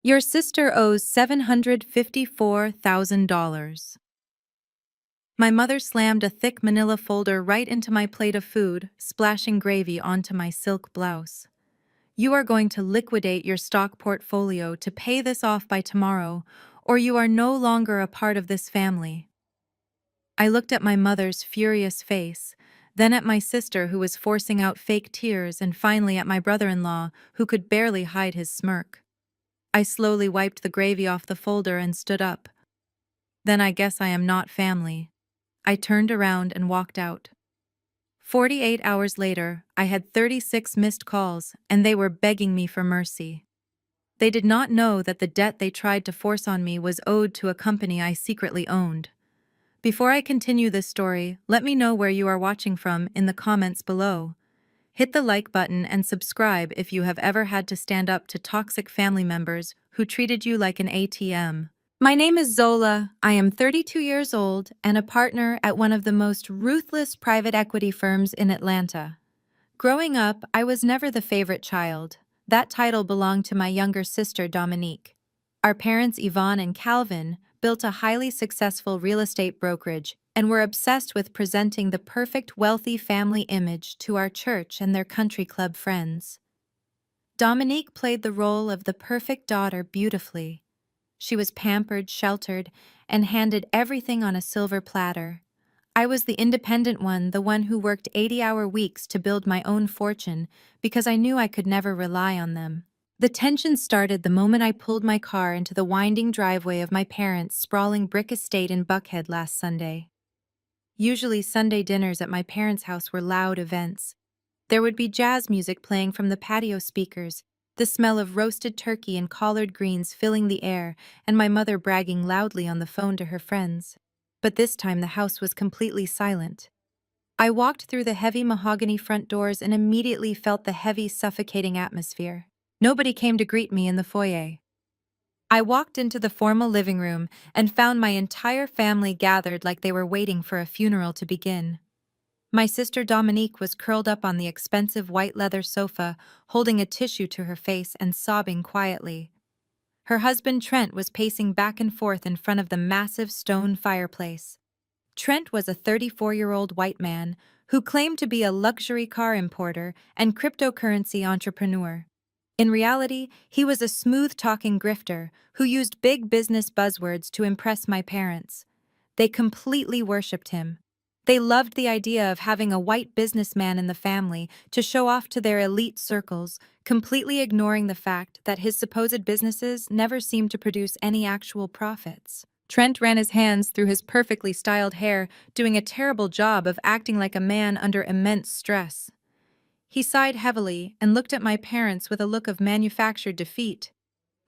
Your sister owes $754,000. My mother slammed a thick manila folder right into my plate of food, splashing gravy onto my silk blouse. You are going to liquidate your stock portfolio to pay this off by tomorrow, or you are no longer a part of this family. I looked at my mother's furious face, then at my sister who was forcing out fake tears, and finally at my brother-in-law who could barely hide his smirk. I slowly wiped the gravy off the folder and stood up. Then I guess I am not family. I turned around and walked out. 48 hours later, I had 36 missed calls, and they were begging me for mercy. They did not know that the debt they tried to force on me was owed to a company I secretly owned. Before I continue this story, let me know where you are watching from in the comments below. Hit the like button and subscribe if you have ever had to stand up to toxic family members who treated you like an ATM. My name is Zola. I am 32 years old and a partner at one of the most ruthless private equity firms in Atlanta. Growing up, I was never the favorite child. That title belonged to my younger sister, Dominique. Our parents, Yvonne and Calvin, built a highly successful real estate brokerage and were obsessed with presenting the perfect wealthy family image to our church and their country club friends. Dominique played the role of the perfect daughter beautifully. She was pampered, sheltered, and handed everything on a silver platter. I was the independent one, the one who worked 80-hour weeks to build my own fortune because I knew I could never rely on them. The tension started the moment I pulled my car into the winding driveway of my parents' sprawling brick estate in Buckhead last Sunday. Usually Sunday dinners at my parents' house were loud events. There would be jazz music playing from the patio speakers, the smell of roasted turkey and collard greens filling the air, and my mother bragging loudly on the phone to her friends. But this time the house was completely silent. I walked through the heavy mahogany front doors and immediately felt the heavy, suffocating atmosphere. Nobody came to greet me in the foyer. I walked into the formal living room and found my entire family gathered like they were waiting for a funeral to begin. My sister Dominique was curled up on the expensive white leather sofa, holding a tissue to her face and sobbing quietly. Her husband Trent was pacing back and forth in front of the massive stone fireplace. Trent was a 34-year-old white man who claimed to be a luxury car importer and cryptocurrency entrepreneur. In reality, he was a smooth-talking grifter who used big business buzzwords to impress my parents. They completely worshipped him. They loved the idea of having a white businessman in the family to show off to their elite circles, completely ignoring the fact that his supposed businesses never seemed to produce any actual profits. Trent ran his hands through his perfectly styled hair, doing a terrible job of acting like a man under immense stress. He sighed heavily and looked at my parents with a look of manufactured defeat.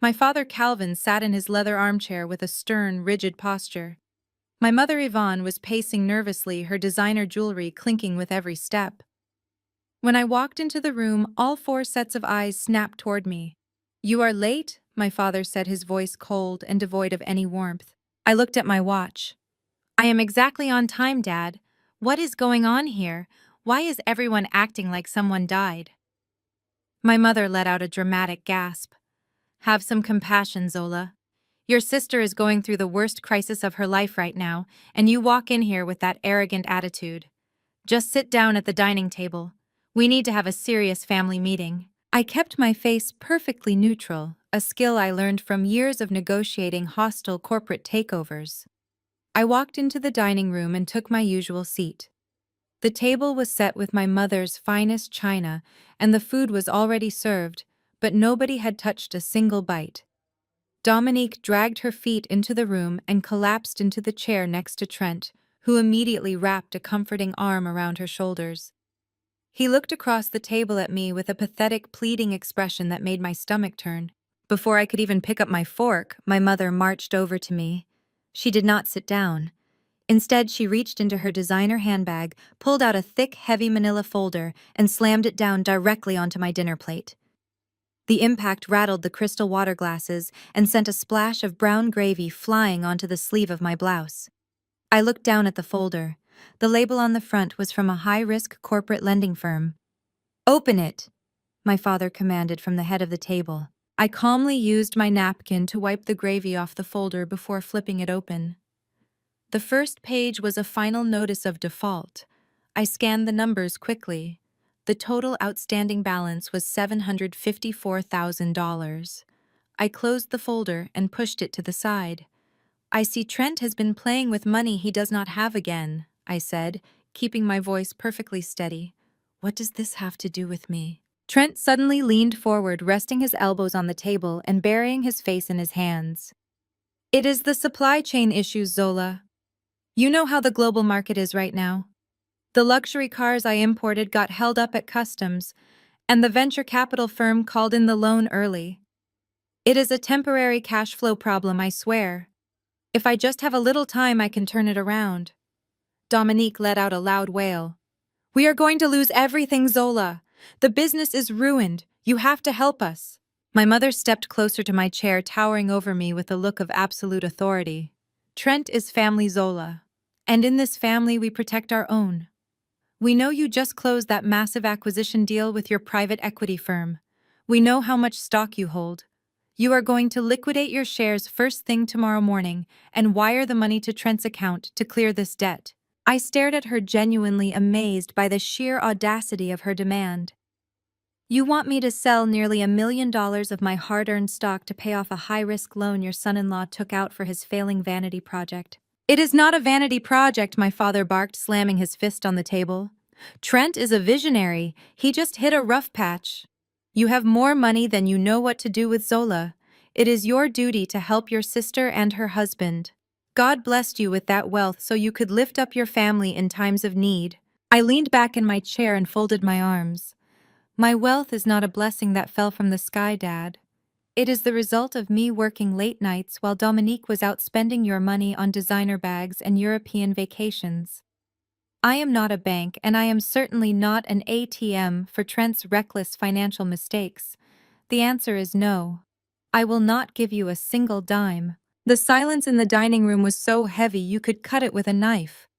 My father Calvin sat in his leather armchair with a stern, rigid posture. My mother Yvonne was pacing nervously, her designer jewelry clinking with every step. When I walked into the room, all four sets of eyes snapped toward me. "You are late," my father said, his voice cold and devoid of any warmth. I looked at my watch. "I am exactly on time, Dad. What is going on here? Why is everyone acting like someone died?" My mother let out a dramatic gasp. "Have some compassion, Zola. Your sister is going through the worst crisis of her life right now, and you walk in here with that arrogant attitude. Just sit down at the dining table. We need to have a serious family meeting." I kept my face perfectly neutral, a skill I learned from years of negotiating hostile corporate takeovers. I walked into the dining room and took my usual seat. The table was set with my mother's finest china, and the food was already served, but nobody had touched a single bite. Dominique dragged her feet into the room and collapsed into the chair next to Trent, who immediately wrapped a comforting arm around her shoulders. He looked across the table at me with a pathetic, pleading expression that made my stomach turn. Before I could even pick up my fork, my mother marched over to me. She did not sit down. Instead, she reached into her designer handbag, pulled out a thick, heavy manila folder, and slammed it down directly onto my dinner plate. The impact rattled the crystal water glasses and sent a splash of brown gravy flying onto the sleeve of my blouse. I looked down at the folder. The label on the front was from a high-risk corporate lending firm. "Open it," my father commanded from the head of the table. I calmly used my napkin to wipe the gravy off the folder before flipping it open. The first page was a final notice of default. I scanned the numbers quickly. The total outstanding balance was $754,000. I closed the folder and pushed it to the side. I see Trent has been playing with money he does not have again, I said, keeping my voice perfectly steady. What does this have to do with me? Trent suddenly leaned forward, resting his elbows on the table and burying his face in his hands. It is the supply chain issues, Zola. You know how the global market is right now. The luxury cars I imported got held up at customs, and the venture capital firm called in the loan early. It is a temporary cash flow problem, I swear. If I just have a little time, I can turn it around. Dominique let out a loud wail. We are going to lose everything, Zola. The business is ruined. You have to help us. My mother stepped closer to my chair, towering over me with a look of absolute authority. Trent is family, Zola. And in this family, we protect our own. We know you just closed that massive acquisition deal with your private equity firm. We know how much stock you hold. You are going to liquidate your shares first thing tomorrow morning and wire the money to Trent's account to clear this debt. I stared at her, genuinely amazed by the sheer audacity of her demand. You want me to sell nearly $1 million of my hard-earned stock to pay off a high-risk loan your son-in-law took out for his failing vanity project. It is not a vanity project, my father barked, slamming his fist on the table. Trent is a visionary. He just hit a rough patch. You have more money than you know what to do with, Zola. It is your duty to help your sister and her husband. God blessed you with that wealth so you could lift up your family in times of need. I leaned back in my chair and folded my arms. My wealth is not a blessing that fell from the sky, Dad. It is the result of me working late nights while Dominique was out spending your money on designer bags and European vacations. I am not a bank, and I am certainly not an ATM for Trent's reckless financial mistakes. The answer is no. I will not give you a single dime. The silence in the dining room was so heavy you could cut it with a knife.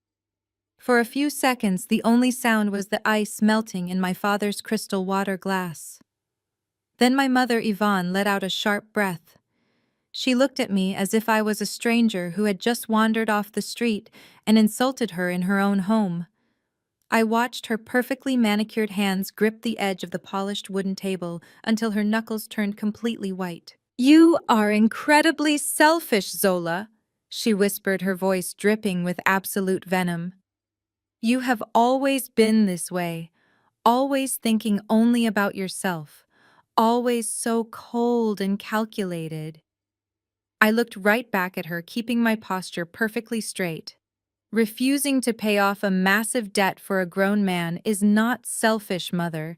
For a few seconds, the only sound was the ice melting in my father's crystal water glass. Then my mother, Yvonne, let out a sharp breath. She looked at me as if I was a stranger who had just wandered off the street and insulted her in her own home. I watched her perfectly manicured hands grip the edge of the polished wooden table until her knuckles turned completely white. You are incredibly selfish, Zola, she whispered, her voice dripping with absolute venom. You have always been this way, always thinking only about yourself, always so cold and calculated. I looked right back at her, keeping my posture perfectly straight. Refusing to pay off a massive debt for a grown man is not selfish, Mother.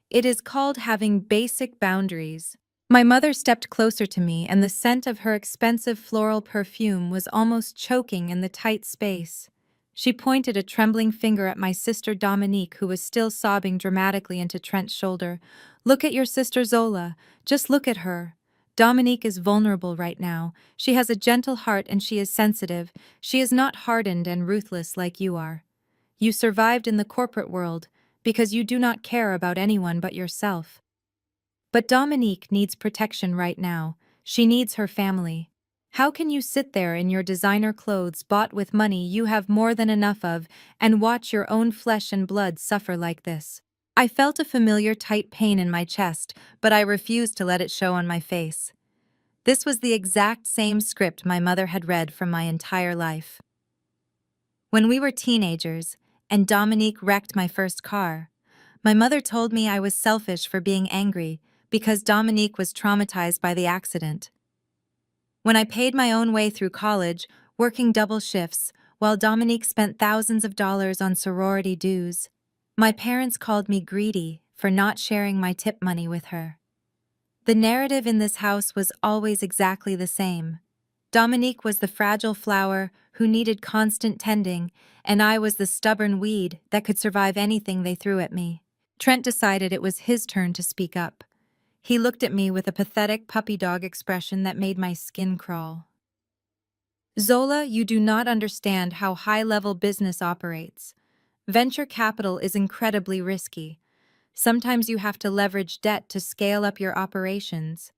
It is called having basic boundaries. My mother stepped closer to me, and the scent of her expensive floral perfume was almost choking in the tight space. She pointed a trembling finger at my sister Dominique, who was still sobbing dramatically into Trent's shoulder. Look at your sister Zola. Just look at her. Dominique is vulnerable right now. She has a gentle heart and she is sensitive. She is not hardened and ruthless like you are. You survived in the corporate world because you do not care about anyone but yourself. But Dominique needs protection right now. She needs her family. How can you sit there in your designer clothes bought with money you have more than enough of and watch your own flesh and blood suffer like this? I felt a familiar tight pain in my chest, but I refused to let it show on my face. This was the exact same script my mother had read from my entire life. When we were teenagers, and Dominique wrecked my first car, my mother told me I was selfish for being angry because Dominique was traumatized by the accident. When I paid my own way through college, working double shifts, while Dominique spent thousands of dollars on sorority dues, my parents called me greedy for not sharing my tip money with her. The narrative in this house was always exactly the same. Dominique was the fragile flower who needed constant tending, and I was the stubborn weed that could survive anything they threw at me. Trent decided it was his turn to speak up. He looked at me with a pathetic puppy dog expression that made my skin crawl. Zola, you do not understand how high-level business operates. Venture capital is incredibly risky. Sometimes you have to leverage debt to scale up your operations.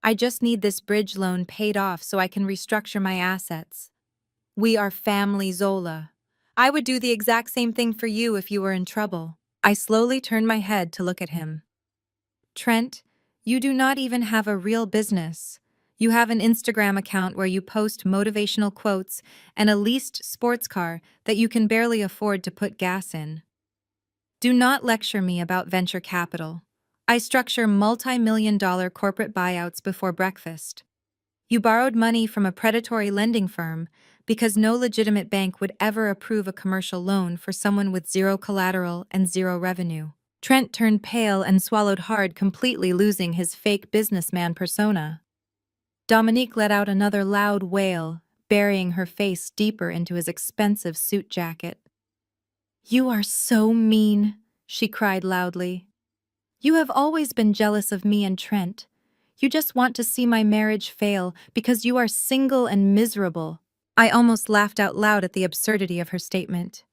I just need this bridge loan paid off so I can restructure my assets. We are family, Zola. I would do the exact same thing for you if you were in trouble. I slowly turned my head to look at him. Trent, you do not even have a real business. You have an Instagram account where you post motivational quotes and a leased sports car that you can barely afford to put gas in. Do not lecture me about venture capital. I structure multi-million-dollar corporate buyouts before breakfast. You borrowed money from a predatory lending firm because no legitimate bank would ever approve a commercial loan for someone with zero collateral and zero revenue. Trent turned pale and swallowed hard, completely losing his fake businessman persona. Dominique let out another loud wail, burying her face deeper into his expensive suit jacket. "You are so mean," she cried loudly. "You have always been jealous of me and Trent. You just want to see my marriage fail because you are single and miserable." I almost laughed out loud at the absurdity of her statement.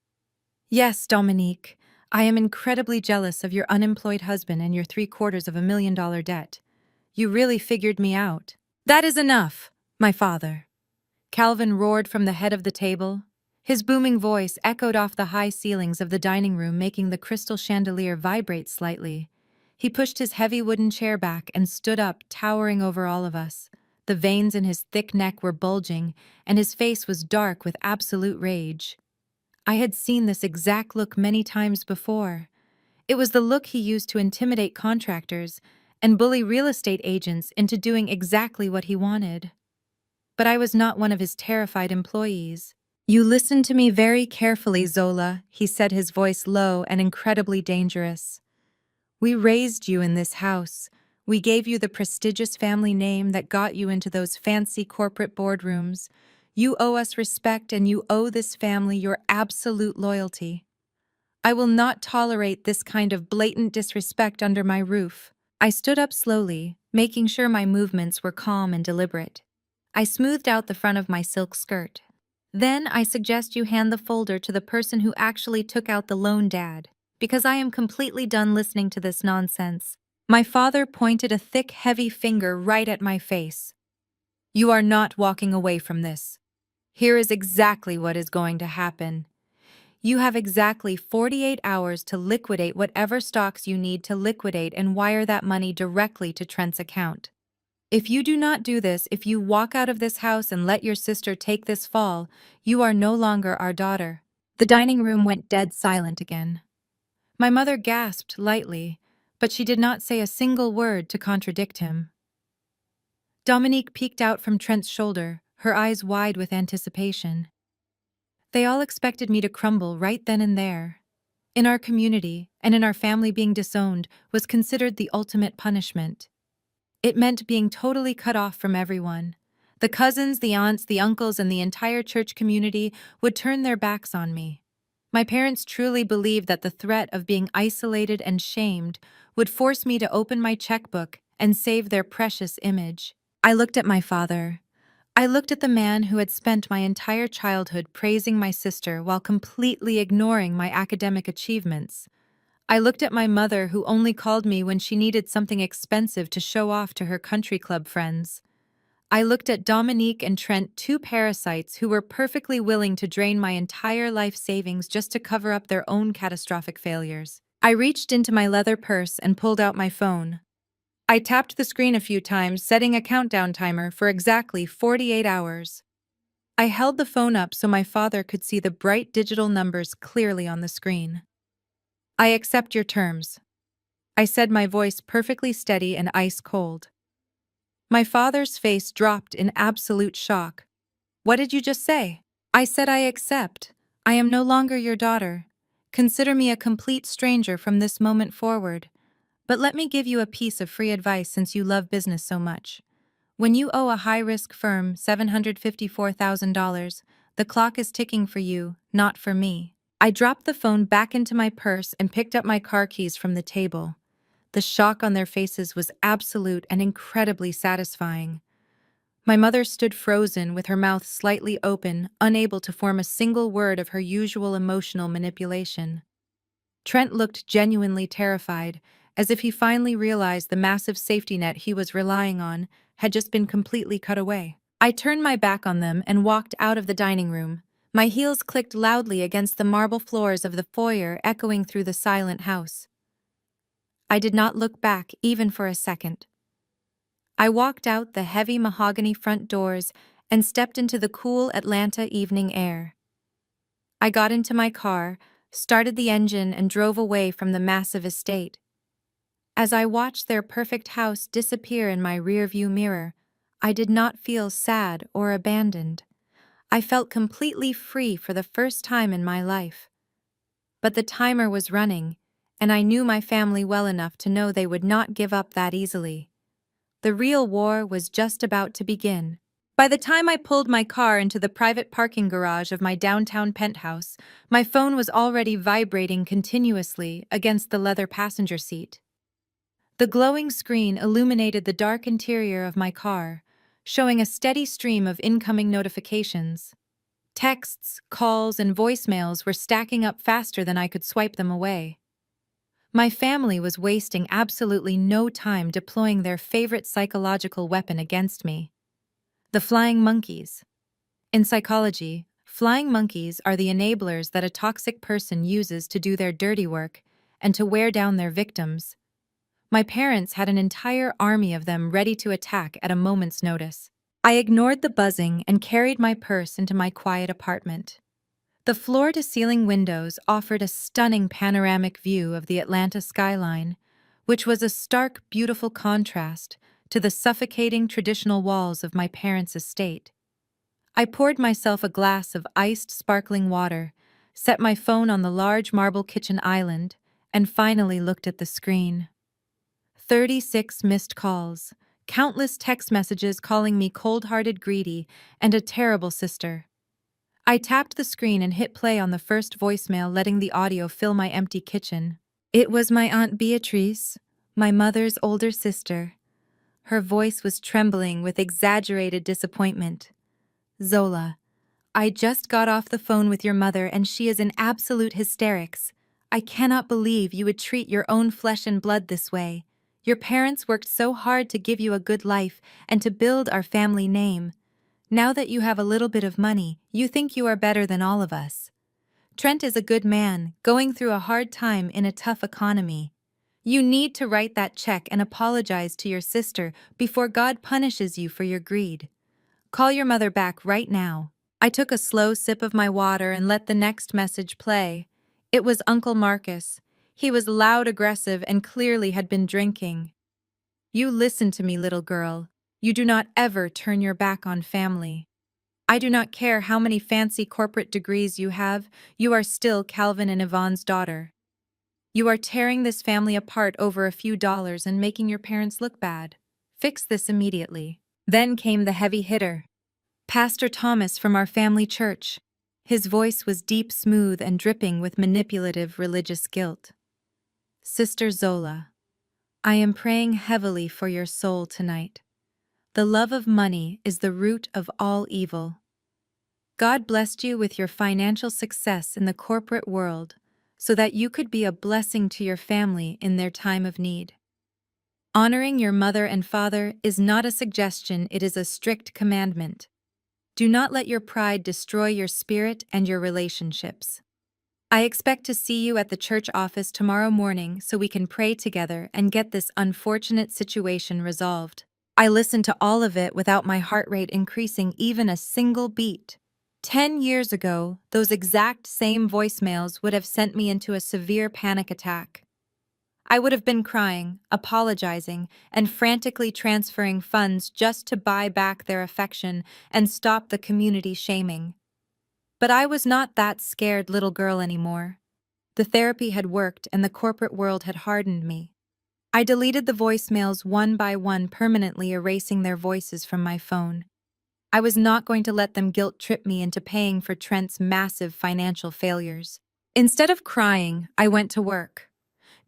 "Yes, Dominique, I am incredibly jealous of your unemployed husband and your $750,000 debt. You really figured me out." "That is enough, my father," Calvin roared from the head of the table. His booming voice echoed off the high ceilings of the dining room, making the crystal chandelier vibrate slightly. He pushed his heavy wooden chair back and stood up, towering over all of us. The veins in his thick neck were bulging, and his face was dark with absolute rage. I had seen this exact look many times before. It was the look he used to intimidate contractors and bully real estate agents into doing exactly what he wanted. But I was not one of his terrified employees. "You listen to me very carefully, Zola," he said, his voice low and incredibly dangerous. "We raised you in this house. We gave you the prestigious family name that got you into those fancy corporate boardrooms. You owe us respect, and you owe this family your absolute loyalty. I will not tolerate this kind of blatant disrespect under my roof." I stood up slowly, making sure my movements were calm and deliberate. I smoothed out the front of my silk skirt. "Then I suggest you hand the folder to the person who actually took out the loan, Dad, because I am completely done listening to this nonsense." My father pointed a thick, heavy finger right at my face. "You are not walking away from this. Here is exactly what is going to happen. You have exactly 48 hours to liquidate whatever stocks you need to liquidate and wire that money directly to Trent's account. If you do not do this, if you walk out of this house and let your sister take this fall, you are no longer our daughter." The dining room went dead silent again. My mother gasped lightly, but she did not say a single word to contradict him. Dominique peeked out from Trent's shoulder, her eyes wide with anticipation. They all expected me to crumble right then and there. In our community, and in our family, being disowned was considered the ultimate punishment. It meant being totally cut off from everyone. The cousins, the aunts, the uncles, and the entire church community would turn their backs on me. My parents truly believed that the threat of being isolated and shamed would force me to open my checkbook and save their precious image. I looked at my father. I looked at the man who had spent my entire childhood praising my sister while completely ignoring my academic achievements. I looked at my mother, who only called me when she needed something expensive to show off to her country club friends. I looked at Dominique and Trent, two parasites who were perfectly willing to drain my entire life savings just to cover up their own catastrophic failures. I reached into my leather purse and pulled out my phone. I tapped the screen a few times, setting a countdown timer for exactly 48 hours. I held the phone up so my father could see the bright digital numbers clearly on the screen. "I accept your terms," I said, my voice perfectly steady and ice cold. My father's face dropped in absolute shock. "What did you just say?" "I said I accept. I am no longer your daughter. Consider me a complete stranger from this moment forward. But let me give you a piece of free advice since you love business so much. When you owe a high-risk firm $754,000, the clock is ticking for you, not for me." I dropped the phone back into my purse and picked up my car keys from the table. The shock on their faces was absolute and incredibly satisfying. My mother stood frozen, with her mouth slightly open, unable to form a single word of her usual emotional manipulation. Trent looked genuinely terrified, as if he finally realized the massive safety net he was relying on had just been completely cut away. I turned my back on them and walked out of the dining room. My heels clicked loudly against the marble floors of the foyer, echoing through the silent house. I did not look back even for a second. I walked out the heavy mahogany front doors and stepped into the cool Atlanta evening air. I got into my car, started the engine, and drove away from the massive estate. As I watched their perfect house disappear in my rearview mirror, I did not feel sad or abandoned. I felt completely free for the first time in my life. But the timer was running, and I knew my family well enough to know they would not give up that easily. The real war was just about to begin. By the time I pulled my car into the private parking garage of my downtown penthouse, my phone was already vibrating continuously against the leather passenger seat. The glowing screen illuminated the dark interior of my car, showing a steady stream of incoming notifications. Texts, calls, and voicemails were stacking up faster than I could swipe them away. My family was wasting absolutely no time deploying their favorite psychological weapon against me: the flying monkeys. In psychology, flying monkeys are the enablers that a toxic person uses to do their dirty work and to wear down their victims. My parents had an entire army of them ready to attack at a moment's notice. I ignored the buzzing and carried my purse into my quiet apartment. The floor-to-ceiling windows offered a stunning panoramic view of the Atlanta skyline, which was a stark, beautiful contrast to the suffocating traditional walls of my parents' estate. I poured myself a glass of iced sparkling water, set my phone on the large marble kitchen island, and finally looked at the screen. 36 missed calls, countless text messages calling me cold-hearted, greedy, and a terrible sister. I tapped the screen and hit play on the first voicemail, letting the audio fill my empty kitchen. It was my Aunt Beatrice, my mother's older sister. Her voice was trembling with exaggerated disappointment. "Zola, I just got off the phone with your mother and she is in absolute hysterics. I cannot believe you would treat your own flesh and blood this way. Your parents worked so hard to give you a good life and to build our family name. Now that you have a little bit of money, you think you are better than all of us. Trent is a good man, going through a hard time in a tough economy. You need to write that check and apologize to your sister before God punishes you for your greed. Call your mother back right now." I took a slow sip of my water and let the next message play. It was Uncle Marcus. He was loud, aggressive, and clearly had been drinking. "You listen to me, little girl. You do not ever turn your back on family. I do not care how many fancy corporate degrees you have, you are still Calvin and Yvonne's daughter. You are tearing this family apart over a few dollars and making your parents look bad. Fix this immediately." Then came the heavy hitter. Pastor Thomas from our family church. His voice was deep, smooth, and dripping with manipulative religious guilt. "Sister Zola, I am praying heavily for your soul tonight. The love of money is the root of all evil. God blessed you with your financial success in the corporate world so that you could be a blessing to your family in their time of need. Honoring your mother and father is not a suggestion, it is a strict commandment. Do not let your pride destroy your spirit and your relationships. I expect to see you at the church office tomorrow morning so we can pray together and get this unfortunate situation resolved." I listened to all of it without my heart rate increasing even a single beat. 10 years ago, those exact same voicemails would have sent me into a severe panic attack. I would have been crying, apologizing, and frantically transferring funds just to buy back their affection and stop the community shaming. But I was not that scared little girl anymore. The therapy had worked and the corporate world had hardened me. I deleted the voicemails one by one, permanently erasing their voices from my phone. I was not going to let them guilt-trip me into paying for Trent's massive financial failures. Instead of crying, I went to work.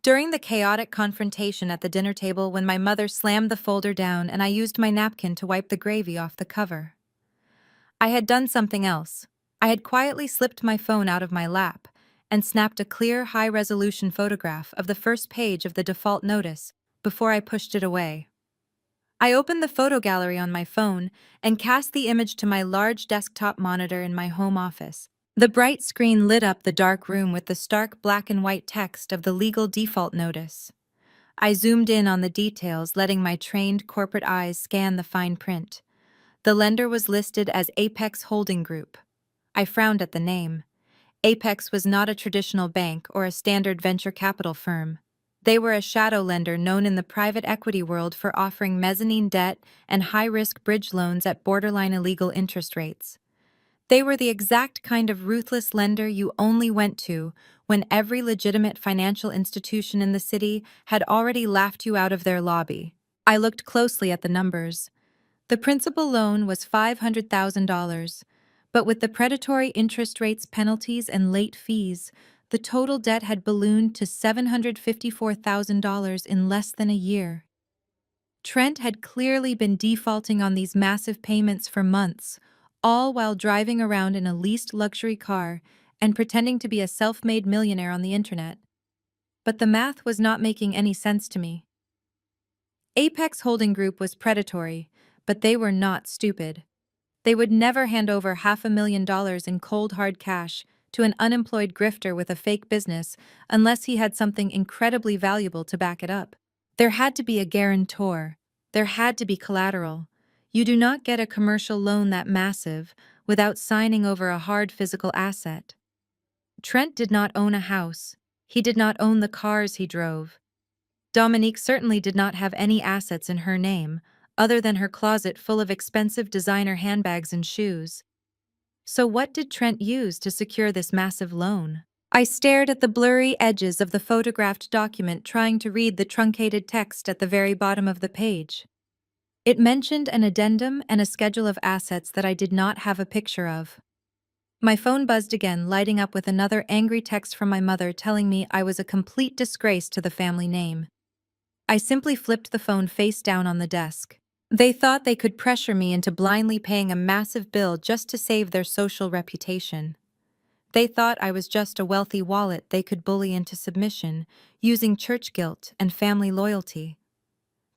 During the chaotic confrontation at the dinner table when my mother slammed the folder down and I used my napkin to wipe the gravy off the cover, I had done something else. I had quietly slipped my phone out of my lap and snapped a clear, high-resolution photograph of the first page of the default notice before I pushed it away. I opened the photo gallery on my phone and cast the image to my large desktop monitor in my home office. The bright screen lit up the dark room with the stark black and white text of the legal default notice. I zoomed in on the details, letting my trained corporate eyes scan the fine print. The lender was listed as Apex Holding Group. I frowned at the name. Apex was not a traditional bank or a standard venture capital firm. They were a shadow lender known in the private equity world for offering mezzanine debt and high-risk bridge loans at borderline illegal interest rates. They were the exact kind of ruthless lender you only went to when every legitimate financial institution in the city had already laughed you out of their lobby. I looked closely at the numbers. The principal loan was $500,000, but with the predatory interest rates, penalties, and late fees, the total debt had ballooned to $754,000 in less than a year. Trent had clearly been defaulting on these massive payments for months, all while driving around in a leased luxury car and pretending to be a self-made millionaire on the internet. But the math was not making any sense to me. Apex Holding Group was predatory, but they were not stupid. They would never hand over $500,000 in cold hard cash to an unemployed grifter with a fake business unless he had something incredibly valuable to back it up. There had to be a guarantor. There had to be collateral. You do not get a commercial loan that massive without signing over a hard physical asset. Trent did not own a house. He did not own the cars he drove. Dominique certainly did not have any assets in her name, other than her closet full of expensive designer handbags and shoes. So what did Trent use to secure this massive loan? I stared at the blurry edges of the photographed document, trying to read the truncated text at the very bottom of the page. It mentioned an addendum and a schedule of assets that I did not have a picture of. My phone buzzed again, lighting up with another angry text from my mother telling me I was a complete disgrace to the family name. I simply flipped the phone face down on the desk. They thought they could pressure me into blindly paying a massive bill just to save their social reputation. They thought I was just a wealthy wallet they could bully into submission, using church guilt and family loyalty.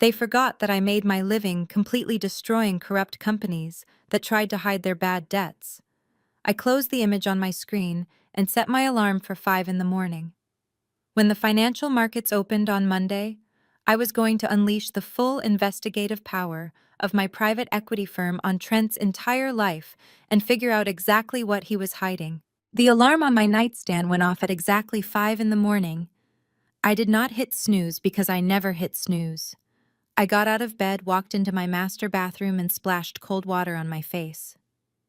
They forgot that I made my living completely destroying corrupt companies that tried to hide their bad debts. I closed the image on my screen and set my alarm for 5 in the morning. When the financial markets opened on Monday, I was going to unleash the full investigative power of my private equity firm on Trent's entire life and figure out exactly what he was hiding. The alarm on my nightstand went off at exactly 5 in the morning. I did not hit snooze because I never hit snooze. I got out of bed, walked into my master bathroom, and splashed cold water on my face.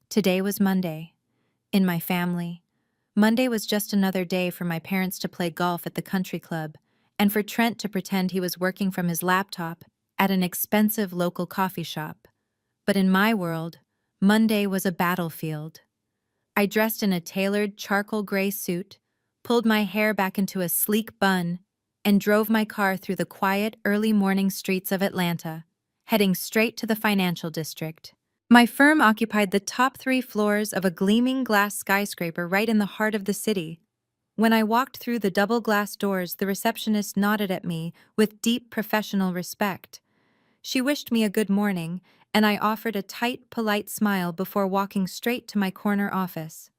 Today was Monday. In my family, Monday was just another day for my parents to play golf at the country club, and for Trent to pretend he was working from his laptop at an expensive local coffee shop. But in my world, Monday was a battlefield. I dressed in a tailored charcoal gray suit, pulled my hair back into a sleek bun, and drove my car through the quiet, early morning streets of Atlanta, heading straight to the financial district. My firm occupied the top 3 floors of a gleaming glass skyscraper right in the heart of the city. When I walked through the double glass doors, the receptionist nodded at me with deep professional respect. She wished me a good morning, and I offered a tight, polite smile before walking straight to my corner office.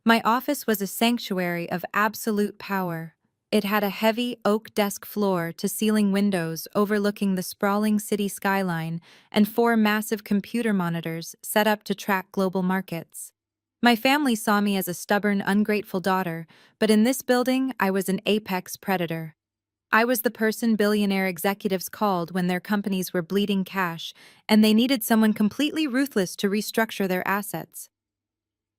My office was a sanctuary of absolute power. It had a heavy oak desk floor-to-ceiling windows overlooking the sprawling city skyline and 4 massive computer monitors set up to track global markets. My family saw me as a stubborn, ungrateful daughter, but in this building, I was an apex predator. I was the person billionaire executives called when their companies were bleeding cash and they needed someone completely ruthless to restructure their assets.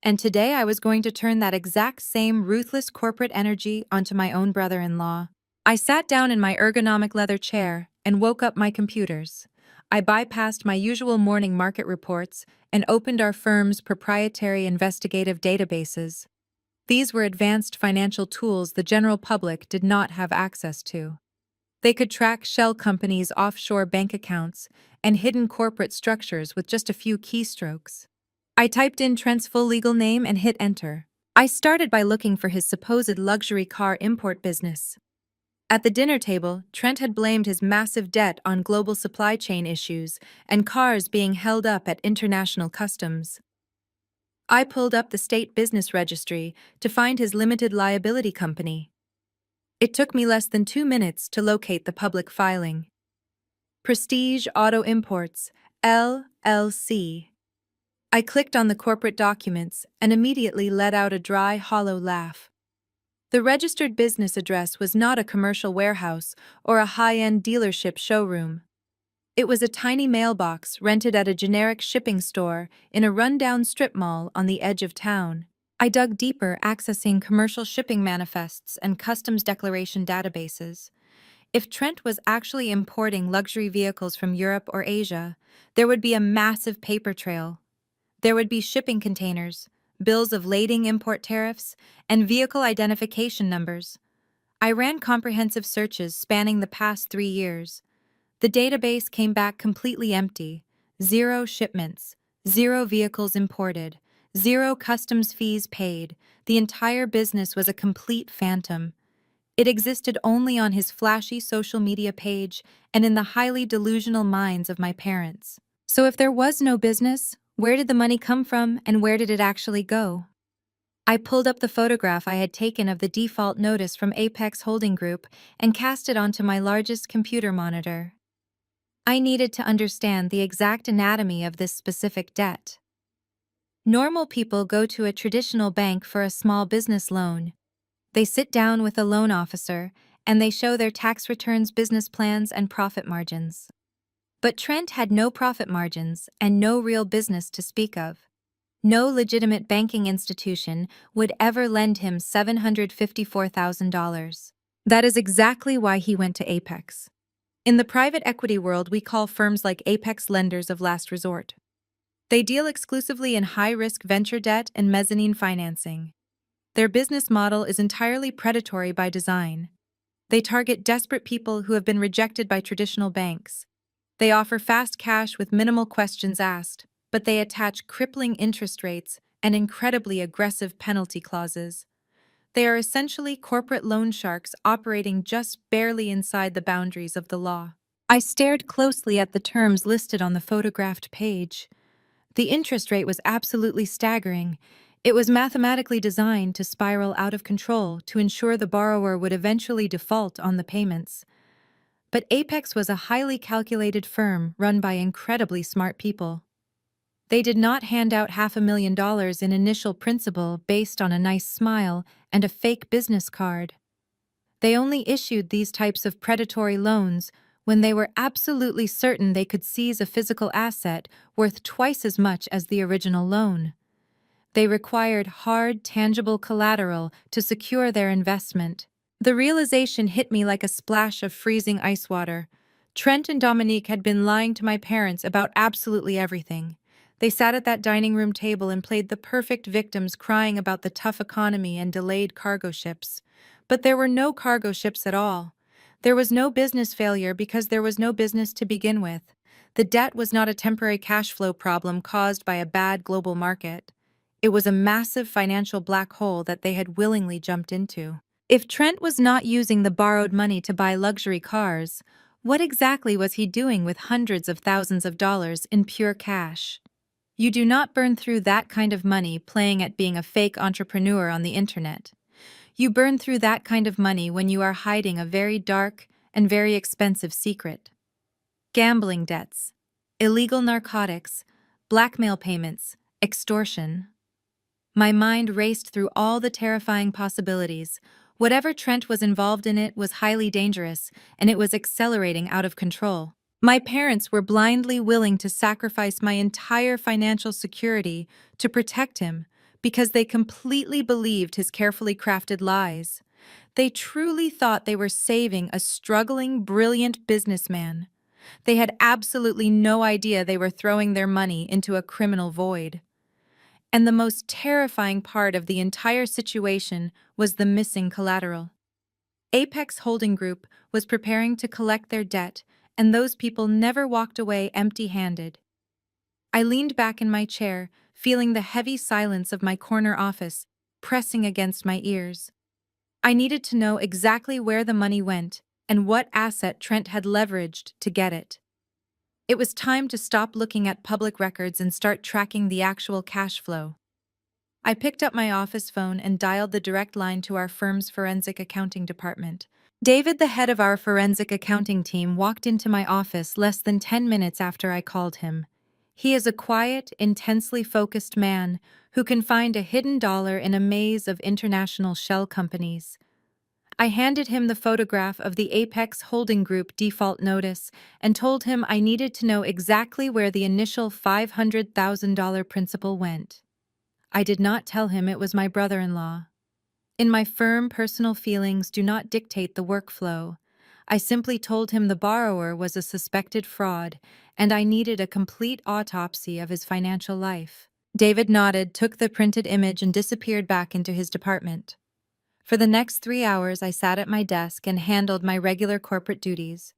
And today I was going to turn that exact same ruthless corporate energy onto my own brother-in-law. I sat down in my ergonomic leather chair and woke up my computers. I bypassed my usual morning market reports and opened our firm's proprietary investigative databases. These were advanced financial tools the general public did not have access to. They could track shell companies' offshore bank accounts and hidden corporate structures with just a few keystrokes. I typed in Trent's full legal name and hit enter. I started by looking for his supposed luxury car import business. At the dinner table, Trent had blamed his massive debt on global supply chain issues and cars being held up at international customs. I pulled up the state business registry to find his limited liability company. It took me less than 2 minutes to locate the public filing. Prestige Auto Imports, LLC. I clicked on the corporate documents and immediately let out a dry, hollow laugh. The registered business address was not a commercial warehouse or a high-end dealership showroom. It was a tiny mailbox rented at a generic shipping store in a rundown strip mall on the edge of town. I dug deeper, accessing commercial shipping manifests and customs declaration databases. If Trent was actually importing luxury vehicles from Europe or Asia, there would be a massive paper trail. There would be shipping containers, bills of lading import tariffs, and vehicle identification numbers. I ran comprehensive searches spanning the past 3 years. The database came back completely empty. 0 shipments, 0 vehicles imported, 0 customs fees paid. The entire business was a complete phantom. It existed only on his flashy social media page and in the highly delusional minds of my parents. So if there was no business, where did the money come from and where did it actually go? I pulled up the photograph I had taken of the default notice from Apex Holding Group and cast it onto my largest computer monitor. I needed to understand the exact anatomy of this specific debt. Normal people go to a traditional bank for a small business loan. They sit down with a loan officer and they show their tax returns, business plans, and profit margins. But Trent had no profit margins and no real business to speak of. No legitimate banking institution would ever lend him $754,000. That is exactly why he went to Apex. In the private equity world, we call firms like Apex lenders of last resort. They deal exclusively in high-risk venture debt and mezzanine financing. Their business model is entirely predatory by design. They target desperate people who have been rejected by traditional banks. They offer fast cash with minimal questions asked, but they attach crippling interest rates and incredibly aggressive penalty clauses. They are essentially corporate loan sharks operating just barely inside the boundaries of the law. I stared closely at the terms listed on the photographed page. The interest rate was absolutely staggering. It was mathematically designed to spiral out of control to ensure the borrower would eventually default on the payments. But Apex was a highly calculated firm run by incredibly smart people. They did not hand out $500,000 in initial principal based on a nice smile and a fake business card. They only issued these types of predatory loans when they were absolutely certain they could seize a physical asset worth twice as much as the original loan. They required hard, tangible collateral to secure their investment. The realization hit me like a splash of freezing ice water. Trent and Dominique had been lying to my parents about absolutely everything. They sat at that dining room table and played the perfect victims, crying about the tough economy and delayed cargo ships. But there were no cargo ships at all. There was no business failure because there was no business to begin with. The debt was not a temporary cash flow problem caused by a bad global market. It was a massive financial black hole that they had willingly jumped into. If Trent was not using the borrowed money to buy luxury cars, what exactly was he doing with hundreds of thousands of dollars in pure cash? You do not burn through that kind of money playing at being a fake entrepreneur on the internet. You burn through that kind of money when you are hiding a very dark and very expensive secret. Gambling debts, illegal narcotics, blackmail payments, extortion. My mind raced through all the terrifying possibilities. Whatever Trent was involved in, it was highly dangerous, and it was accelerating out of control. My parents were blindly willing to sacrifice my entire financial security to protect him because they completely believed his carefully crafted lies. They truly thought they were saving a struggling, brilliant businessman. They had absolutely no idea they were throwing their money into a criminal void. And the most terrifying part of the entire situation was the missing collateral. Apex Holding Group was preparing to collect their debt, and those people never walked away empty-handed. I leaned back in my chair, feeling the heavy silence of my corner office pressing against my ears. I needed to know exactly where the money went and what asset Trent had leveraged to get it. It was time to stop looking at public records and start tracking the actual cash flow. I picked up my office phone and dialed the direct line to our firm's forensic accounting department. David, the head of our forensic accounting team, walked into my office less than 10 minutes after I called him. He is a quiet, intensely focused man who can find a hidden dollar in a maze of international shell companies. I handed him the photograph of the Apex Holding Group default notice and told him I needed to know exactly where the initial $500,000 principal went. I did not tell him it was my brother-in-law. In my firm, personal feelings do not dictate the workflow. I simply told him the borrower was a suspected fraud, and I needed a complete autopsy of his financial life. David nodded, took the printed image, and disappeared back into his department. For the next 3 hours, I sat at my desk and handled my regular corporate duties.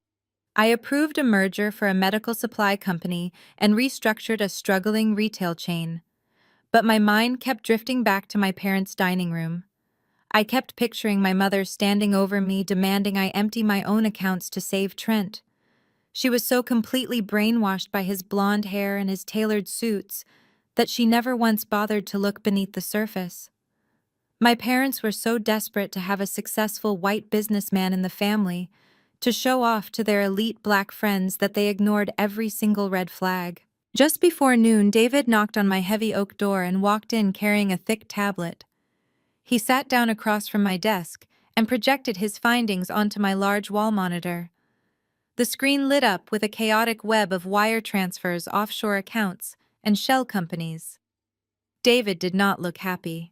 I approved a merger for a medical supply company and restructured a struggling retail chain. But my mind kept drifting back to my parents' dining room. I kept picturing my mother standing over me, demanding I empty my own accounts to save Trent. She was so completely brainwashed by his blonde hair and his tailored suits that she never once bothered to look beneath the surface. My parents were so desperate to have a successful white businessman in the family, to show off to their elite black friends, that they ignored every single red flag. Just before noon, David knocked on my heavy oak door and walked in carrying a thick tablet. He sat down across from my desk and projected his findings onto my large wall monitor. The screen lit up with a chaotic web of wire transfers, offshore accounts, and shell companies. David did not look happy.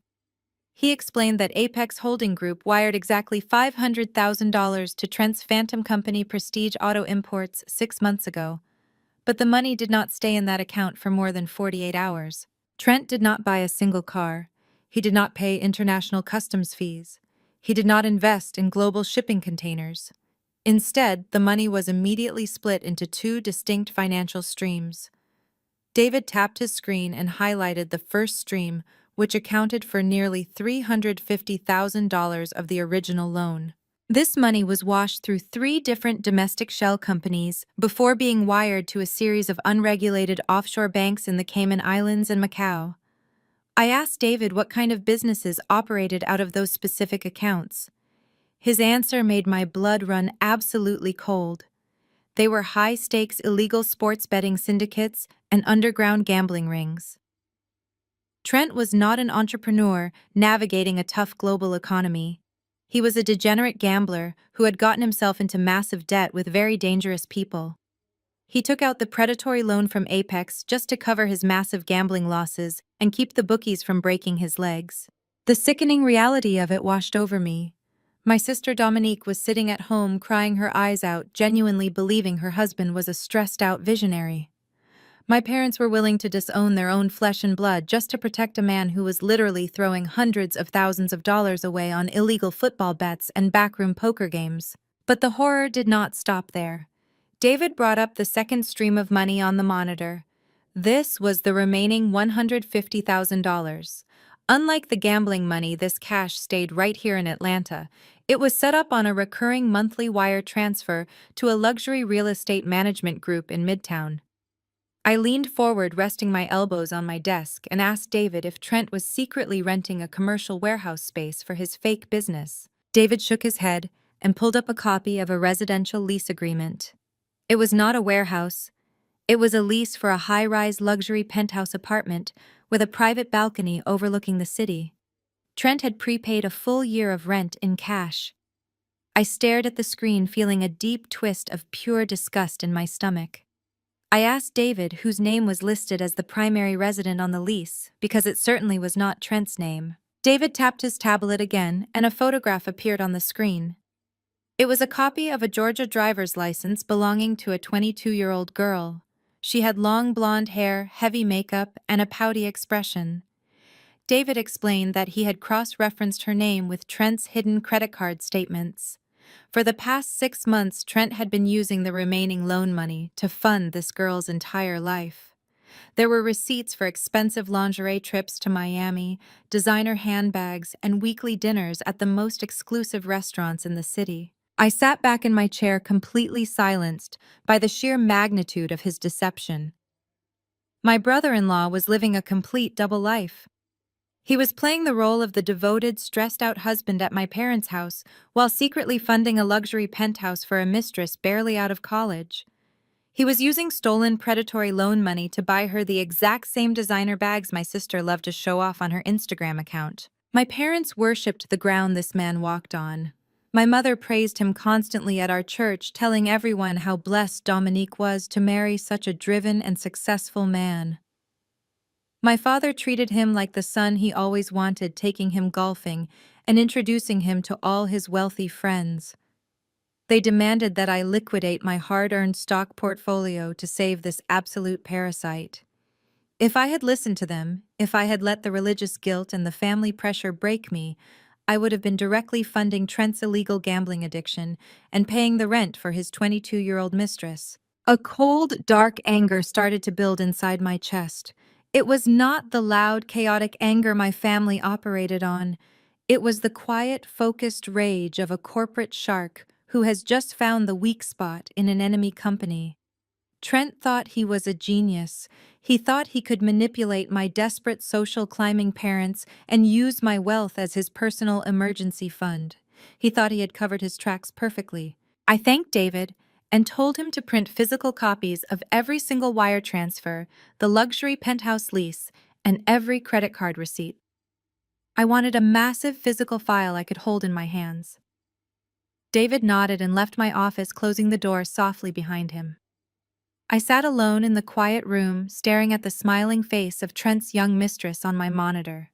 He explained that Apex Holding Group wired exactly $500,000 to Trent's Phantom Company Prestige Auto Imports 6 months ago, but the money did not stay in that account for more than 48 hours. Trent did not buy a single car. He did not pay international customs fees. He did not invest in global shipping containers. Instead, the money was immediately split into two distinct financial streams. David tapped his screen and highlighted the first stream, which accounted for nearly $350,000 of the original loan. This money was washed through 3 different domestic shell companies before being wired to a series of unregulated offshore banks in the Cayman Islands and Macau. I asked David what kind of businesses operated out of those specific accounts. His answer made my blood run absolutely cold. They were high-stakes illegal sports betting syndicates and underground gambling rings. Trent was not an entrepreneur navigating a tough global economy. He was a degenerate gambler who had gotten himself into massive debt with very dangerous people. He took out the predatory loan from Apex just to cover his massive gambling losses and keep the bookies from breaking his legs. The sickening reality of it washed over me. My sister Dominique was sitting at home crying her eyes out, genuinely believing her husband was a stressed-out visionary. My parents were willing to disown their own flesh and blood just to protect a man who was literally throwing hundreds of thousands of dollars away on illegal football bets and backroom poker games. But the horror did not stop there. David brought up the second stream of money on the monitor. This was the remaining $150,000. Unlike the gambling money, this cash stayed right here in Atlanta. It was set up on a recurring monthly wire transfer to a luxury real estate management group in Midtown. I leaned forward, resting my elbows on my desk, and asked David if Trent was secretly renting a commercial warehouse space for his fake business. David shook his head and pulled up a copy of a residential lease agreement. It was not a warehouse. It was a lease for a high-rise luxury penthouse apartment with a private balcony overlooking the city. Trent had prepaid a full year of rent in cash. I stared at the screen, feeling a deep twist of pure disgust in my stomach. I asked David, whose name was listed as the primary resident on the lease, because it certainly was not Trent's name. David tapped his tablet again, and a photograph appeared on the screen. It was a copy of a Georgia driver's license belonging to a 22-year-old girl. She had long blonde hair, heavy makeup, and a pouty expression. David explained that he had cross-referenced her name with Trent's hidden credit card statements. For the past 6 months, Trent had been using the remaining loan money to fund this girl's entire life. There were receipts for expensive lingerie trips to Miami, designer handbags, and weekly dinners at the most exclusive restaurants in the city. I sat back in my chair completely silenced by the sheer magnitude of his deception. My brother-in-law was living a complete double life. He was playing the role of the devoted, stressed-out husband at my parents' house while secretly funding a luxury penthouse for a mistress barely out of college. He was using stolen predatory loan money to buy her the exact same designer bags my sister loved to show off on her Instagram account. My parents worshipped the ground this man walked on. My mother praised him constantly at our church, telling everyone how blessed Dominique was to marry such a driven and successful man. My father treated him like the son he always wanted, taking him golfing and introducing him to all his wealthy friends. They demanded that I liquidate my hard-earned stock portfolio to save this absolute parasite. If I had listened to them, if I had let the religious guilt and the family pressure break me, I would have been directly funding Trent's illegal gambling addiction and paying the rent for his 22-year-old mistress. A cold, dark anger started to build inside my chest. It was not the loud, chaotic anger my family operated on. It was the quiet, focused rage of a corporate shark who has just found the weak spot in an enemy company. Trent thought he was a genius. He thought he could manipulate my desperate social climbing parents and use my wealth as his personal emergency fund. He thought he had covered his tracks perfectly. I thanked David and told him to print physical copies of every single wire transfer, the luxury penthouse lease, and every credit card receipt. I wanted a massive physical file I could hold in my hands. David nodded and left my office, closing the door softly behind him. I sat alone in the quiet room, staring at the smiling face of Trent's young mistress on my monitor.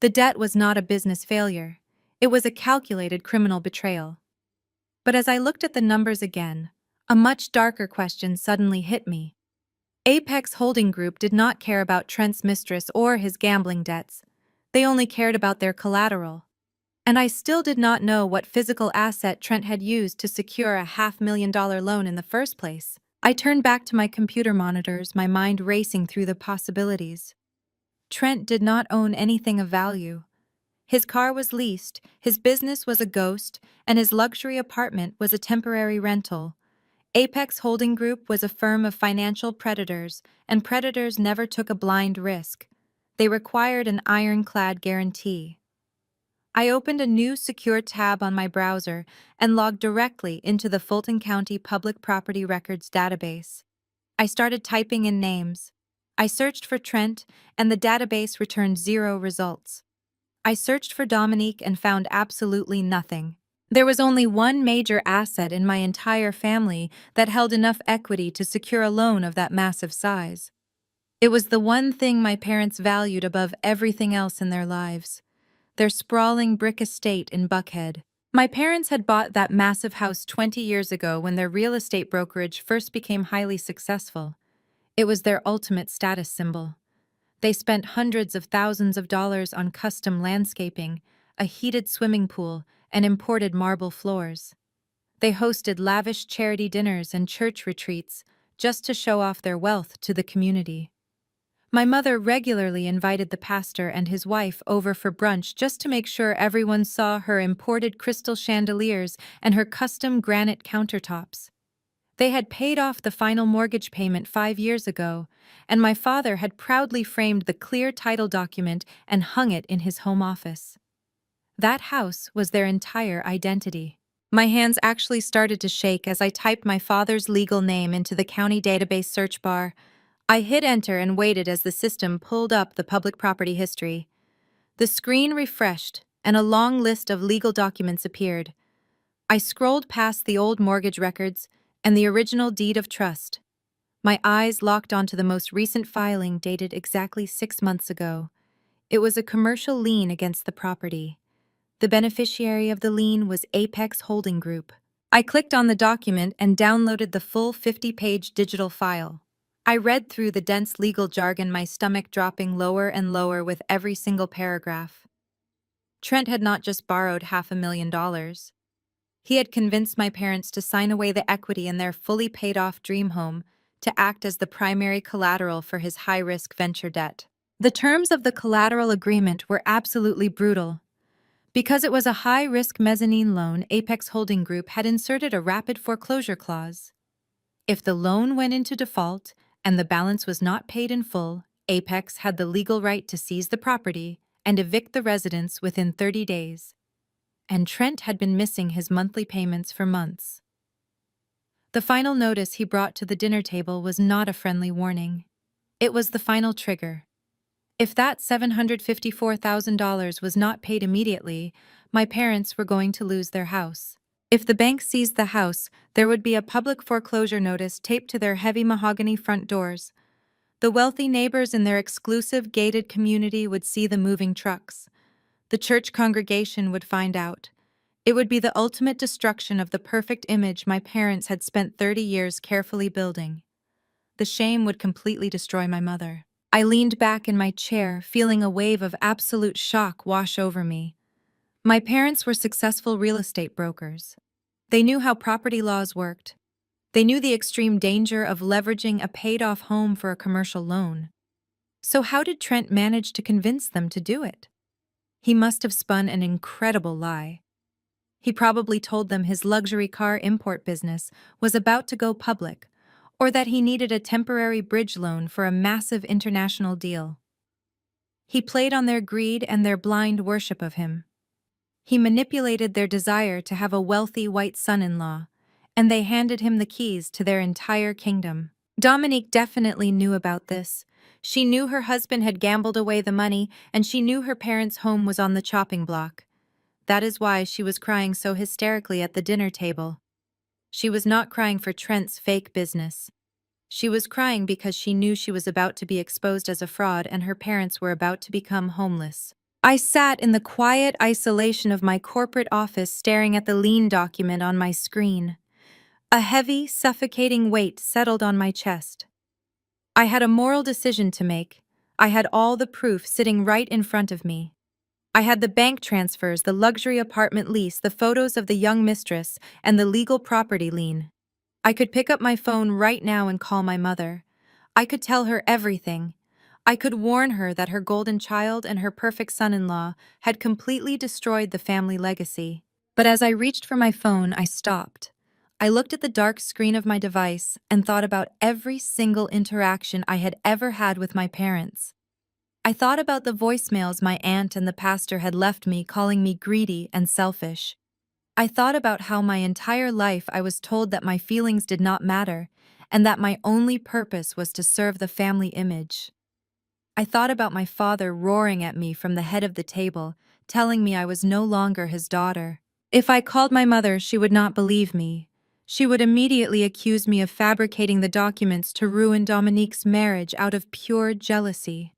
The debt was not a business failure. It was a calculated criminal betrayal. But as I looked at the numbers again, a much darker question suddenly hit me. Apex Holding Group did not care about Trent's mistress or his gambling debts. They only cared about their collateral. And I still did not know what physical asset Trent had used to secure a $500,000 loan in the first place. I turned back to my computer monitors, my mind racing through the possibilities. Trent did not own anything of value. His car was leased, his business was a ghost, and his luxury apartment was a temporary rental. Apex Holding Group was a firm of financial predators, and predators never took a blind risk. They required an ironclad guarantee. I opened a new secure tab on my browser and logged directly into the Fulton County Public Property Records database. I started typing in names. I searched for Trent, and the database returned 0 results. I searched for Dominique and found absolutely nothing. There was only one major asset in my entire family that held enough equity to secure a loan of that massive size. It was the one thing my parents valued above everything else in their lives: their sprawling brick estate in Buckhead. My parents had bought that massive house 20 years ago when their real estate brokerage first became highly successful. It was their ultimate status symbol. They spent hundreds of thousands of dollars on custom landscaping, a heated swimming pool, and imported marble floors. They hosted lavish charity dinners and church retreats just to show off their wealth to the community. My mother regularly invited the pastor and his wife over for brunch just to make sure everyone saw her imported crystal chandeliers and her custom granite countertops. They had paid off the final mortgage payment 5 years ago, and my father had proudly framed the clear title document and hung it in his home office. That house was their entire identity. My hands actually started to shake as I typed my father's legal name into the county database search bar. I hit enter and waited as the system pulled up the public property history. The screen refreshed, and a long list of legal documents appeared. I scrolled past the old mortgage records and the original deed of trust. My eyes locked onto the most recent filing dated exactly 6 months ago. It was a commercial lien against the property. The beneficiary of the lien was Apex Holding Group. I clicked on the document and downloaded the full 50-page digital file. I read through the dense legal jargon, my stomach dropping lower and lower with every single paragraph. Trent had not just borrowed $500,000. He had convinced my parents to sign away the equity in their fully paid-off dream home, to act as the primary collateral for his high-risk venture debt. The terms of the collateral agreement were absolutely brutal. Because it was a high-risk mezzanine loan, Apex Holding Group had inserted a rapid foreclosure clause. If the loan went into default and the balance was not paid in full, Apex had the legal right to seize the property and evict the residents within 30 days. And Trent had been missing his monthly payments for months. The final notice he brought to the dinner table was not a friendly warning. It was the final trigger. If that $754,000 was not paid immediately, my parents were going to lose their house. If the bank seized the house, there would be a public foreclosure notice taped to their heavy mahogany front doors. The wealthy neighbors in their exclusive gated community would see the moving trucks. The church congregation would find out. It would be the ultimate destruction of the perfect image my parents had spent 30 years carefully building. The shame would completely destroy my mother. I leaned back in my chair, feeling a wave of absolute shock wash over me. My parents were successful real estate brokers. They knew how property laws worked. They knew the extreme danger of leveraging a paid-off home for a commercial loan. So how did Trent manage to convince them to do it? He must have spun an incredible lie. He probably told them his luxury car import business was about to go public, or that he needed a temporary bridge loan for a massive international deal. He played on their greed and their blind worship of him. He manipulated their desire to have a wealthy white son-in-law, and they handed him the keys to their entire kingdom. Dominique definitely knew about this. She knew her husband had gambled away the money, and she knew her parents' home was on the chopping block. That is why she was crying so hysterically at the dinner table. She was not crying for Trent's fake business. She was crying because she knew she was about to be exposed as a fraud and her parents were about to become homeless. I sat in the quiet isolation of my corporate office staring at the lien document on my screen. A heavy, suffocating weight settled on my chest. I had a moral decision to make. I had all the proof sitting right in front of me. I had the bank transfers, the luxury apartment lease, the photos of the young mistress, and the legal property lien. I could pick up my phone right now and call my mother. I could tell her everything. I could warn her that her golden child and her perfect son-in-law had completely destroyed the family legacy. But as I reached for my phone, I stopped. I looked at the dark screen of my device and thought about every single interaction I had ever had with my parents. I thought about the voicemails my aunt and the pastor had left me calling me greedy and selfish. I thought about how my entire life I was told that my feelings did not matter and that my only purpose was to serve the family image. I thought about my father roaring at me from the head of the table, telling me I was no longer his daughter. If I called my mother, she would not believe me. She would immediately accuse me of fabricating the documents to ruin Dominique's marriage out of pure jealousy.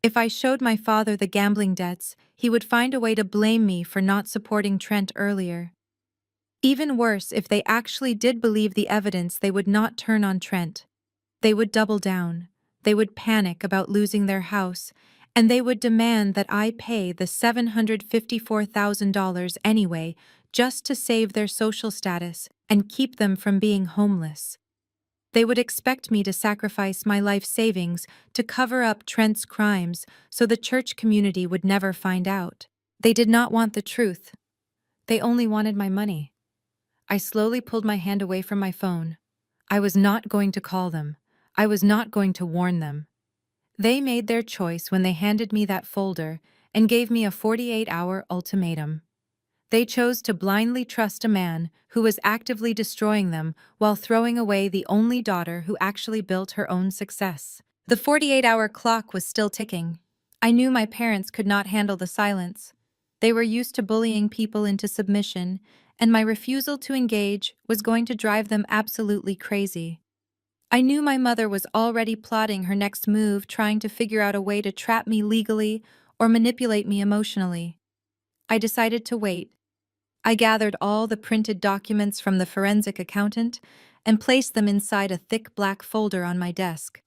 If I showed my father the gambling debts, he would find a way to blame me for not supporting Trent earlier. Even worse, if they actually did believe the evidence, they would not turn on Trent. They would double down. They would panic about losing their house, and they would demand that I pay the $754,000 anyway just to save their social status and keep them from being homeless. They would expect me to sacrifice my life savings to cover up Trent's crimes so the church community would never find out. They did not want the truth. They only wanted my money. I slowly pulled my hand away from my phone. I was not going to call them. I was not going to warn them. They made their choice when they handed me that folder and gave me a 48-hour ultimatum. They chose to blindly trust a man who was actively destroying them while throwing away the only daughter who actually built her own success. The 48-hour clock was still ticking. I knew my parents could not handle the silence. They were used to bullying people into submission, and my refusal to engage was going to drive them absolutely crazy. I knew my mother was already plotting her next move, trying to figure out a way to trap me legally or manipulate me emotionally. I decided to wait. I gathered all the printed documents from the forensic accountant and placed them inside a thick black folder on my desk.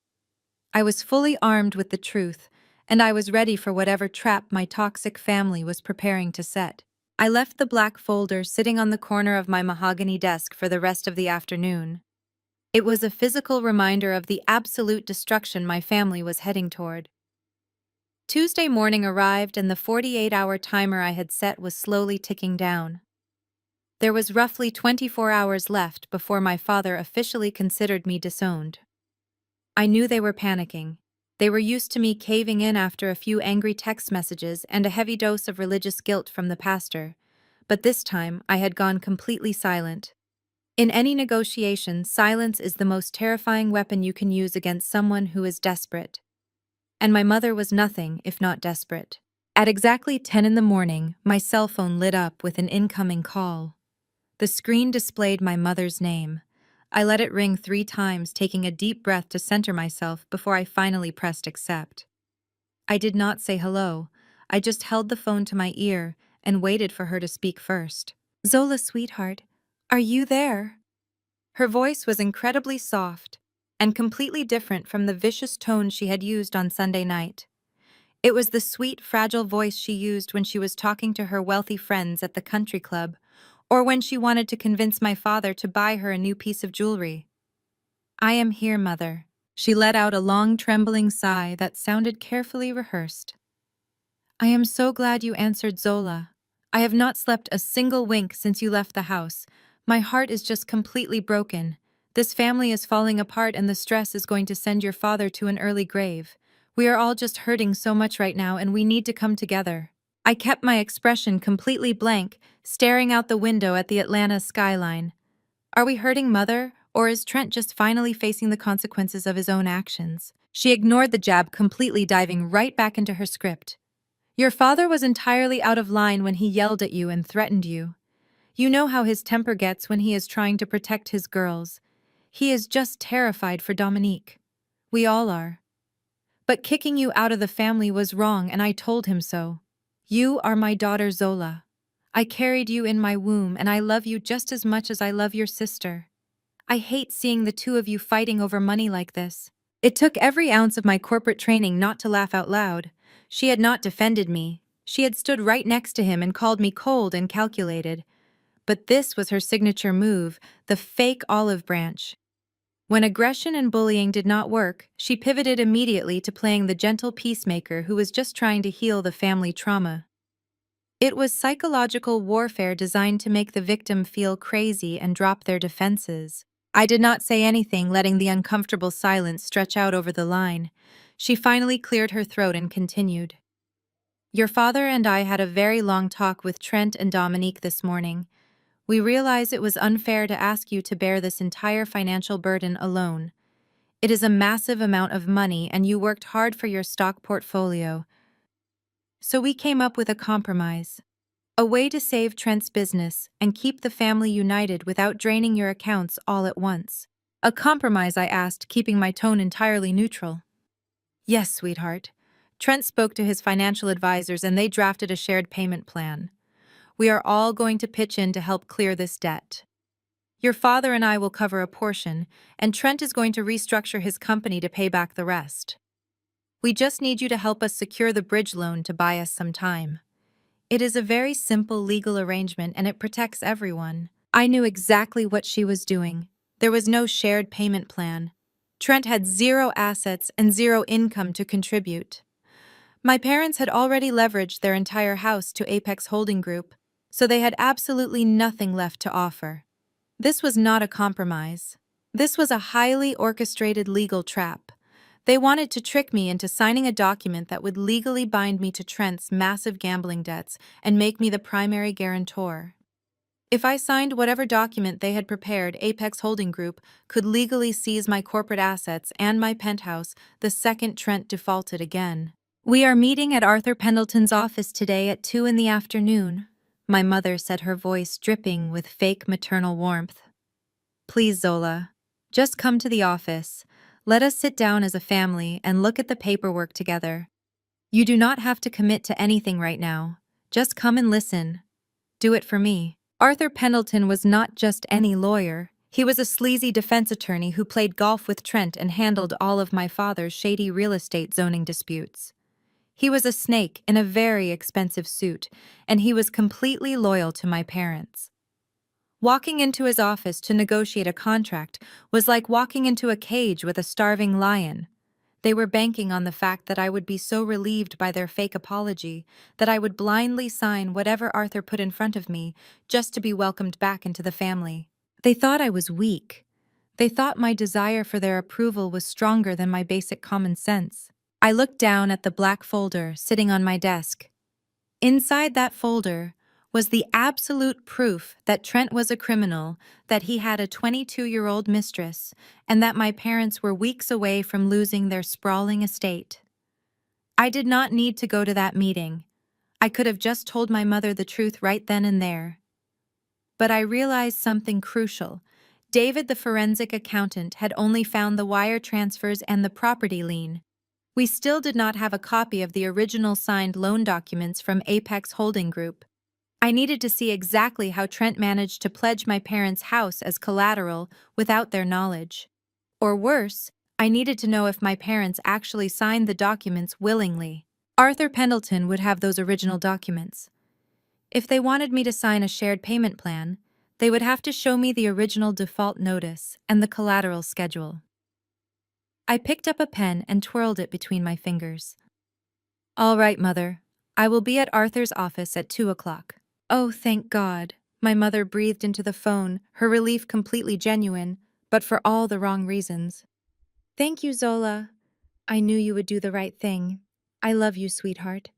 I was fully armed with the truth, and I was ready for whatever trap my toxic family was preparing to set. I left the black folder sitting on the corner of my mahogany desk for the rest of the afternoon. It was a physical reminder of the absolute destruction my family was heading toward. Tuesday morning arrived and the 48-hour timer I had set was slowly ticking down. There was roughly 24 hours left before my father officially considered me disowned. I knew they were panicking. They were used to me caving in after a few angry text messages and a heavy dose of religious guilt from the pastor, but this time I had gone completely silent. In any negotiation, silence is the most terrifying weapon you can use against someone who is desperate. And my mother was nothing if not desperate. At exactly 10 in the morning, my cell phone lit up with an incoming call. The screen displayed my mother's name. I let it ring 3 times, taking a deep breath to center myself before I finally pressed accept. I did not say hello. I just held the phone to my ear and waited for her to speak first. "Zola, sweetheart, are you there?" Her voice was incredibly soft and completely different from the vicious tone she had used on Sunday night. It was the sweet, fragile voice she used when she was talking to her wealthy friends at the country club, or when she wanted to convince my father to buy her a new piece of jewelry. "I am here, Mother." She let out a long, trembling sigh that sounded carefully rehearsed. "I am so glad you answered, Zola. I have not slept a single wink since you left the house. My heart is just completely broken. This family is falling apart and the stress is going to send your father to an early grave. We are all just hurting so much right now and we need to come together." I kept my expression completely blank, staring out the window at the Atlanta skyline. Are we hurting, Mother, or is Trent just finally facing the consequences of his own actions? She ignored the jab completely, diving right back into her script. "Your father was entirely out of line when he yelled at you and threatened you. You know how his temper gets when he is trying to protect his girls. He is just terrified for Dominique. We all are. But kicking you out of the family was wrong and I told him so. You are my daughter Zola. I carried you in my womb and I love you just as much as I love your sister. I hate seeing the two of you fighting over money like this." It took every ounce of my corporate training not to laugh out loud. She had not defended me. She had stood right next to him and called me cold and calculated. But this was her signature move, the fake olive branch. When aggression and bullying did not work, she pivoted immediately to playing the gentle peacemaker who was just trying to heal the family trauma. It was psychological warfare designed to make the victim feel crazy and drop their defenses. I did not say anything, letting the uncomfortable silence stretch out over the line. She finally cleared her throat and continued. "Your father and I had a very long talk with Trent and Dominique this morning. We realize it was unfair to ask you to bear this entire financial burden alone. It is a massive amount of money and you worked hard for your stock portfolio. So we came up with a compromise. A way to save Trent's business and keep the family united without draining your accounts all at once." "A compromise?" I asked, keeping my tone entirely neutral. "Yes, sweetheart. Trent spoke to his financial advisors and they drafted a shared payment plan. We are all going to pitch in to help clear this debt. Your father and I will cover a portion, and Trent is going to restructure his company to pay back the rest. We just need you to help us secure the bridge loan to buy us some time. It is a very simple legal arrangement and it protects everyone." I knew exactly what she was doing. There was no shared payment plan. Trent had zero assets and zero income to contribute. My parents had already leveraged their entire house to Apex Holding Group, so they had absolutely nothing left to offer. This was not a compromise. This was a highly orchestrated legal trap. They wanted to trick me into signing a document that would legally bind me to Trent's massive gambling debts and make me the primary guarantor. If I signed whatever document they had prepared, Apex Holding Group could legally seize my corporate assets and my penthouse the second Trent defaulted again. "We are meeting at Arthur Pendleton's office today at 2 in the afternoon, my mother said, her voice dripping with fake maternal warmth. "Please, Zola, just come to the office. Let us sit down as a family and look at the paperwork together. You do not have to commit to anything right now. Just come and listen. Do it for me." Arthur Pendleton was not just any lawyer. He was a sleazy defense attorney who played golf with Trent and handled all of my father's shady real estate zoning disputes. He was a snake in a very expensive suit, and he was completely loyal to my parents. Walking into his office to negotiate a contract was like walking into a cage with a starving lion. They were banking on the fact that I would be so relieved by their fake apology that I would blindly sign whatever Arthur put in front of me just to be welcomed back into the family. They thought I was weak. They thought my desire for their approval was stronger than my basic common sense. I looked down at the black folder sitting on my desk. Inside that folder was the absolute proof that Trent was a criminal, that he had a 22-year-old mistress, and that my parents were weeks away from losing their sprawling estate. I did not need to go to that meeting. I could have just told my mother the truth right then and there. But I realized something crucial. David, the forensic accountant, had only found the wire transfers and the property lien. We still did not have a copy of the original signed loan documents from Apex Holding Group. I needed to see exactly how Trent managed to pledge my parents' house as collateral without their knowledge. Or worse, I needed to know if my parents actually signed the documents willingly. Arthur Pendleton would have those original documents. If they wanted me to sign a shared payment plan, they would have to show me the original default notice and the collateral schedule. I picked up a pen and twirled it between my fingers. All right, Mother. I will be at Arthur's office at 2 o'clock. Oh, thank God. My mother breathed into the phone, her relief completely genuine, but for all the wrong reasons. Thank you, Zola. I knew you would do the right thing. I love you, sweetheart.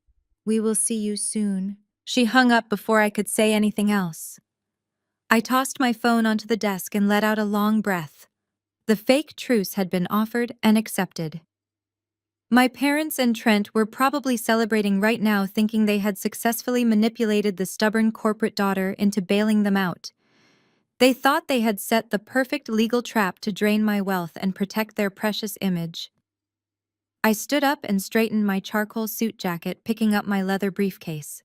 We will see you soon. She hung up before I could say anything else. I tossed my phone onto the desk and let out a long breath. The fake truce had been offered and accepted. My parents and Trent were probably celebrating right now, thinking they had successfully manipulated the stubborn corporate daughter into bailing them out. They thought they had set the perfect legal trap to drain my wealth and protect their precious image. I stood up and straightened my charcoal suit jacket, picking up my leather briefcase.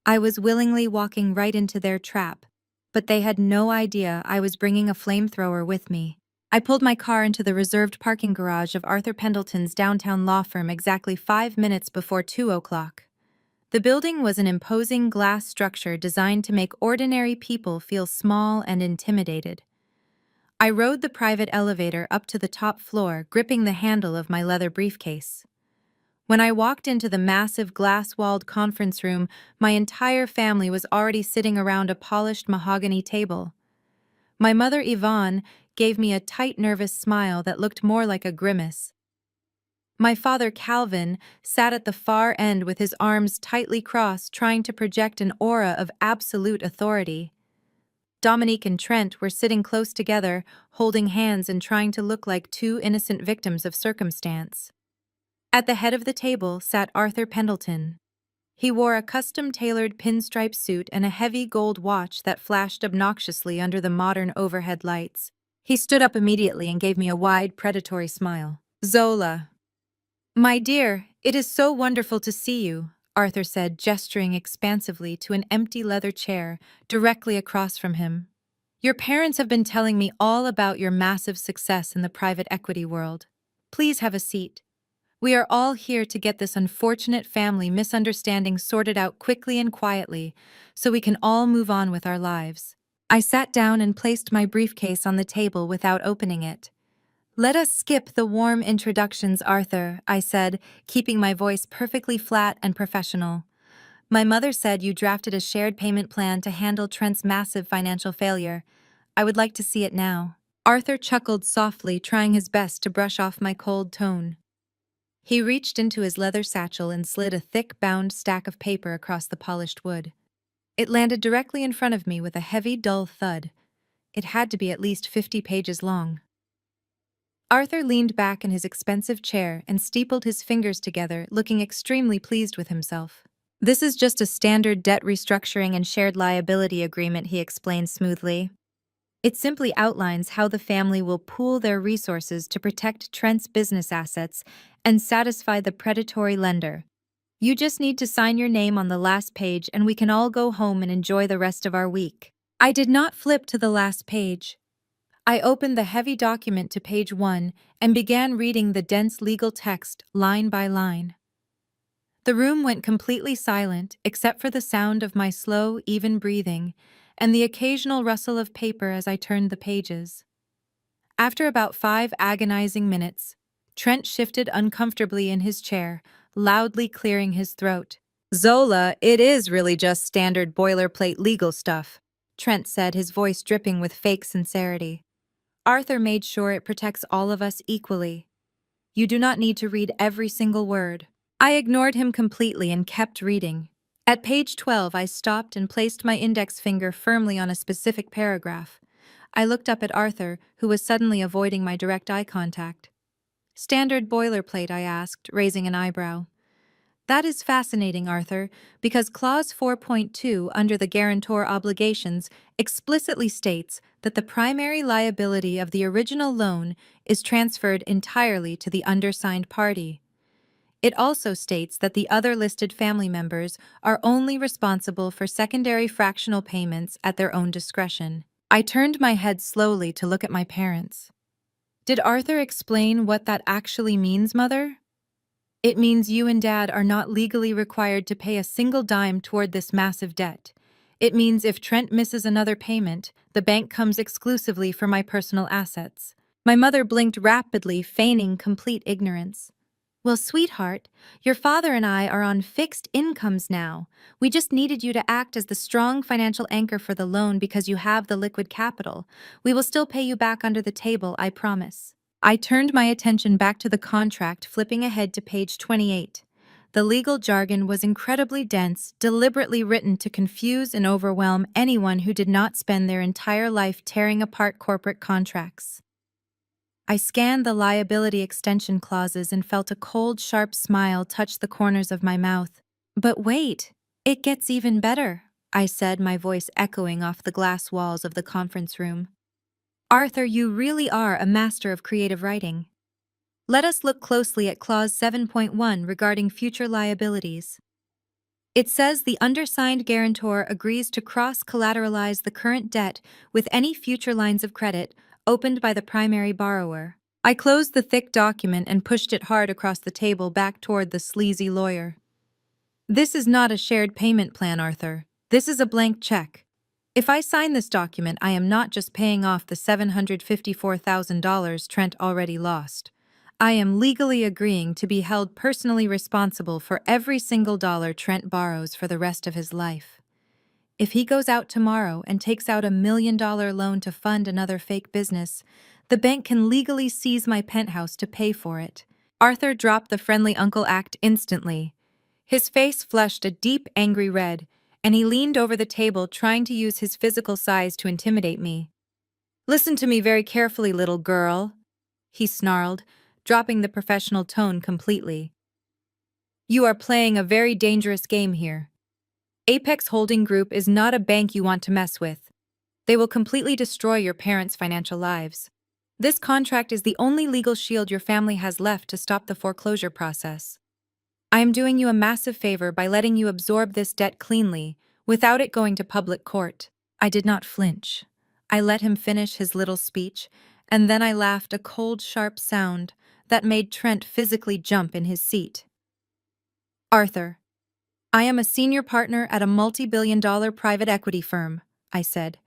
I was willingly walking right into their trap, but they had no idea I was bringing a flamethrower with me. I pulled my car into the reserved parking garage of Arthur Pendleton's downtown law firm exactly 5 minutes before 2 o'clock. The building was an imposing glass structure designed to make ordinary people feel small and intimidated. I rode the private elevator up to the top floor, gripping the handle of my leather briefcase. When I walked into the massive glass-walled conference room, my entire family was already sitting around a polished mahogany table. My mother, Yvonne, gave me a tight, nervous smile that looked more like a grimace. My father, Calvin, sat at the far end with his arms tightly crossed, trying to project an aura of absolute authority. Dominique and Trent were sitting close together, holding hands and trying to look like two innocent victims of circumstance. At the head of the table sat Arthur Pendleton. He wore a custom-tailored pinstripe suit and a heavy gold watch that flashed obnoxiously under the modern overhead lights. He stood up immediately and gave me a wide, predatory smile. Zola. My dear, it is so wonderful to see you, Arthur said, gesturing expansively to an empty leather chair directly across from him. Your parents have been telling me all about your massive success in the private equity world. Please have a seat. We are all here to get this unfortunate family misunderstanding sorted out quickly and quietly, so we can all move on with our lives. I sat down and placed my briefcase on the table without opening it. Let us skip the warm introductions, Arthur, I said, keeping my voice perfectly flat and professional. My mother said you drafted a shared payment plan to handle Trent's massive financial failure. I would like to see it now. Arthur chuckled softly, trying his best to brush off my cold tone. He reached into his leather satchel and slid a thick, bound stack of paper across the polished wood. It landed directly in front of me with a heavy, dull thud. It had to be at least 50 pages long. Arthur leaned back in his expensive chair and steepled his fingers together, looking extremely pleased with himself. This is just a standard debt restructuring and shared liability agreement, he explained smoothly. It simply outlines how the family will pool their resources to protect Trent's business assets and satisfy the predatory lender. You just need to sign your name on the last page and we can all go home and enjoy the rest of our week. I did not flip to the last page. I opened the heavy document to page 1 and began reading the dense legal text line by line. The room went completely silent except for the sound of my slow, even breathing, and the occasional rustle of paper as I turned the pages. After about 5 agonizing minutes, Trent shifted uncomfortably in his chair, loudly clearing his throat. "Zola, it is really just standard boilerplate legal stuff," Trent said, his voice dripping with fake sincerity. "Arthur made sure it protects all of us equally. You do not need to read every single word." I ignored him completely and kept reading. At page 12, I stopped and placed my index finger firmly on a specific paragraph. I looked up at Arthur, who was suddenly avoiding my direct eye contact. "Standard boilerplate," I asked, raising an eyebrow. "That is fascinating, Arthur, because Clause 4.2 under the guarantor obligations explicitly states that the primary liability of the original loan is transferred entirely to the undersigned party. It also states that the other listed family members are only responsible for secondary fractional payments at their own discretion." I turned my head slowly to look at my parents. "Did Arthur explain what that actually means, Mother?" "It means you and Dad are not legally required to pay a single dime toward this massive debt. It means if Trent misses another payment, the bank comes exclusively for my personal assets." My mother blinked rapidly, feigning complete ignorance. "Well, sweetheart, your father and I are on fixed incomes now. We just needed you to act as the strong financial anchor for the loan because you have the liquid capital. We will still pay you back under the table, I promise." I turned my attention back to the contract, flipping ahead to page 28. The legal jargon was incredibly dense, deliberately written to confuse and overwhelm anyone who did not spend their entire life tearing apart corporate contracts. I scanned the liability extension clauses and felt a cold, sharp smile touch the corners of my mouth. "But wait, it gets even better," I said, my voice echoing off the glass walls of the conference room. "Arthur, you really are a master of creative writing. Let us look closely at Clause 7.1 regarding future liabilities. It says the undersigned guarantor agrees to cross-collateralize the current debt with any future lines of credit opened by the primary borrower." I closed the thick document and pushed it hard across the table back toward the sleazy lawyer. "This is not a shared payment plan, Arthur. This is a blank check. If I sign this document, I am not just paying off the $754,000 Trent already lost. I am legally agreeing to be held personally responsible for every single dollar Trent borrows for the rest of his life. If he goes out tomorrow and takes out $1 million loan to fund another fake business, the bank can legally seize my penthouse to pay for it." Arthur dropped the friendly uncle act instantly. His face flushed a deep, angry red, and he leaned over the table, trying to use his physical size to intimidate me. "Listen to me very carefully, little girl," he snarled, dropping the professional tone completely. "You are playing a very dangerous game here. Apex Holding Group is not a bank you want to mess with. They will completely destroy your parents' financial lives. This contract is the only legal shield your family has left to stop the foreclosure process. I am doing you a massive favor by letting you absorb this debt cleanly, without it going to public court." I did not flinch. I let him finish his little speech, and then I laughed, a cold, sharp sound that made Trent physically jump in his seat. "Arthur, I am a senior partner at a multi-billion-dollar private equity firm," I said,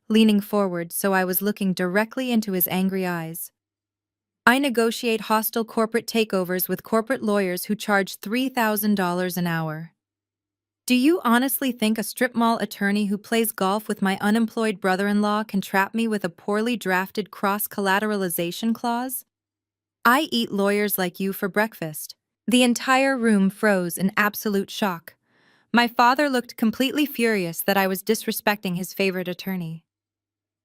leaning forward so I was looking directly into his angry eyes. "I negotiate hostile corporate takeovers with corporate lawyers who charge $3,000 an hour. Do you honestly think a strip mall attorney who plays golf with my unemployed brother-in-law can trap me with a poorly drafted cross-collateralization clause? I eat lawyers like you for breakfast." The entire room froze in absolute shock. My father looked completely furious that I was disrespecting his favorite attorney.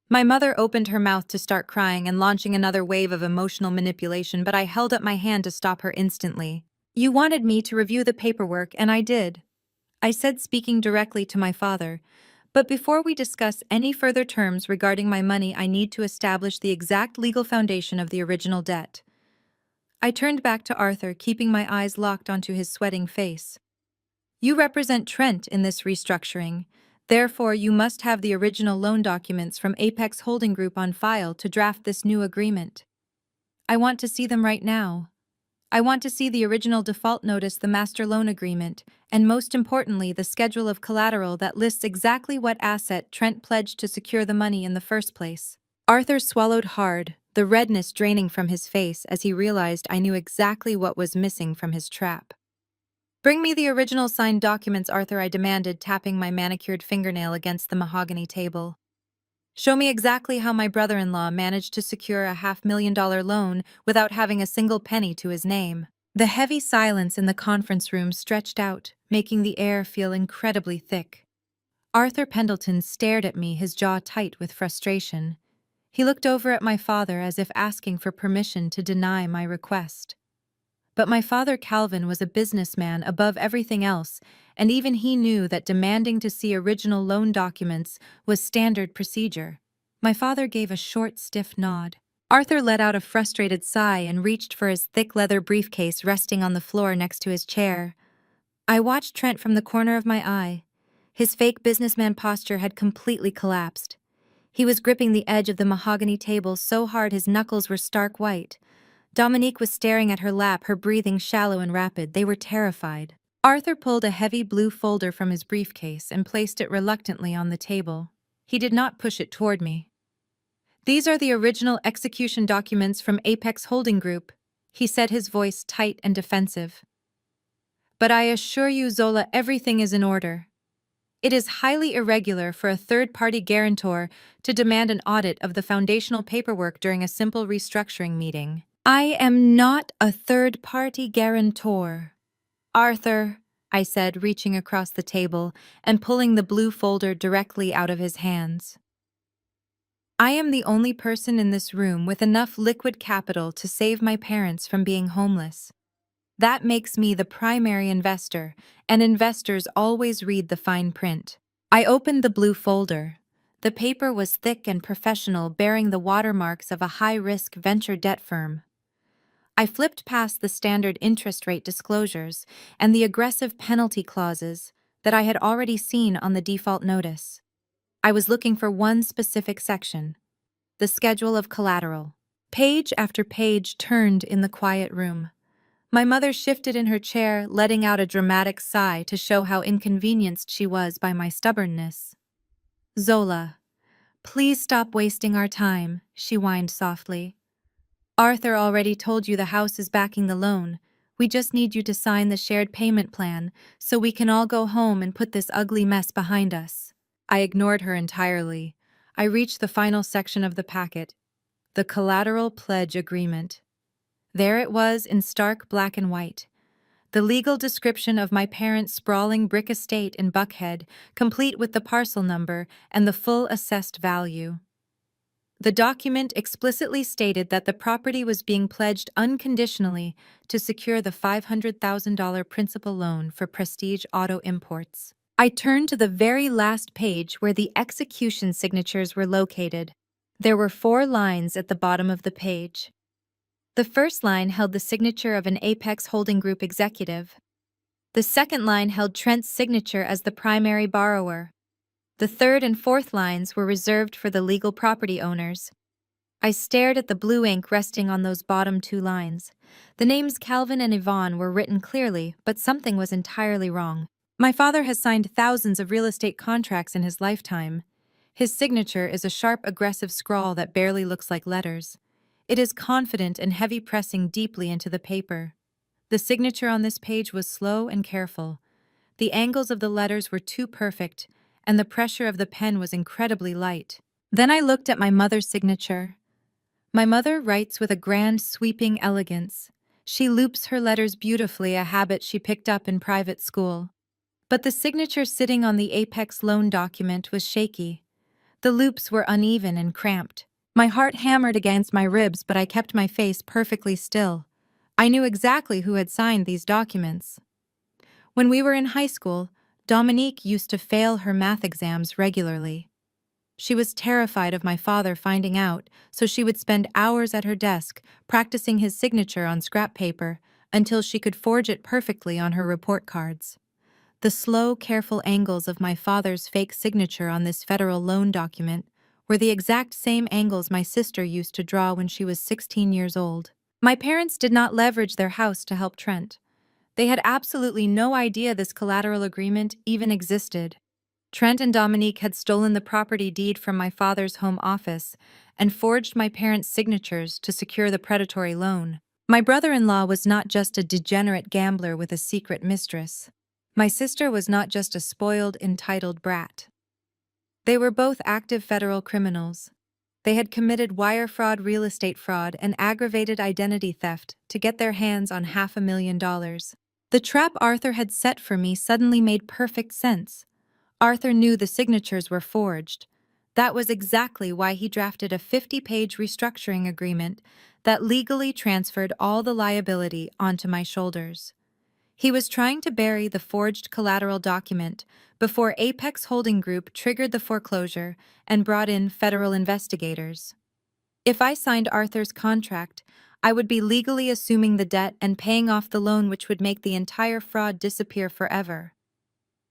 My mother opened her mouth to start crying and launching another wave of emotional manipulation, but I held up my hand to stop her instantly. "You wanted me to review the paperwork, and I did," I said, speaking directly to my father. "But before we discuss any further terms regarding my money, I need to establish the exact legal foundation of the original debt." I turned back to Arthur, keeping my eyes locked onto his sweating face. "You represent Trent in this restructuring. Therefore, you must have the original loan documents from Apex Holding Group on file to draft this new agreement. I want to see them right now." I want to see the original default notice, the master loan agreement, and most importantly, the schedule of collateral that lists exactly what asset Trent pledged to secure the money in the first place. Arthur swallowed hard, the redness draining from his face as he realized I knew exactly what was missing from his trap. "Bring me the original signed documents, Arthur," I demanded, tapping my manicured fingernail against the mahogany table. "Show me exactly how my brother-in-law managed to secure a $500,000 loan without having a single penny to his name." The heavy silence in the conference room stretched out, making the air feel incredibly thick. Arthur Pendleton stared at me, his jaw tight with frustration. He looked over at my father as if asking for permission to deny my request. But my father Calvin was a businessman above everything else, and even he knew that demanding to see original loan documents was standard procedure. My father gave a short, stiff nod. Arthur let out a frustrated sigh and reached for his thick leather briefcase resting on the floor next to his chair. I watched Trent from the corner of my eye. His fake businessman posture had completely collapsed. He was gripping the edge of the mahogany table so hard his knuckles were stark white. Dominique was staring at her lap, her breathing shallow and rapid. They were terrified. Arthur pulled a heavy blue folder from his briefcase and placed it reluctantly on the table. He did not push it toward me. "These are the original execution documents from Apex Holding Group," he said, his voice tight and defensive. "But I assure you, Zola, everything is in order. It is highly irregular for a third-party guarantor to demand an audit of the foundational paperwork during a simple restructuring meeting." "I am not a third-party guarantor, Arthur," I said, reaching across the table and pulling the blue folder directly out of his hands. "I am the only person in this room with enough liquid capital to save my parents from being homeless. That makes me the primary investor, and investors always read the fine print." I opened the blue folder. The paper was thick and professional, bearing the watermarks of a high-risk venture debt firm. I flipped past the standard interest rate disclosures and the aggressive penalty clauses that I had already seen on the default notice. I was looking for one specific section: the schedule of collateral. Page after page turned in the quiet room. My mother shifted in her chair, letting out a dramatic sigh to show how inconvenienced she was by my stubbornness. "Zola, please stop wasting our time," she whined softly. "Arthur already told you the house is backing the loan. We just need you to sign the shared payment plan so we can all go home and put this ugly mess behind us." I ignored her entirely. I reached the final section of the packet: the collateral pledge agreement. There it was in stark black and white. The legal description of my parents' sprawling brick estate in Buckhead, complete with the parcel number and the full assessed value. The document explicitly stated that the property was being pledged unconditionally to secure the $500,000 principal loan for Prestige Auto Imports. I turned to the very last page where the execution signatures were located. There were 4 lines at the bottom of the page. The first line held the signature of an Apex Holding Group executive. The second line held Trent's signature as the primary borrower. The third and fourth lines were reserved for the legal property owners. I stared at the blue ink resting on those bottom 2 lines. The names Calvin and Yvonne were written clearly, but something was entirely wrong. My father has signed thousands of real estate contracts in his lifetime. His signature is a sharp, aggressive scrawl that barely looks like letters. It is confident and heavy, pressing deeply into the paper. The signature on this page was slow and careful. The angles of the letters were too perfect, and the pressure of the pen was incredibly light. Then I looked at my mother's signature. My mother writes with a grand, sweeping elegance. She loops her letters beautifully, a habit she picked up in private school. But the signature sitting on the Apex loan document was shaky. The loops were uneven and cramped. My heart hammered against my ribs, but I kept my face perfectly still. I knew exactly who had signed these documents. When we were in high school, Dominique used to fail her math exams regularly. She was terrified of my father finding out, so she would spend hours at her desk practicing his signature on scrap paper until she could forge it perfectly on her report cards. The slow, careful angles of my father's fake signature on this federal loan document were the exact same angles my sister used to draw when she was 16 years old. My parents did not leverage their house to help Trent. They had absolutely no idea this collateral agreement even existed. Trent and Dominique had stolen the property deed from my father's home office and forged my parents' signatures to secure the predatory loan. My brother-in-law was not just a degenerate gambler with a secret mistress. My sister was not just a spoiled, entitled brat. They were both active federal criminals. They had committed wire fraud, real estate fraud, and aggravated identity theft to get their hands on $500,000. The trap Arthur had set for me suddenly made perfect sense. Arthur knew the signatures were forged. That was exactly why he drafted a 50-page restructuring agreement that legally transferred all the liability onto my shoulders. He was trying to bury the forged collateral document before Apex Holding Group triggered the foreclosure and brought in federal investigators. If I signed Arthur's contract, I would be legally assuming the debt and paying off the loan, which would make the entire fraud disappear forever.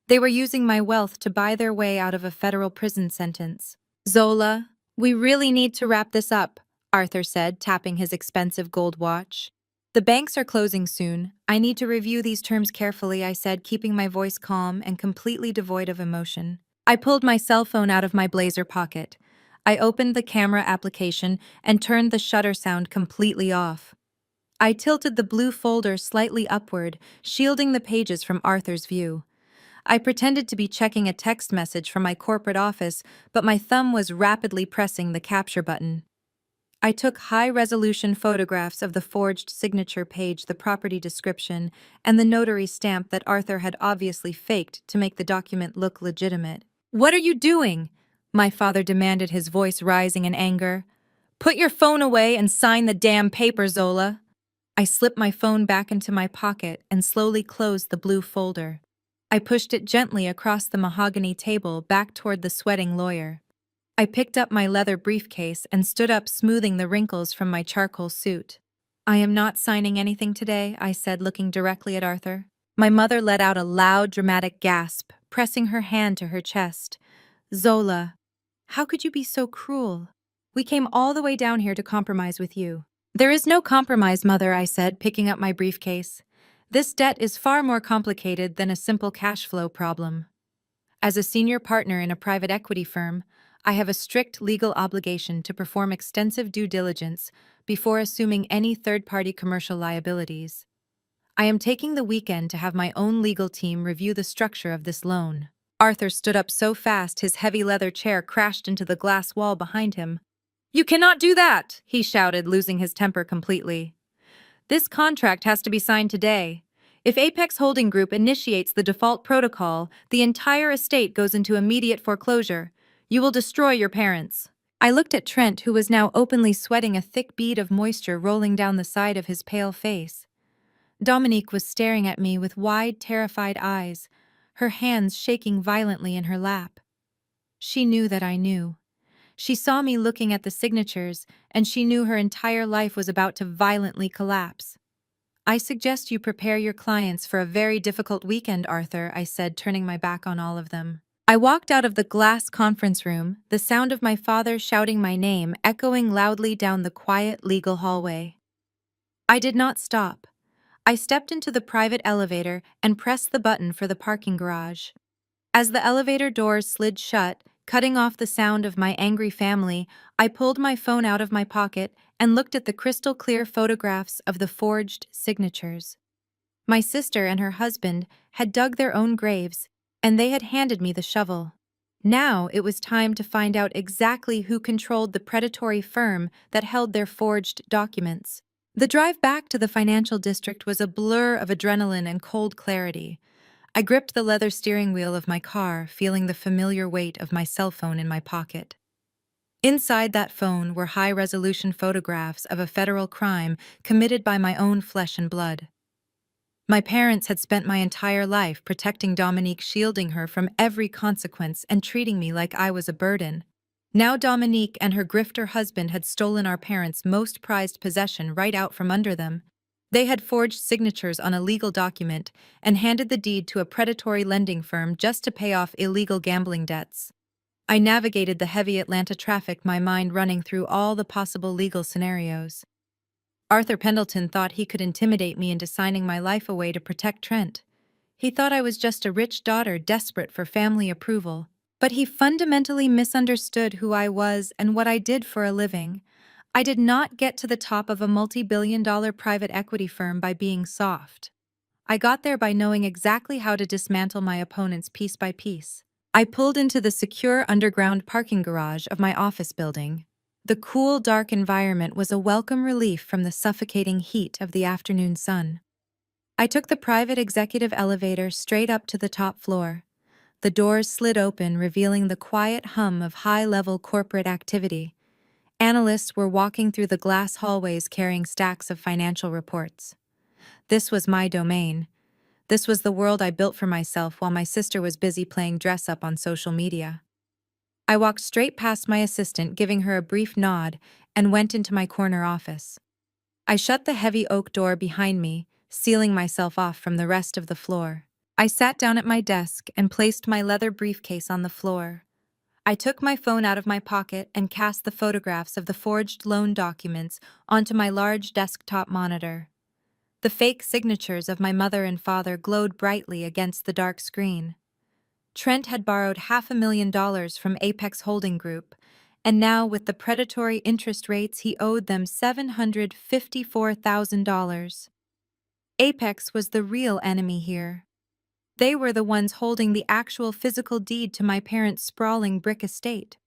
They were using my wealth to buy their way out of a federal prison sentence. "Zola, we really need to wrap this up," Arthur said, tapping his expensive gold watch. "The banks are closing soon. I need to review these terms carefully," I said, keeping my voice calm and completely devoid of emotion. I pulled my cell phone out of my blazer pocket. I opened the camera application and turned the shutter sound completely off. I tilted the blue folder slightly upward, shielding the pages from Arthur's view. I pretended to be checking a text message from my corporate office, but my thumb was rapidly pressing the capture button. I took high-resolution photographs of the forged signature page, the property description, and the notary stamp that Arthur had obviously faked to make the document look legitimate. "What are you doing?" my father demanded, his voice rising in anger. "Put your phone away and sign the damn paper, Zola." I slipped my phone back into my pocket and slowly closed the blue folder. I pushed it gently across the mahogany table back toward the sweating lawyer. I picked up my leather briefcase and stood up, smoothing the wrinkles from my charcoal suit. "I am not signing anything today," I said, looking directly at Arthur. My mother let out a loud, dramatic gasp, pressing her hand to her chest. "Zola, how could you be so cruel? We came all the way down here to compromise with you." "There is no compromise, Mother," I said, picking up my briefcase. "This debt is far more complicated than a simple cash flow problem. As a senior partner in a private equity firm, I have a strict legal obligation to perform extensive due diligence before assuming any third-party commercial liabilities. I am taking the weekend to have my own legal team review the structure of this loan." Arthur stood up so fast his heavy leather chair crashed into the glass wall behind him. "You cannot do that!" he shouted, losing his temper completely. "This contract has to be signed today. If Apex Holding Group initiates the default protocol, the entire estate goes into immediate foreclosure. You will destroy your parents." I looked at Trent, who was now openly sweating, a thick bead of moisture rolling down the side of his pale face. Dominique was staring at me with wide, terrified eyes, her hands shaking violently in her lap. She knew that I knew. She saw me looking at the signatures, and she knew her entire life was about to violently collapse. "I suggest you prepare your clients for a very difficult weekend, Arthur," I said, turning my back on all of them. I walked out of the glass conference room, the sound of my father shouting my name echoing loudly down the quiet legal hallway. I did not stop. I stepped into the private elevator and pressed the button for the parking garage. As the elevator doors slid shut, cutting off the sound of my angry family, I pulled my phone out of my pocket and looked at the crystal-clear photographs of the forged signatures. My sister and her husband had dug their own graves, and they had handed me the shovel. Now it was time to find out exactly who controlled the predatory firm that held their forged documents. The drive back to the financial district was a blur of adrenaline and cold clarity. I gripped the leather steering wheel of my car, feeling the familiar weight of my cell phone in my pocket. Inside that phone were high-resolution photographs of a federal crime committed by my own flesh and blood. My parents had spent my entire life protecting Dominique, shielding her from every consequence and treating me like I was a burden. Now Dominique and her grifter husband had stolen our parents' most prized possession right out from under them. They had forged signatures on a legal document and handed the deed to a predatory lending firm just to pay off illegal gambling debts. I navigated the heavy Atlanta traffic, my mind running through all the possible legal scenarios. Arthur Pendleton thought he could intimidate me into signing my life away to protect Trent. He thought I was just a rich daughter desperate for family approval. But he fundamentally misunderstood who I was and what I did for a living. I did not get to the top of a multi-billion-dollar private equity firm by being soft. I got there by knowing exactly how to dismantle my opponents piece by piece. I pulled into the secure underground parking garage of my office building. The cool, dark environment was a welcome relief from the suffocating heat of the afternoon sun. I took the private executive elevator straight up to the top floor. The doors slid open, revealing the quiet hum of high-level corporate activity. Analysts were walking through the glass hallways carrying stacks of financial reports. This was my domain. This was the world I built for myself while my sister was busy playing dress-up on social media. I walked straight past my assistant, giving her a brief nod, and went into my corner office. I shut the heavy oak door behind me, sealing myself off from the rest of the floor. I sat down at my desk and placed my leather briefcase on the floor. I took my phone out of my pocket and cast the photographs of the forged loan documents onto my large desktop monitor. The fake signatures of my mother and father glowed brightly against the dark screen. Trent had borrowed $500,000 from Apex Holding Group, and now with the predatory interest rates he owed them $754,000. Apex was the real enemy here. They were the ones holding the actual physical deed to my parents' sprawling brick estate.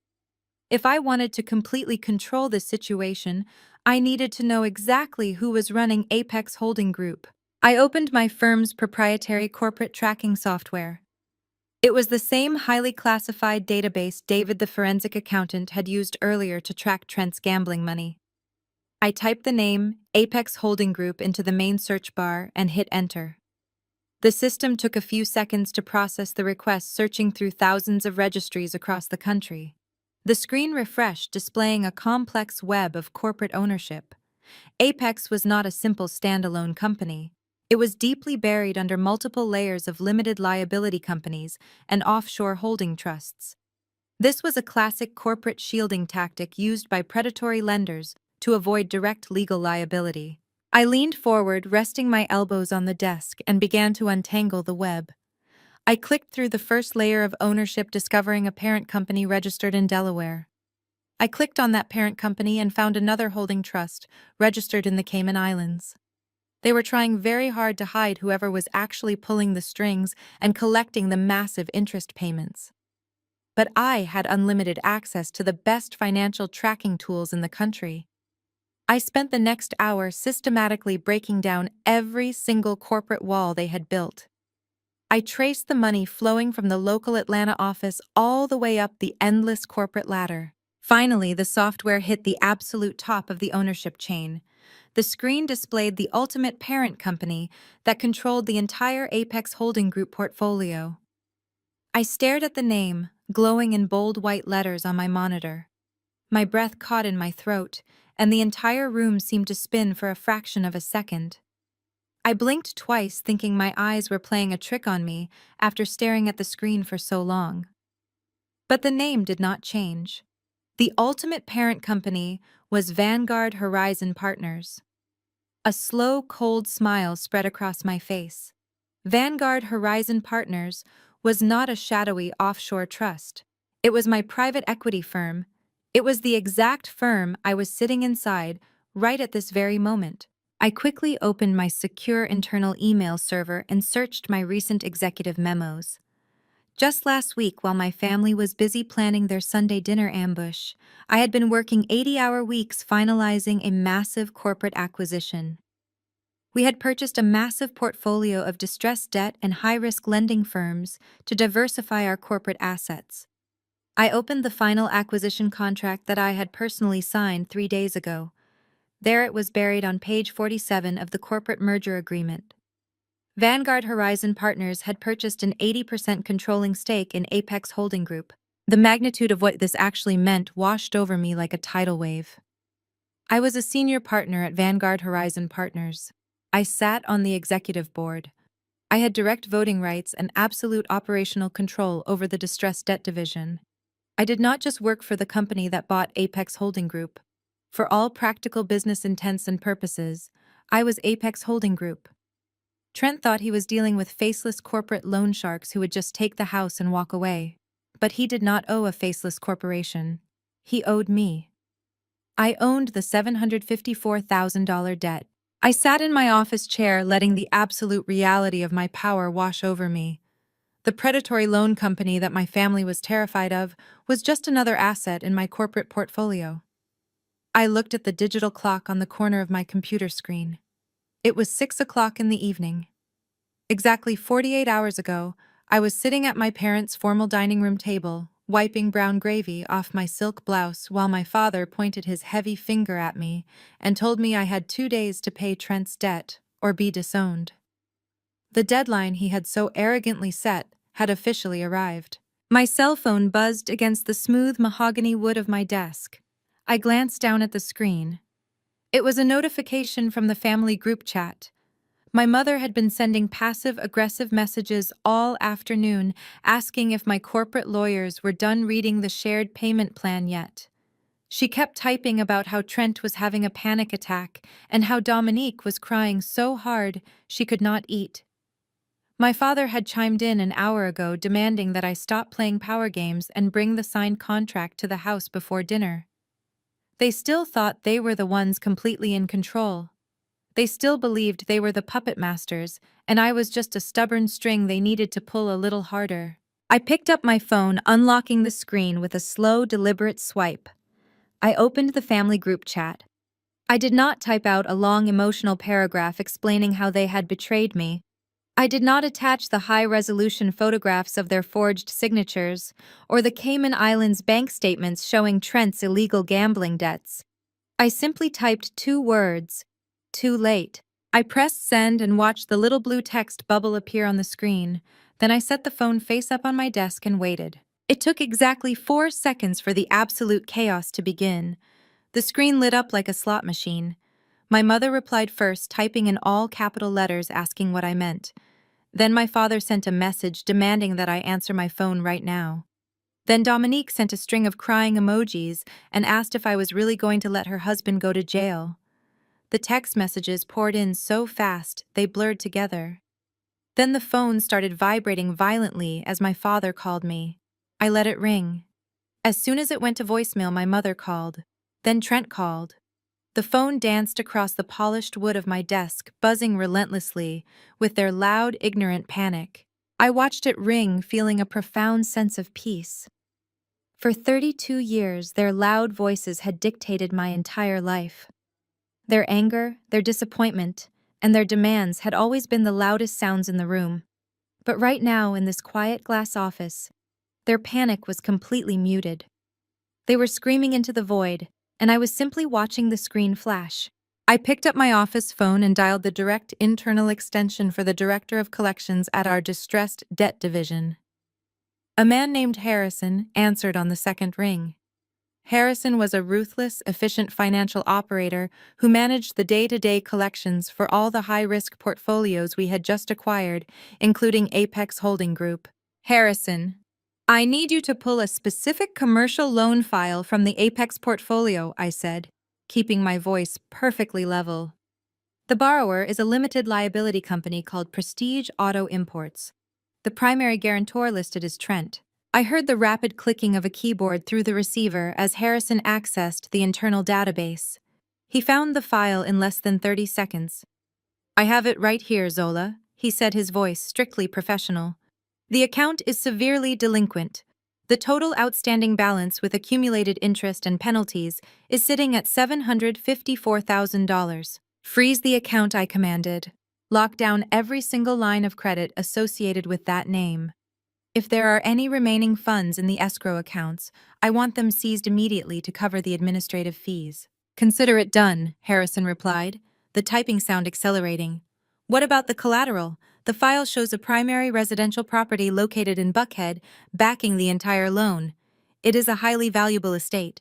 If I wanted to completely control this situation, I needed to know exactly who was running Apex Holding Group. I opened my firm's proprietary corporate tracking software. It was the same highly classified database David the forensic accountant had used earlier to track Trent's gambling money. I typed the name, Apex Holding Group, into the main search bar and hit enter. The system took a few seconds to process the request, searching through thousands of registries across the country. The screen refreshed, displaying a complex web of corporate ownership. Apex was not a simple standalone company. It was deeply buried under multiple layers of limited liability companies and offshore holding trusts. This was a classic corporate shielding tactic used by predatory lenders to avoid direct legal liability. I leaned forward, resting my elbows on the desk, and began to untangle the web. I clicked through the first layer of ownership, discovering a parent company registered in Delaware. I clicked on that parent company and found another holding trust, registered in the Cayman Islands. They were trying very hard to hide whoever was actually pulling the strings and collecting the massive interest payments. But I had unlimited access to the best financial tracking tools in the country. I spent the next hour systematically breaking down every single corporate wall they had built. I traced the money flowing from the local Atlanta office all the way up the endless corporate ladder. Finally, the software hit the absolute top of the ownership chain. The screen displayed the ultimate parent company that controlled the entire Apex Holding Group portfolio. I stared at the name, glowing in bold white letters on my monitor. My breath caught in my throat, and the entire room seemed to spin for a fraction of a second. I blinked twice, thinking my eyes were playing a trick on me after staring at the screen for so long. But the name did not change. The ultimate parent company was Vanguard Horizon Partners. A slow, cold smile spread across my face. Vanguard Horizon Partners was not a shadowy offshore trust. It was my private equity firm. It was the exact firm I was sitting inside right at this very moment. I quickly opened my secure internal email server and searched my recent executive memos. Just last week, while my family was busy planning their Sunday dinner ambush, I had been working 80-hour weeks finalizing a massive corporate acquisition. We had purchased a massive portfolio of distressed debt and high-risk lending firms to diversify our corporate assets. I opened the final acquisition contract that I had personally signed 3 days ago. There it was, buried on page 47 of the corporate merger agreement. Vanguard Horizon Partners had purchased an 80% controlling stake in Apex Holding Group. The magnitude of what this actually meant washed over me like a tidal wave. I was a senior partner at Vanguard Horizon Partners. I sat on the executive board. I had direct voting rights and absolute operational control over the distressed debt division. I did not just work for the company that bought Apex Holding Group. For all practical business intents and purposes, I was Apex Holding Group. Trent thought he was dealing with faceless corporate loan sharks who would just take the house and walk away. But he did not owe a faceless corporation. He owed me. I owned the $754,000 debt. I sat in my office chair, letting the absolute reality of my power wash over me. The predatory loan company that my family was terrified of was just another asset in my corporate portfolio. I looked at the digital clock on the corner of my computer screen. It was 6 o'clock in the evening. Exactly 48 hours ago, I was sitting at my parents' formal dining room table, wiping brown gravy off my silk blouse while my father pointed his heavy finger at me and told me I had 2 days to pay Trent's debt or be disowned. The deadline he had so arrogantly set had officially arrived. My cell phone buzzed against the smooth mahogany wood of my desk. I glanced down at the screen. It was a notification from the family group chat. My mother had been sending passive-aggressive messages all afternoon, asking if my corporate lawyers were done reading the shared payment plan yet. She kept typing about how Trent was having a panic attack and how Dominique was crying so hard she could not eat. My father had chimed in an hour ago demanding that I stop playing power games and bring the signed contract to the house before dinner. They still thought they were the ones completely in control. They still believed they were the puppet masters, and I was just a stubborn string they needed to pull a little harder. I picked up my phone, unlocking the screen with a slow, deliberate swipe. I opened the family group chat. I did not type out a long emotional paragraph explaining how they had betrayed me. I did not attach the high-resolution photographs of their forged signatures or the Cayman Islands bank statements showing Trent's illegal gambling debts. I simply typed 2 words: too late. I pressed send and watched the little blue text bubble appear on the screen. Then I set the phone face up on my desk and waited. It took exactly 4 seconds for the absolute chaos to begin. The screen lit up like a slot machine. My mother replied first, typing in all capital letters asking what I meant. Then my father sent a message demanding that I answer my phone right now. Then Dominique sent a string of crying emojis and asked if I was really going to let her husband go to jail. The text messages poured in so fast, they blurred together. Then the phone started vibrating violently as my father called me. I let it ring. As soon as it went to voicemail, my mother called. Then Trent called. The phone danced across the polished wood of my desk, buzzing relentlessly, with their loud, ignorant panic. I watched it ring, feeling a profound sense of peace. For 32 years, their loud voices had dictated my entire life. Their anger, their disappointment, and their demands had always been the loudest sounds in the room. But right now, in this quiet glass office, their panic was completely muted. They were screaming into the void, and I was simply watching the screen flash. I picked up my office phone and dialed the direct internal extension for the Director of Collections at our distressed debt division. A man named Harrison answered on the second ring. Harrison was a ruthless, efficient financial operator who managed the day-to-day collections for all the high-risk portfolios we had just acquired, including Apex Holding Group. Harrison, I need you to pull a specific commercial loan file from the Apex portfolio, I said, keeping my voice perfectly level. The borrower is a limited liability company called Prestige Auto Imports. The primary guarantor listed is Trent. I heard the rapid clicking of a keyboard through the receiver as Harrison accessed the internal database. He found the file in less than 30 seconds. I have it right here, Zola, he said, his voice strictly professional. The account is severely delinquent. The total outstanding balance with accumulated interest and penalties is sitting at $754,000. Freeze the account, I commanded. Lock down every single line of credit associated with that name. If there are any remaining funds in the escrow accounts, I want them seized immediately to cover the administrative fees. Consider it done, Harrison replied, the typing sound accelerating. What about the collateral? The file shows a primary residential property located in Buckhead, backing the entire loan. It is a highly valuable estate.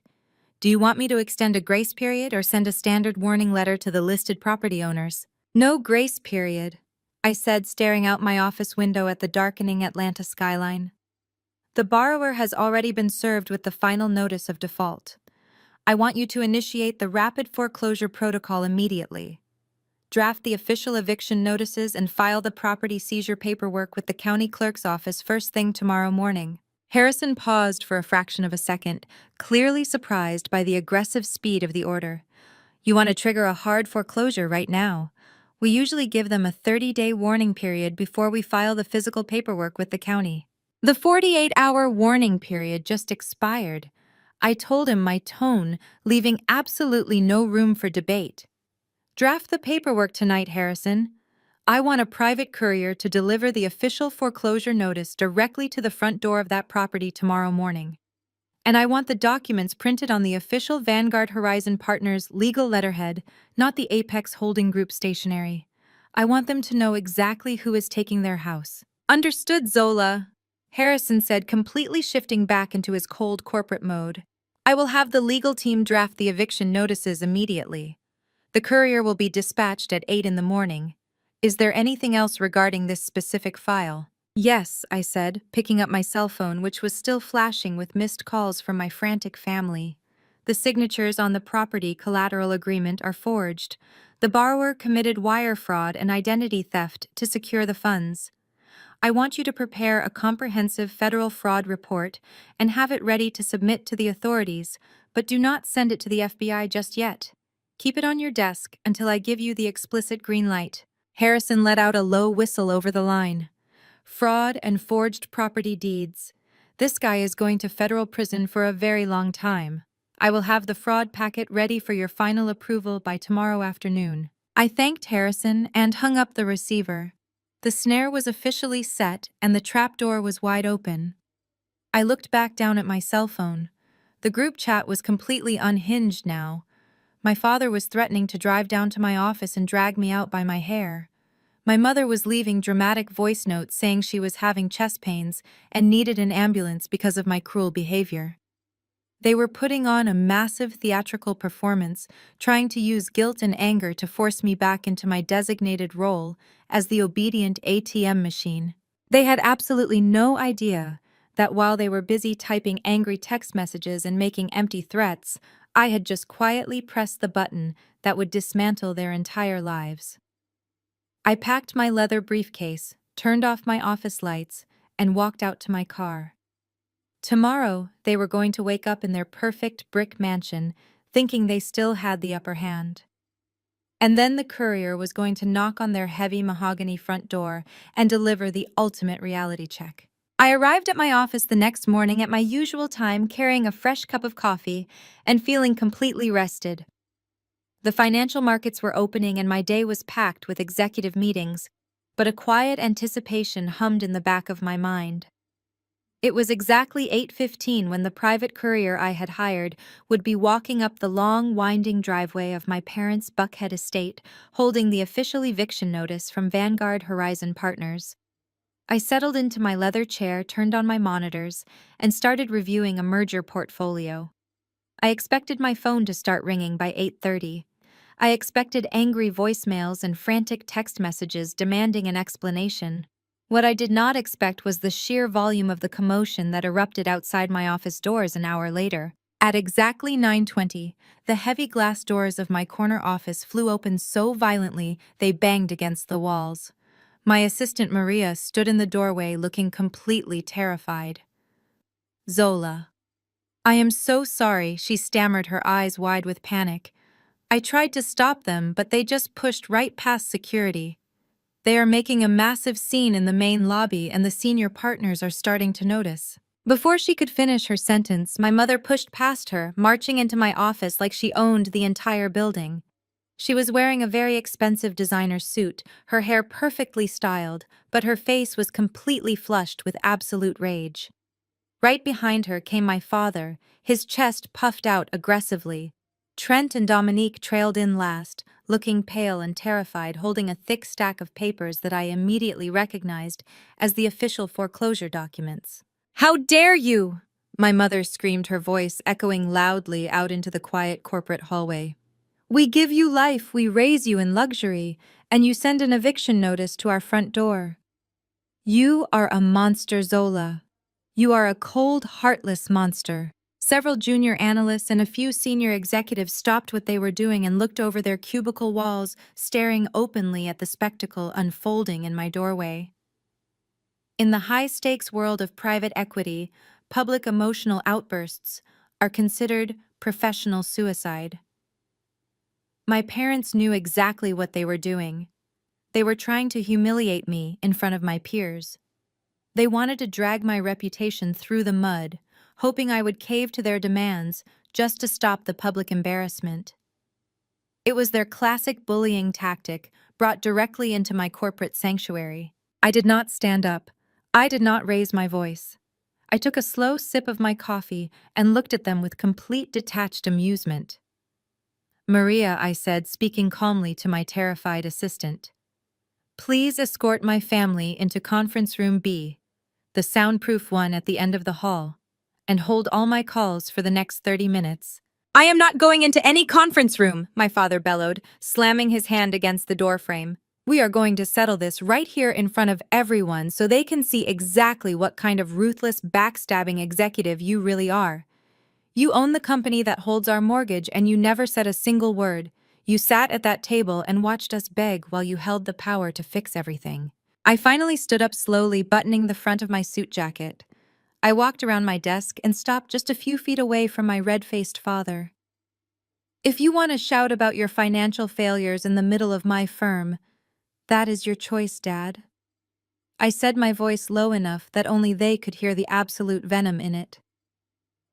Do you want me to extend a grace period or send a standard warning letter to the listed property owners? No grace period, I said, staring out my office window at the darkening Atlanta skyline. The borrower has already been served with the final notice of default. I want you to initiate the rapid foreclosure protocol immediately. Draft the official eviction notices and file the property seizure paperwork with the county clerk's office first thing tomorrow morning. Harrison paused for a fraction of a second, clearly surprised by the aggressive speed of the order. You want to trigger a hard foreclosure right now. We usually give them a 30-day warning period before we file the physical paperwork with the county. The 48-hour warning period just expired. I told him, my tone leaving absolutely no room for debate. Draft the paperwork tonight, Harrison. I want a private courier to deliver the official foreclosure notice directly to the front door of that property tomorrow morning. And I want the documents printed on the official Vanguard Horizon Partners legal letterhead, not the Apex Holding Group stationery. I want them to know exactly who is taking their house. Understood, Zola, Harrison said, completely shifting back into his cold corporate mode. I will have the legal team draft the eviction notices immediately. The courier will be dispatched at 8 in the morning. Is there anything else regarding this specific file? Yes, I said, picking up my cell phone, which was still flashing with missed calls from my frantic family. The signatures on the property collateral agreement are forged. The borrower committed wire fraud and identity theft to secure the funds. I want you to prepare a comprehensive federal fraud report and have it ready to submit to the authorities, but do not send it to the FBI just yet. Keep it on your desk until I give you the explicit green light. Harrison let out a low whistle over the line. Fraud and forged property deeds. This guy is going to federal prison for a very long time. I will have the fraud packet ready for your final approval by tomorrow afternoon. I thanked Harrison and hung up the receiver. The snare was officially set and the trapdoor was wide open. I looked back down at my cell phone. The group chat was completely unhinged now. My father was threatening to drive down to my office and drag me out by my hair. My mother was leaving dramatic voice notes saying she was having chest pains and needed an ambulance because of my cruel behavior. They were putting on a massive theatrical performance, trying to use guilt and anger to force me back into my designated role as the obedient ATM machine. They had absolutely no idea that while they were busy typing angry text messages and making empty threats, I had just quietly pressed the button that would dismantle their entire lives. I packed my leather briefcase, turned off my office lights, and walked out to my car. Tomorrow, they were going to wake up in their perfect brick mansion, thinking they still had the upper hand. And then the courier was going to knock on their heavy mahogany front door and deliver the ultimate reality check. I arrived at my office the next morning at my usual time, carrying a fresh cup of coffee and feeling completely rested. The financial markets were opening and my day was packed with executive meetings, but a quiet anticipation hummed in the back of my mind. It was exactly 8:15 when the private courier I had hired would be walking up the long, winding driveway of my parents' Buckhead estate, holding the official eviction notice from Vanguard Horizon Partners. I settled into my leather chair, turned on my monitors, and started reviewing a merger portfolio. I expected my phone to start ringing by 8:30. I expected angry voicemails and frantic text messages demanding an explanation. What I did not expect was the sheer volume of the commotion that erupted outside my office doors an hour later. At exactly 9:20, the heavy glass doors of my corner office flew open so violently they banged against the walls. My assistant Maria stood in the doorway looking completely terrified. Zola. I am so sorry, she stammered, her eyes wide with panic. I tried to stop them, but they just pushed right past security. They are making a massive scene in the main lobby and the senior partners are starting to notice. Before she could finish her sentence, my mother pushed past her, marching into my office like she owned the entire building. She was wearing a very expensive designer suit, her hair perfectly styled, but her face was completely flushed with absolute rage. Right behind her came my father, his chest puffed out aggressively. Trent and Dominique trailed in last, looking pale and terrified, holding a thick stack of papers that I immediately recognized as the official foreclosure documents. "How dare you!" my mother screamed, her voice echoing loudly out into the quiet corporate hallway. "We give you life, we raise you in luxury, and you send an eviction notice to our front door. You are a monster, Zola. You are a cold, heartless monster." Several junior analysts and a few senior executives stopped what they were doing and looked over their cubicle walls, staring openly at the spectacle unfolding in my doorway. In the high-stakes world of private equity, public emotional outbursts are considered professional suicide. My parents knew exactly what they were doing. They were trying to humiliate me in front of my peers. They wanted to drag my reputation through the mud, hoping I would cave to their demands just to stop the public embarrassment. It was their classic bullying tactic brought directly into my corporate sanctuary. I did not stand up. I did not raise my voice. I took a slow sip of my coffee and looked at them with complete detached amusement. "Maria," I said, speaking calmly to my terrified assistant, "please escort my family into conference room B, the soundproof one at the end of the hall, and hold all my calls for the next 30 minutes. "I am not going into any conference room," my father bellowed, slamming his hand against the doorframe. "We are going to settle this right here in front of everyone so they can see exactly what kind of ruthless, backstabbing executive you really are. You own the company that holds our mortgage and you never said a single word. You sat at that table and watched us beg while you held the power to fix everything." I finally stood up slowly, buttoning the front of my suit jacket. I walked around my desk and stopped just a few feet away from my red-faced father. "If you want to shout about your financial failures in the middle of my firm, that is your choice, Dad." I said, my voice low enough that only they could hear the absolute venom in it.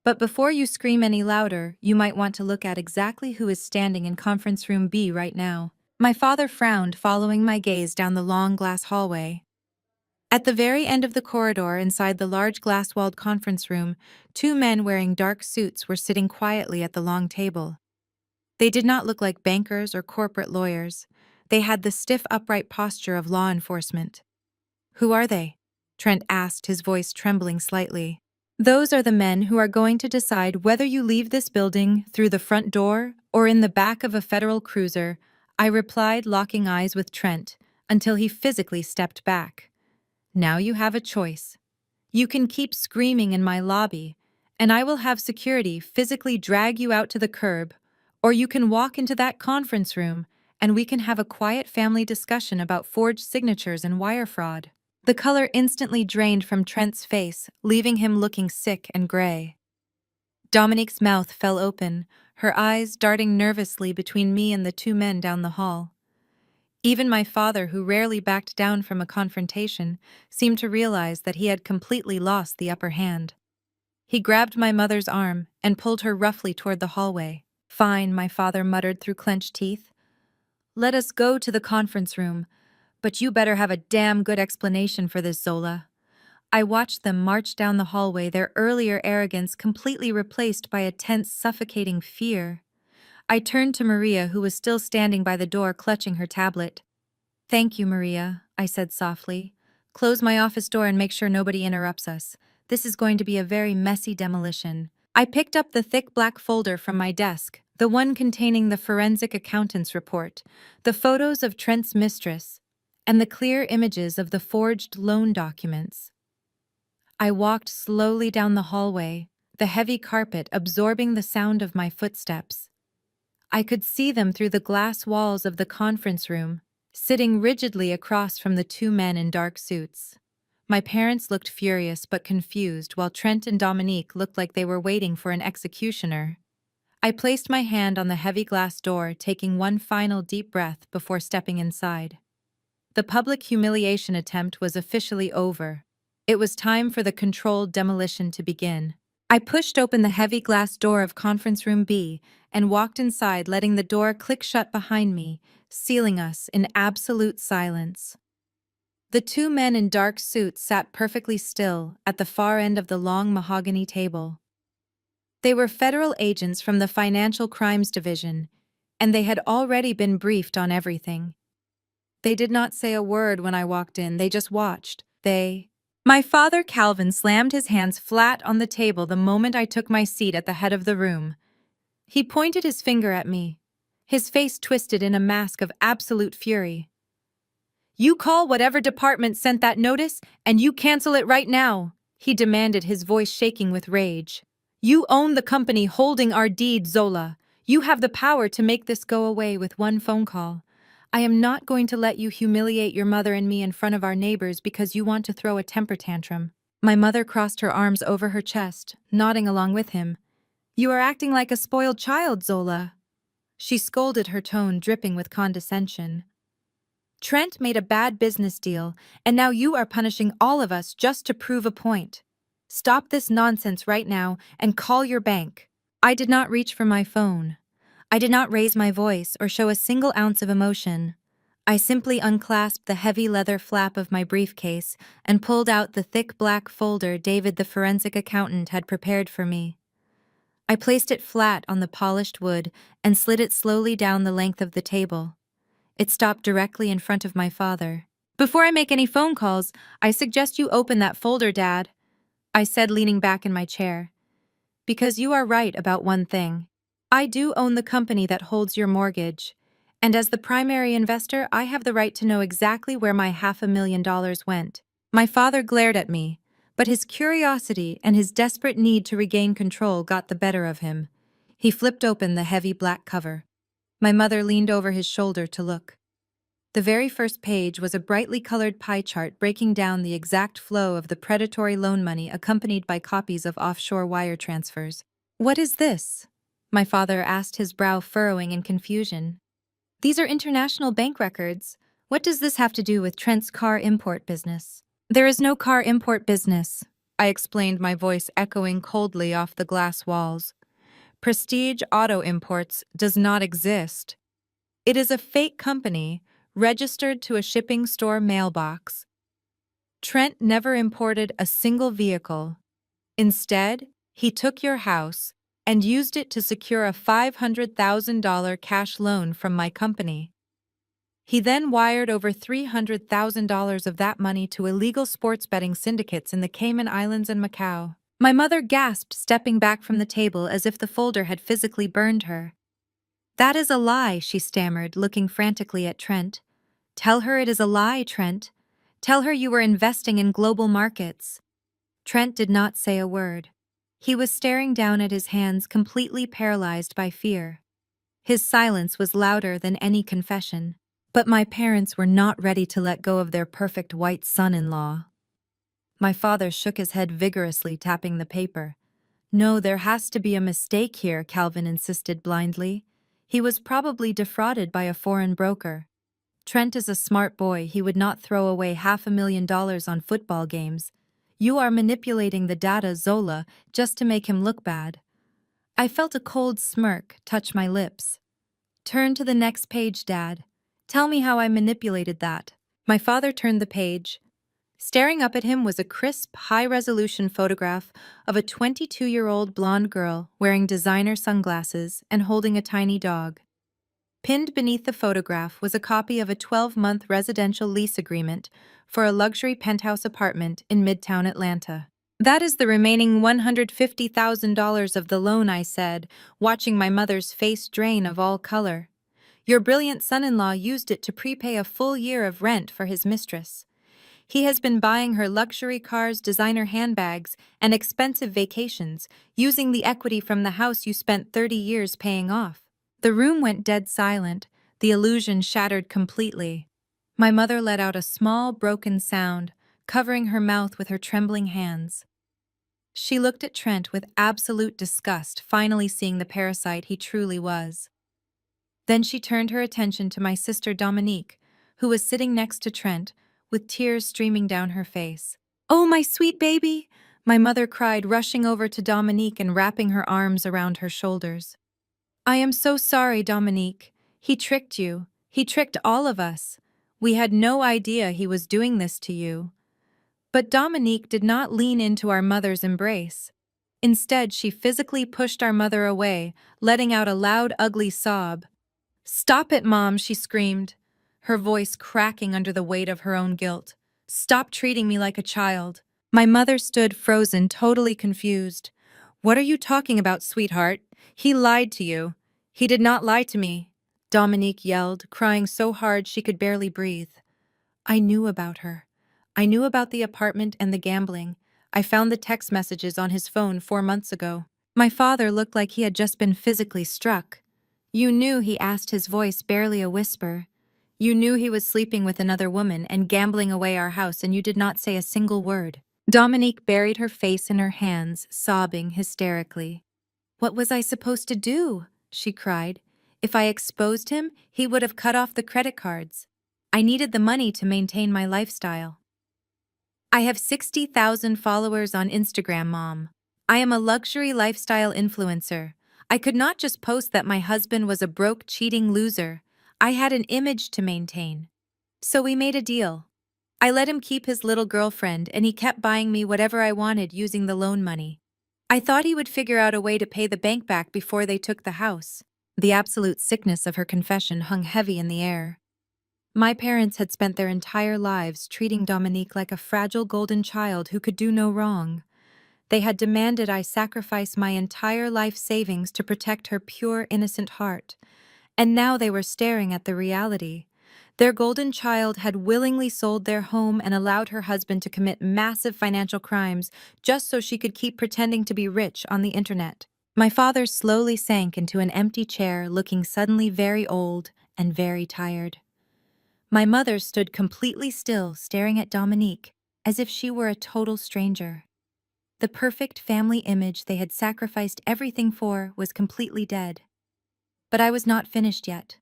"But before you scream any louder, you might want to look at exactly who is standing in conference room B right now." My father frowned, following my gaze down the long glass hallway. At the very end of the corridor inside the large glass-walled conference room, two men wearing dark suits were sitting quietly at the long table. They did not look like bankers or corporate lawyers. They had the stiff, upright posture of law enforcement. "Who are they?" Trent asked, his voice trembling slightly. "Those are the men who are going to decide whether you leave this building through the front door or in the back of a federal cruiser," I replied, locking eyes with Trent, until he physically stepped back. "Now you have a choice. You can keep screaming in my lobby, and I will have security physically drag you out to the curb, or you can walk into that conference room, and we can have a quiet family discussion about forged signatures and wire fraud." The color instantly drained from Trent's face, leaving him looking sick and gray. Dominique's mouth fell open, her eyes darting nervously between me and the two men down the hall. Even my father, who rarely backed down from a confrontation, seemed to realize that he had completely lost the upper hand. He grabbed my mother's arm and pulled her roughly toward the hallway. "Fine," my father muttered through clenched teeth. "Let us go to the conference room, but you better have a damn good explanation for this, Zola." I watched them march down the hallway, their earlier arrogance completely replaced by a tense, suffocating fear. I turned to Maria, who was still standing by the door, clutching her tablet. "Thank you, Maria," I said softly. "Close my office door and make sure nobody interrupts us. This is going to be a very messy demolition." I picked up the thick black folder from my desk, the one containing the forensic accountant's report, the photos of Trent's mistress, and the clear images of the forged loan documents. I walked slowly down the hallway, the heavy carpet absorbing the sound of my footsteps. I could see them through the glass walls of the conference room, sitting rigidly across from the two men in dark suits. My parents looked furious but confused, while Trent and Dominique looked like they were waiting for an executioner. I placed my hand on the heavy glass door, taking one final deep breath before stepping inside. The public humiliation attempt was officially over. It was time for the controlled demolition to begin. I pushed open the heavy glass door of conference room B and walked inside, letting the door click shut behind me, sealing us in absolute silence. The two men in dark suits sat perfectly still at the far end of the long mahogany table. They were federal agents from the Financial Crimes Division, and they had already been briefed on everything. They did not say a word when I walked in, they just watched. My father, Calvin, slammed his hands flat on the table the moment I took my seat at the head of the room. He pointed his finger at me, his face twisted in a mask of absolute fury. "You call whatever department sent that notice, and you cancel it right now," he demanded, his voice shaking with rage. You own the company holding our deed, Zola. You have the power to make this go away with one phone call. I am not going to let you humiliate your mother and me in front of our neighbors because you want to throw a temper tantrum. My mother crossed her arms over her chest, nodding along with him. You are acting like a spoiled child, Zola. She scolded, her tone dripping with condescension. Trent made a bad business deal, and now you are punishing all of us just to prove a point. Stop this nonsense right now and call your bank. I did not reach for my phone. I did not raise my voice or show a single ounce of emotion. I simply unclasped the heavy leather flap of my briefcase and pulled out the thick black folder David the forensic accountant had prepared for me. I placed it flat on the polished wood and slid it slowly down the length of the table. It stopped directly in front of my father. Before I make any phone calls, I suggest you open that folder, Dad, I said, leaning back in my chair. Because you are right about one thing. I do own the company that holds your mortgage, and as the primary investor, I have the right to know exactly where my $500,000 went. My father glared at me, but his curiosity and his desperate need to regain control got the better of him. He flipped open the heavy black cover. My mother leaned over his shoulder to look. The very first page was a brightly colored pie chart breaking down the exact flow of the predatory loan money accompanied by copies of offshore wire transfers. What is this? My father asked, his brow furrowing in confusion. These are international bank records. What does this have to do with Trent's car import business? There is no car import business, I explained, my voice echoing coldly off the glass walls. Prestige Auto Imports does not exist. It is a fake company registered to a shipping store mailbox. Trent never imported a single vehicle. Instead, he took your house and used it to secure a $500,000 cash loan from my company. He then wired over $300,000 of that money to illegal sports betting syndicates in the Cayman Islands and Macau. My mother gasped, stepping back from the table as if the folder had physically burned her. That is a lie, she stammered, looking frantically at Trent. Tell her it is a lie, Trent. Tell her you were investing in global markets. Trent did not say a word. He was staring down at his hands, completely paralyzed by fear. His silence was louder than any confession. But my parents were not ready to let go of their perfect white son-in-law. My father shook his head vigorously, tapping the paper. No, there has to be a mistake here, Calvin insisted blindly. He was probably defrauded by a foreign broker. Trent is a smart boy. He would not throw away $500,000 on football games. You are manipulating the data, Zola, just to make him look bad. I felt a cold smirk touch my lips. Turn to the next page, Dad. Tell me how I manipulated that. My father turned the page. Staring up at him was a crisp, high-resolution photograph of a 22-year-old blonde girl wearing designer sunglasses and holding a tiny dog. Pinned beneath the photograph was a copy of a 12-month residential lease agreement for a luxury penthouse apartment in Midtown Atlanta. That is the remaining $150,000 of the loan, I said, watching my mother's face drain of all color. Your brilliant son-in-law used it to prepay a full year of rent for his mistress. He has been buying her luxury cars, designer handbags, and expensive vacations, using the equity from the house you spent 30 years paying off. The room went dead silent, the illusion shattered completely. My mother let out a small, broken sound, covering her mouth with her trembling hands. She looked at Trent with absolute disgust, finally seeing the parasite he truly was. Then she turned her attention to my sister Dominique, who was sitting next to Trent, with tears streaming down her face. "Oh, my sweet baby!" my mother cried, rushing over to Dominique and wrapping her arms around her shoulders. "I am so sorry, Dominique. He tricked you. He tricked all of us. We had no idea he was doing this to you." But Dominique did not lean into our mother's embrace. Instead, she physically pushed our mother away, letting out a loud, ugly sob. "Stop it, Mom," she screamed, her voice cracking under the weight of her own guilt. "Stop treating me like a child." My mother stood frozen, totally confused. "What are you talking about, sweetheart? He lied to you." "He did not lie to me," Dominique yelled, crying so hard she could barely breathe. "I knew about her. I knew about the apartment and the gambling. I found the text messages on his phone 4 months ago." My father looked like he had just been physically struck. You knew, he asked, his voice barely a whisper. You knew he was sleeping with another woman and gambling away our house, and you did not say a single word. Dominique buried her face in her hands, sobbing hysterically. What was I supposed to do? She cried. If I exposed him, he would have cut off the credit cards. I needed the money to maintain my lifestyle. I have 60,000 followers on Instagram, Mom. I am a luxury lifestyle influencer. I could not just post that my husband was a broke, cheating loser. I had an image to maintain. So we made a deal. I let him keep his little girlfriend, and he kept buying me whatever I wanted using the loan money. I thought he would figure out a way to pay the bank back before they took the house. The absolute sickness of her confession hung heavy in the air. My parents had spent their entire lives treating Dominique like a fragile golden child who could do no wrong. They had demanded I sacrifice my entire life savings to protect her pure, innocent heart. And now they were staring at the reality. Their golden child had willingly sold their home and allowed her husband to commit massive financial crimes just so she could keep pretending to be rich on the internet. My father slowly sank into an empty chair, looking suddenly very old and very tired. My mother stood completely still, staring at Dominique, as if she were a total stranger. The perfect family image they had sacrificed everything for was completely dead. But I was not finished yet.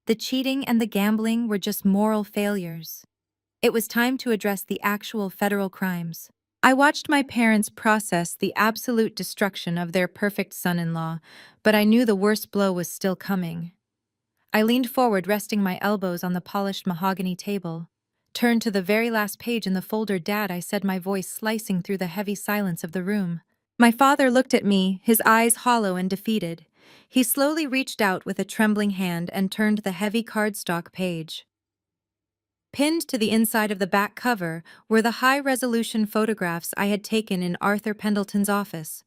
The cheating and the gambling were just moral failures. It was time to address the actual federal crimes. I watched my parents process the absolute destruction of their perfect son-in-law, but I knew the worst blow was still coming. I leaned forward, resting my elbows on the polished mahogany table. Turn to the very last page in the folder, Dad, I said, my voice slicing through the heavy silence of the room. My father looked at me, his eyes hollow and defeated. He slowly reached out with a trembling hand and turned the heavy cardstock page. Pinned to the inside of the back cover were the high-resolution photographs I had taken in Arthur Pendleton's office.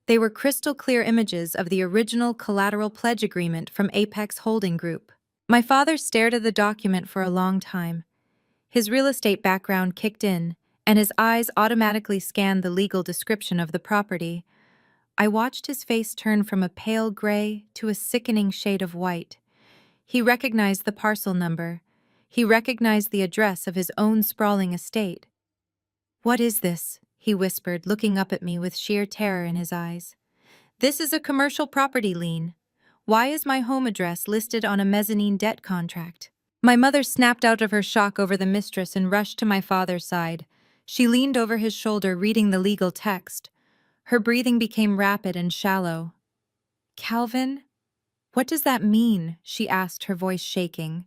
They were crystal-clear images of the original collateral pledge agreement from Apex Holding Group. My father stared at the document for a long time. His real estate background kicked in, and his eyes automatically scanned the legal description of the property. I watched his face turn from a pale gray to a sickening shade of white. He recognized the parcel number. He recognized the address of his own sprawling estate. "What is this?" he whispered, looking up at me with sheer terror in his eyes. "This is a commercial property lien. Why is my home address listed on a mezzanine debt contract?" My mother snapped out of her shock over the mistress and rushed to my father's side. She leaned over his shoulder, reading the legal text. Her breathing became rapid and shallow. "Calvin, what does that mean?" she asked, her voice shaking.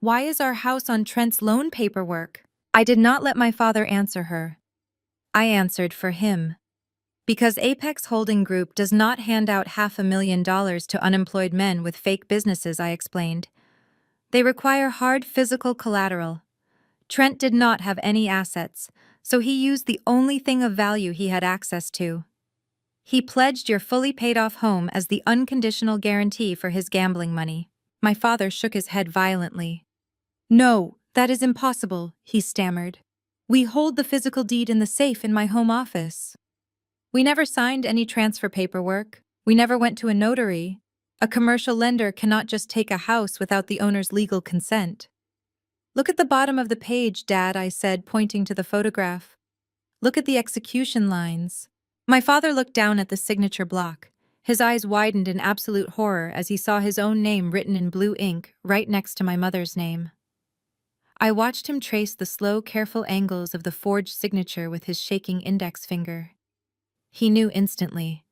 "Why is our house on Trent's loan paperwork?" I did not let my father answer her. I answered for him. Because Apex Holding Group does not hand out $500,000 to unemployed men with fake businesses, I explained. They require hard physical collateral. Trent did not have any assets, so he used the only thing of value he had access to. He pledged your fully paid-off home as the unconditional guarantee for his gambling money. My father shook his head violently. "No, that is impossible," he stammered. "We hold the physical deed in the safe in my home office. We never signed any transfer paperwork. We never went to a notary. A commercial lender cannot just take a house without the owner's legal consent." "Look at the bottom of the page, Dad," I said, pointing to the photograph. "Look at the execution lines." My father looked down at the signature block. His eyes widened in absolute horror as he saw his own name written in blue ink right next to my mother's name. I watched him trace the slow, careful angles of the forged signature with his shaking index finger. He knew instantly.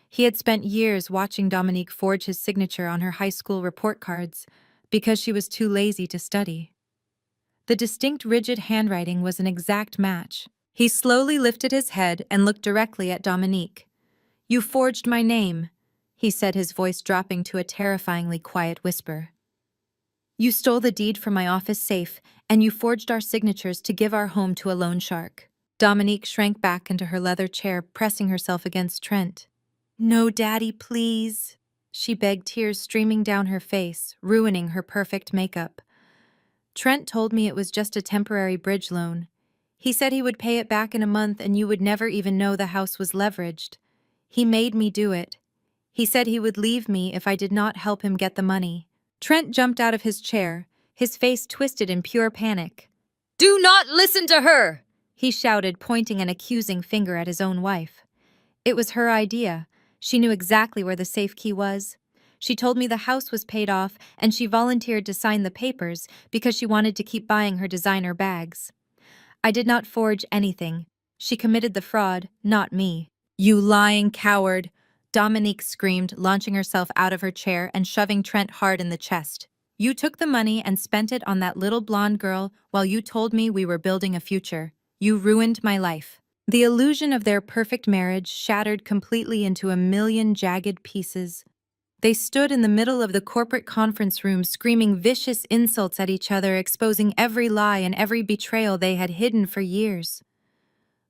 He had spent years watching Dominique forge his signature on her high school report cards because she was too lazy to study. The distinct, rigid handwriting was an exact match. He slowly lifted his head and looked directly at Dominique. "You forged my name," he said, his voice dropping to a terrifyingly quiet whisper. "You stole the deed from my office safe, and you forged our signatures to give our home to a loan shark." Dominique shrank back into her leather chair, pressing herself against Trent. "No, Daddy, please," she begged, tears streaming down her face, ruining her perfect makeup. "Trent told me it was just a temporary bridge loan. He said he would pay it back in a month and you would never even know the house was leveraged. He made me do it. He said he would leave me if I did not help him get the money. Trent jumped out of his chair, his face twisted in pure panic. "Do not listen to her!" he shouted, pointing an accusing finger at his own wife. It was her idea. She knew exactly where the safe key was. She told me the house was paid off, and she volunteered to sign the papers because she wanted to keep buying her designer bags. I did not forge anything. She committed the fraud, not me. "You lying coward!" Dominique screamed, launching herself out of her chair and shoving Trent hard in the chest. "You took the money and spent it on that little blonde girl while you told me we were building a future. You ruined my life." The illusion of their perfect marriage shattered completely into a million jagged pieces. They stood in the middle of the corporate conference room screaming vicious insults at each other, exposing every lie and every betrayal they had hidden for years.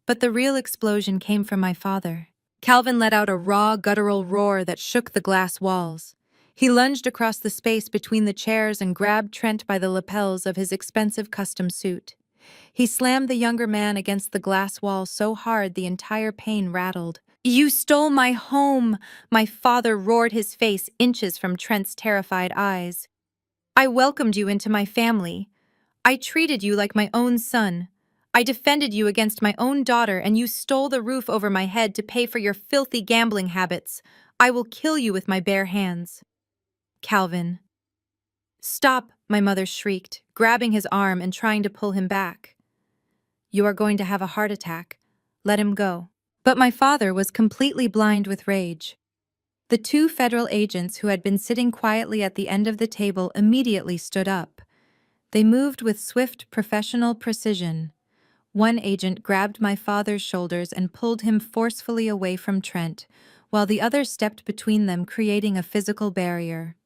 But the real explosion came from my father. Calvin let out a raw, guttural roar that shook the glass walls. He lunged across the space between the chairs and grabbed Trent by the lapels of his expensive custom suit. He slammed the younger man against the glass wall so hard the entire pane rattled. "You stole my home!" My father roared, his face inches from Trent's terrified eyes. "I welcomed you into my family. I treated you like my own son. I defended you against my own daughter, and you stole the roof over my head to pay for your filthy gambling habits. I will kill you with my bare hands." "Calvin." "Stop," my mother shrieked, grabbing his arm and trying to pull him back. "You are going to have a heart attack. Let him go." But my father was completely blind with rage. The two federal agents who had been sitting quietly at the end of the table immediately stood up. They moved with swift, professional precision. One agent grabbed my father's shoulders and pulled him forcefully away from Trent, while the other stepped between them, creating a physical barrier.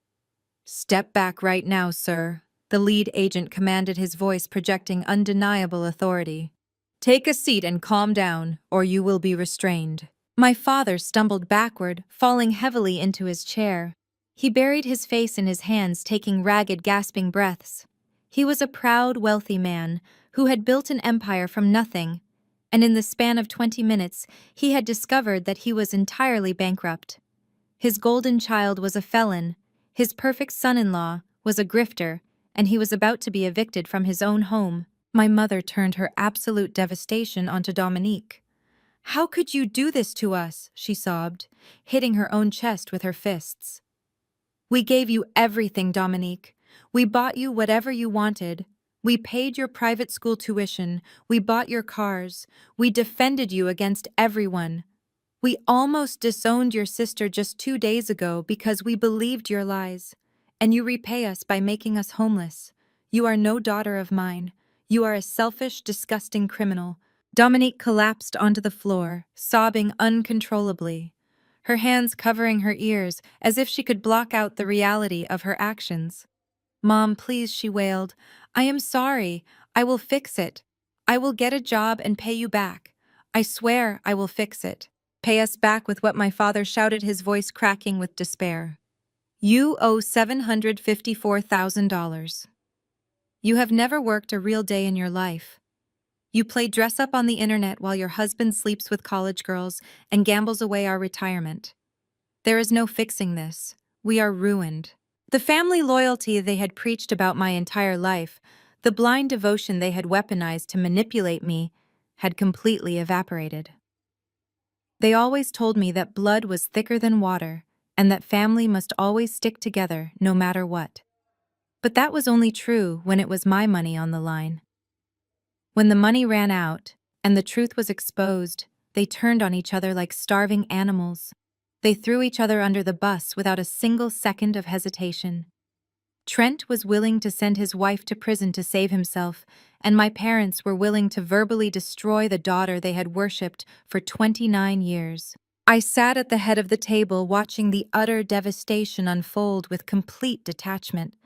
"Step back right now, sir," the lead agent commanded, his voice projecting undeniable authority. "Take a seat and calm down, or you will be restrained." My father stumbled backward, falling heavily into his chair. He buried his face in his hands, taking ragged, gasping breaths. He was a proud, wealthy man who had built an empire from nothing, and in the span of 20 minutes, he had discovered that he was entirely bankrupt. His golden child was a felon, his perfect son-in-law was a grifter, and he was about to be evicted from his own home. My mother turned her absolute devastation onto Dominique. "How could you do this to us?" she sobbed, hitting her own chest with her fists. "We gave you everything, Dominique. We bought you whatever you wanted. We paid your private school tuition. We bought your cars. We defended you against everyone. We almost disowned your sister just 2 days ago because we believed your lies. And you repay us by making us homeless. You are no daughter of mine. You are a selfish, disgusting criminal." Dominique collapsed onto the floor, sobbing uncontrollably, her hands covering her ears as if she could block out the reality of her actions. "Mom, please," she wailed. "I am sorry. I will fix it. I will get a job and pay you back. I swear I will fix it." "Pay us back with what?" my father shouted, his voice cracking with despair. "You owe $754,000. You have never worked a real day in your life. You play dress-up on the internet while your husband sleeps with college girls and gambles away our retirement. There is no fixing this. We are ruined." The family loyalty they had preached about my entire life, the blind devotion they had weaponized to manipulate me, had completely evaporated. They always told me that blood was thicker than water, and that family must always stick together no matter what. But that was only true when it was my money on the line. When the money ran out, and the truth was exposed, they turned on each other like starving animals. They threw each other under the bus without a single second of hesitation. Trent was willing to send his wife to prison to save himself, and my parents were willing to verbally destroy the daughter they had worshipped for 29 years. I sat at the head of the table watching the utter devastation unfold with complete detachment.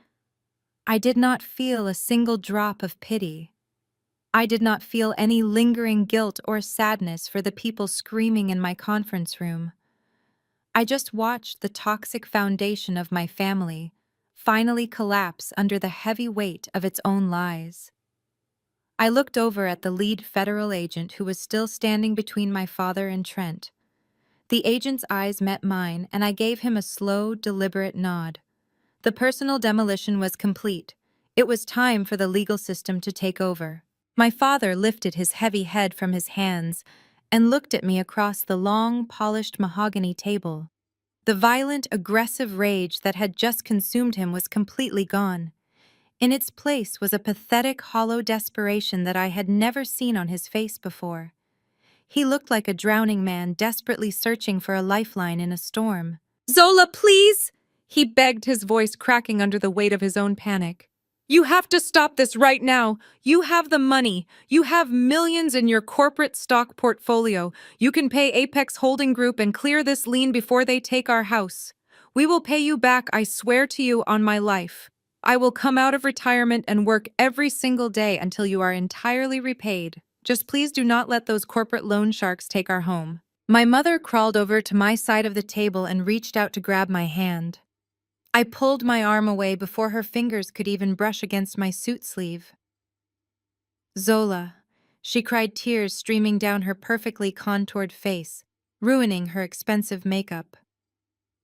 I did not feel a single drop of pity. I did not feel any lingering guilt or sadness for the people screaming in my conference room. I just watched the toxic foundation of my family finally collapse under the heavy weight of its own lies. I looked over at the lead federal agent who was still standing between my father and Trent. The agent's eyes met mine, and I gave him a slow, deliberate nod. The personal demolition was complete. It was time for the legal system to take over. My father lifted his heavy head from his hands and looked at me across the long, polished mahogany table. The violent, aggressive rage that had just consumed him was completely gone. In its place was a pathetic, hollow desperation that I had never seen on his face before. He looked like a drowning man desperately searching for a lifeline in a storm. "Zola, please!" He begged, his voice cracking under the weight of his own panic. "You have to stop this right now. You have the money. You have millions in your corporate stock portfolio. You can pay Apex Holding Group and clear this lien before they take our house. We will pay you back, I swear to you on my life. I will come out of retirement and work every single day until you are entirely repaid. Just please do not let those corporate loan sharks take our home." My mother crawled over to my side of the table and reached out to grab my hand. I pulled my arm away before her fingers could even brush against my suit sleeve. "Zola," she cried, tears streaming down her perfectly contoured face, ruining her expensive makeup.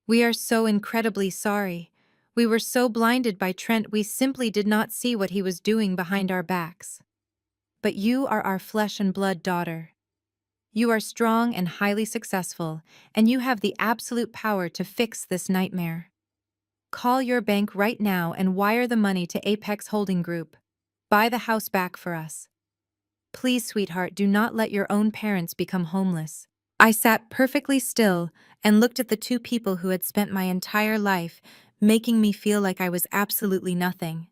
"We are so incredibly sorry. We were so blinded by Trent we simply did not see what he was doing behind our backs. But you are our flesh and blood daughter. You are strong and highly successful, and you have the absolute power to fix this nightmare. Call your bank right now and wire the money to Apex Holding Group. Buy the house back for us. Please, sweetheart, do not let your own parents become homeless." I sat perfectly still and looked at the two people who had spent my entire life making me feel like I was absolutely nothing.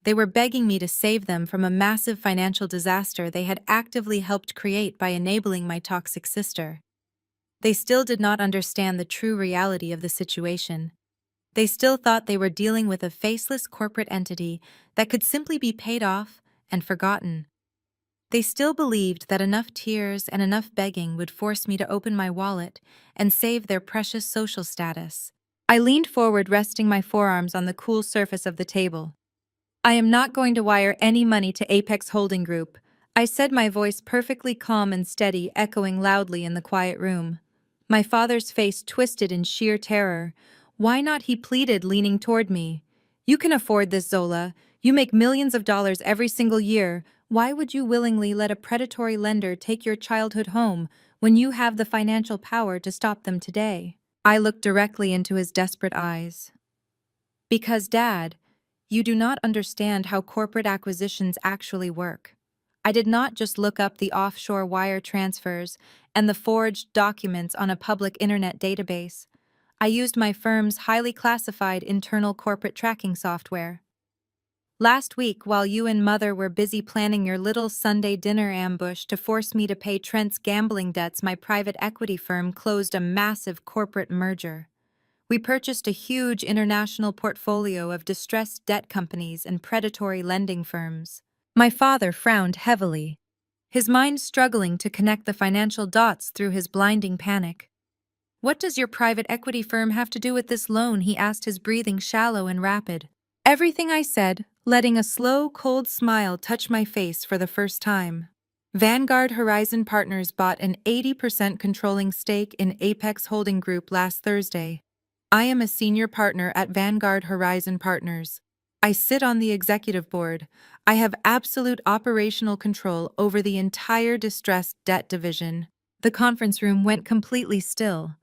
They were begging me to save them from a massive financial disaster they had actively helped create by enabling my toxic sister. They still did not understand the true reality of the situation. They still thought they were dealing with a faceless corporate entity that could simply be paid off and forgotten. They still believed that enough tears and enough begging would force me to open my wallet and save their precious social status. I leaned forward, resting my forearms on the cool surface of the table. "I am not going to wire any money to Apex Holding Group," I said, my voice perfectly calm and steady, echoing loudly in the quiet room. My father's face twisted in sheer terror. "Why not?" he pleaded, leaning toward me. "You can afford this, Zola. You make millions of dollars every single year. Why would you willingly let a predatory lender take your childhood home when you have the financial power to stop them today?" I looked directly into his desperate eyes. "Because, Dad, you do not understand how corporate acquisitions actually work. I did not just look up the offshore wire transfers and the forged documents on a public internet database. I used my firm's highly classified internal corporate tracking software. Last week, while you and Mother were busy planning your little Sunday dinner ambush to force me to pay Trent's gambling debts, my private equity firm closed a massive corporate merger. We purchased a huge international portfolio of distressed debt companies and predatory lending firms." My father frowned heavily, his mind struggling to connect the financial dots through his blinding panic. "What does your private equity firm have to do with this loan?" he asked, his breathing shallow and rapid. "Everything," I said, letting a slow, cold smile touch my face for the first time. Vanguard Horizon Partners bought an 80% controlling stake in Apex Holding Group last Thursday. I am a senior partner at Vanguard Horizon Partners. I sit on the executive board. I have absolute operational control over the entire distressed debt division. The conference room went completely still.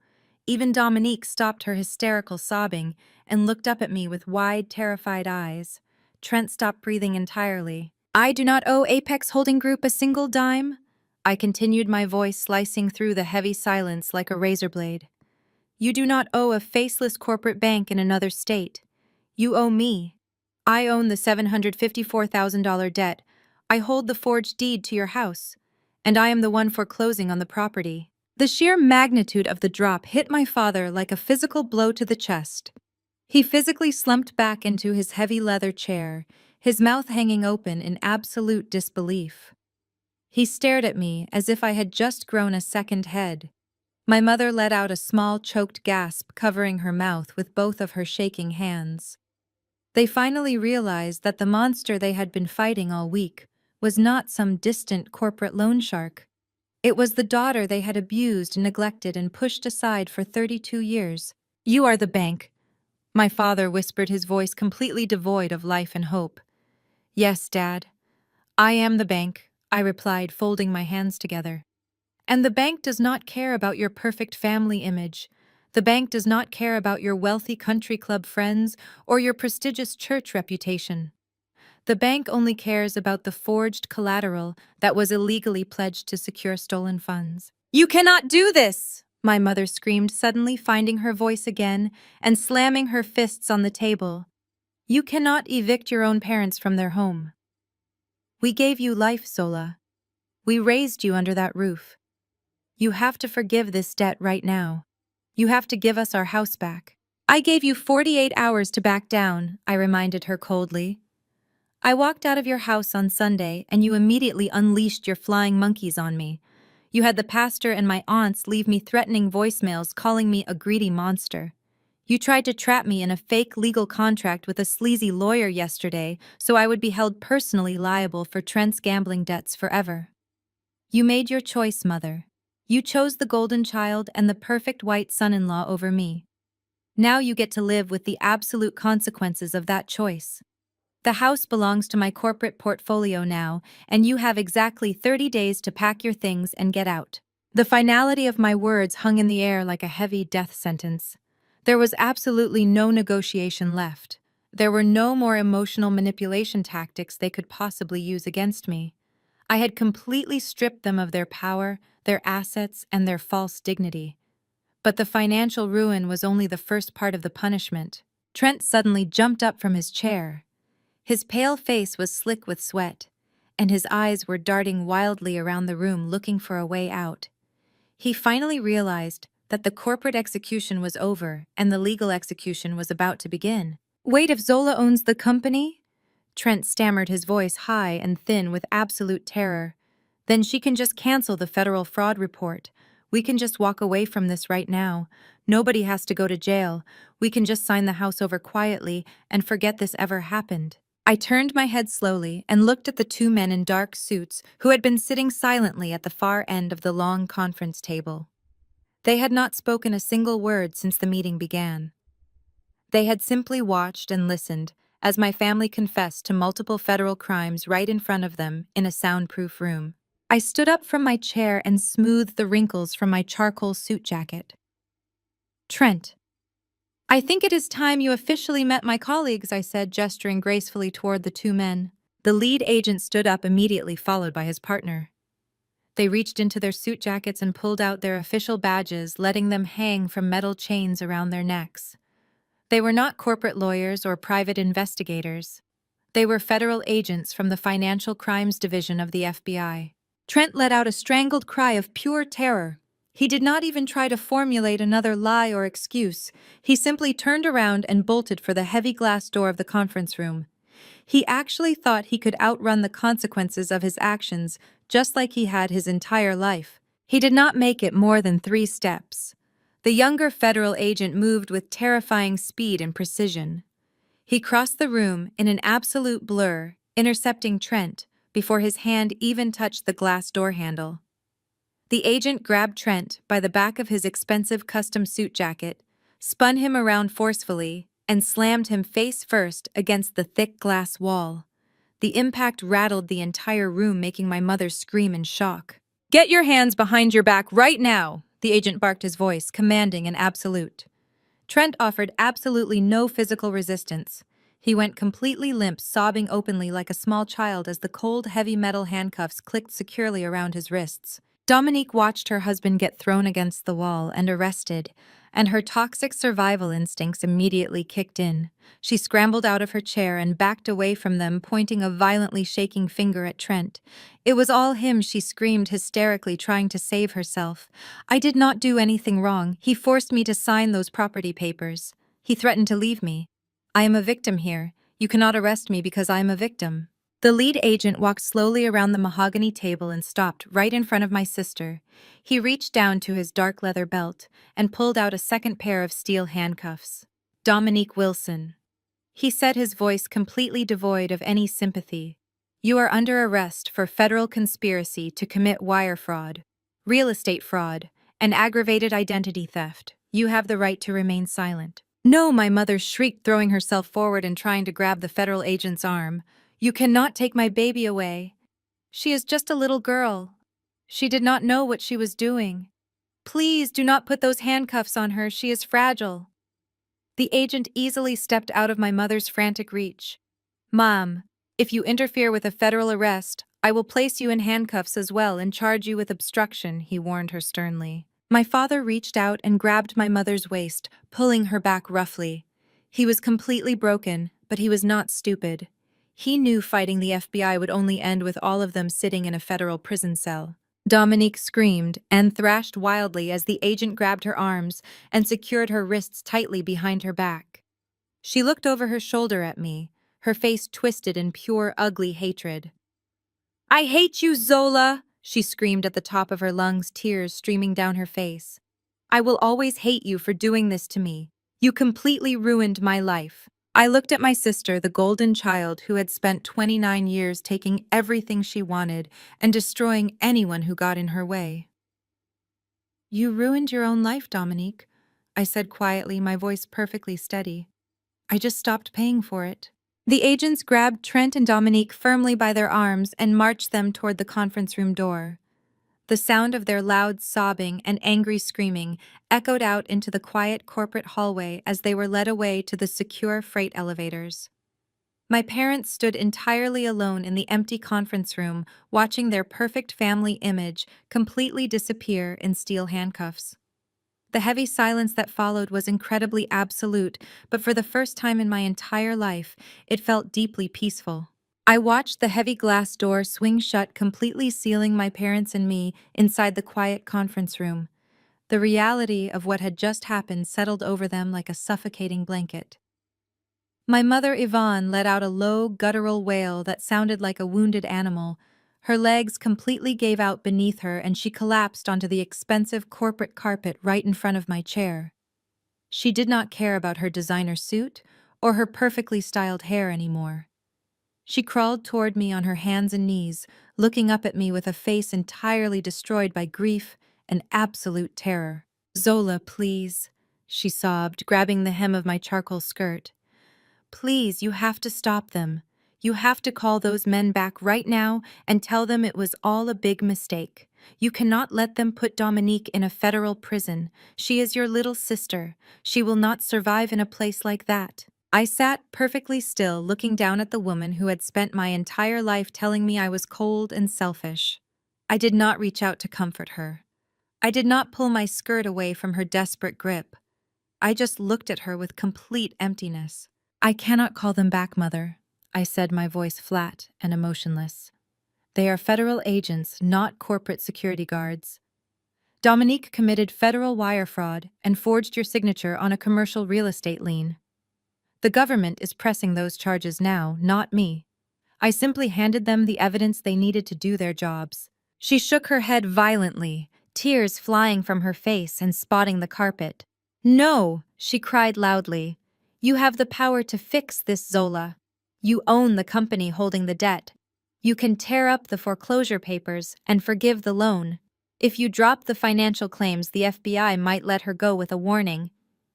Even Dominique stopped her hysterical sobbing and looked up at me with wide, terrified eyes. Trent stopped breathing entirely. "I do not owe Apex Holding Group a single dime," I continued, my voice slicing through the heavy silence like a razor blade. "You do not owe a faceless corporate bank in another state. You owe me. I own the $754,000 debt. I hold the forged deed to your house. And I am the one foreclosing on the property." The sheer magnitude of the drop hit my father like a physical blow to the chest. He physically slumped back into his heavy leather chair, his mouth hanging open in absolute disbelief. He stared at me as if I had just grown a second head. My mother let out a small, choked gasp, covering her mouth with both of her shaking hands. They finally realized that the monster they had been fighting all week was not some distant corporate loan shark. It was the daughter they had abused, neglected, and pushed aside for 32 years. "You are the bank," my father whispered, his voice completely devoid of life and hope. "Yes, Dad. I am the bank," I replied, folding my hands together. "And the bank does not care about your perfect family image. The bank does not care about your wealthy country club friends or your prestigious church reputation. The bank only cares about the forged collateral that was illegally pledged to secure stolen funds." "You cannot do this!" my mother screamed, suddenly finding her voice again and slamming her fists on the table. "You cannot evict your own parents from their home. We gave you life, Zola. We raised you under that roof. You have to forgive this debt right now. You have to give us our house back." "I gave you 48 hours to back down," I reminded her coldly. "I walked out of your house on Sunday and you immediately unleashed your flying monkeys on me. You had the pastor and my aunts leave me threatening voicemails calling me a greedy monster. You tried to trap me in a fake legal contract with a sleazy lawyer yesterday so I would be held personally liable for Trent's gambling debts forever. You made your choice, Mother. You chose the golden child and the perfect white son-in-law over me. Now you get to live with the absolute consequences of that choice. The house belongs to my corporate portfolio now, and you have exactly 30 days to pack your things and get out." The finality of my words hung in the air like a heavy death sentence. There was absolutely no negotiation left. There were no more emotional manipulation tactics they could possibly use against me. I had completely stripped them of their power, their assets, and their false dignity. But the financial ruin was only the first part of the punishment. Trent suddenly jumped up from his chair. His pale face was slick with sweat, and his eyes were darting wildly around the room looking for a way out. He finally realized that the corporate execution was over and the legal execution was about to begin. "Wait, if Zola owns the company?" Trent stammered, his voice high and thin with absolute terror. "Then she can just cancel the federal fraud report. We can just walk away from this right now. Nobody has to go to jail. We can just sign the house over quietly and forget this ever happened." I turned my head slowly and looked at the two men in dark suits who had been sitting silently at the far end of the long conference table. They had not spoken a single word since the meeting began. They had simply watched and listened as my family confessed to multiple federal crimes right in front of them in a soundproof room. I stood up from my chair and smoothed the wrinkles from my charcoal suit jacket. "Trent, I think it is time you officially met my colleagues," I said, gesturing gracefully toward the two men. The lead agent stood up immediately, followed by his partner. They reached into their suit jackets and pulled out their official badges, letting them hang from metal chains around their necks. They were not corporate lawyers or private investigators. They were federal agents from the Financial Crimes Division of the FBI. Trent let out a strangled cry of pure terror. He did not even try to formulate another lie or excuse. He simply turned around and bolted for the heavy glass door of the conference room. He actually thought he could outrun the consequences of his actions, just like he had his entire life. He did not make it more than 3 steps. The younger federal agent moved with terrifying speed and precision. He crossed the room in an absolute blur, intercepting Trent before his hand even touched the glass door handle. The agent grabbed Trent by the back of his expensive custom suit jacket, spun him around forcefully, and slammed him face first against the thick glass wall. The impact rattled the entire room, making my mother scream in shock. "Get your hands behind your back right now!" the agent barked, his voice commanding and absolute. Trent offered absolutely no physical resistance. He went completely limp, sobbing openly like a small child as the cold, heavy metal handcuffs clicked securely around his wrists. Dominique watched her husband get thrown against the wall and arrested, and her toxic survival instincts immediately kicked in. She scrambled out of her chair and backed away from them, pointing a violently shaking finger at Trent. "It was all him," she screamed hysterically, trying to save herself. "I did not do anything wrong. He forced me to sign those property papers. He threatened to leave me. I am a victim here. You cannot arrest me because I am a victim." The lead agent walked slowly around the mahogany table and stopped right in front of my sister. He reached down to his dark leather belt and pulled out a second pair of steel handcuffs. "Dominique Wilson," he said, his voice completely devoid of any sympathy. "You are under arrest for federal conspiracy to commit wire fraud." real estate fraud, and aggravated identity theft. You have the right to remain silent. No, my mother shrieked, throwing herself forward and trying to grab the federal agent's arm. You cannot take my baby away. She is just a little girl. She did not know what she was doing. Please do not put those handcuffs on her. She is fragile. The agent easily stepped out of my mother's frantic reach. Mom, if you interfere with a federal arrest, I will place you in handcuffs as well and charge you with obstruction, he warned her sternly. My father reached out and grabbed my mother's waist, pulling her back roughly. He was completely broken, but he was not stupid. He knew fighting the FBI would only end with all of them sitting in a federal prison cell. Dominique screamed and thrashed wildly as the agent grabbed her arms and secured her wrists tightly behind her back. She looked over her shoulder at me, her face twisted in pure, ugly hatred. I hate you, Zola, she screamed at the top of her lungs, tears streaming down her face. I will always hate you for doing this to me. You completely ruined my life. I looked at my sister, the golden child who had spent 29 years taking everything she wanted and destroying anyone who got in her way. You ruined your own life, Dominique, I said quietly, my voice perfectly steady. I just stopped paying for it. The agents grabbed Trent and Dominique firmly by their arms and marched them toward the conference room door. The sound of their loud sobbing and angry screaming echoed out into the quiet corporate hallway as they were led away to the secure freight elevators. My parents stood entirely alone in the empty conference room, watching their perfect family image completely disappear in steel handcuffs. The heavy silence that followed was incredibly absolute, but for the first time in my entire life, it felt deeply peaceful. I watched the heavy glass door swing shut, completely sealing my parents and me inside the quiet conference room. The reality of what had just happened settled over them like a suffocating blanket. My mother, Yvonne, let out a low, guttural wail that sounded like a wounded animal. Her legs completely gave out beneath her and she collapsed onto the expensive corporate carpet right in front of my chair. She did not care about her designer suit or her perfectly styled hair anymore. She crawled toward me on her hands and knees, looking up at me with a face entirely destroyed by grief and absolute terror. Zola, please, she sobbed, grabbing the hem of my charcoal skirt. Please, you have to stop them. You have to call those men back right now and tell them it was all a big mistake. You cannot let them put Dominique in a federal prison. She is your little sister. She will not survive in a place like that. I sat perfectly still, looking down at the woman who had spent my entire life telling me I was cold and selfish. I did not reach out to comfort her. I did not pull my skirt away from her desperate grip. I just looked at her with complete emptiness. I cannot call them back, Mother, I said, my voice flat and emotionless. They are federal agents, not corporate security guards. Dominique committed federal wire fraud and forged your signature on a commercial real estate lien. The government is pressing those charges now, not me. I simply handed them the evidence they needed to do their jobs. She shook her head violently, tears flying from her face and spotting the carpet. No, she cried loudly. You have the power to fix this, Zola. You own the company holding the debt. You can tear up the foreclosure papers and forgive the loan. If you drop the financial claims, the FBI might let her go with a warning.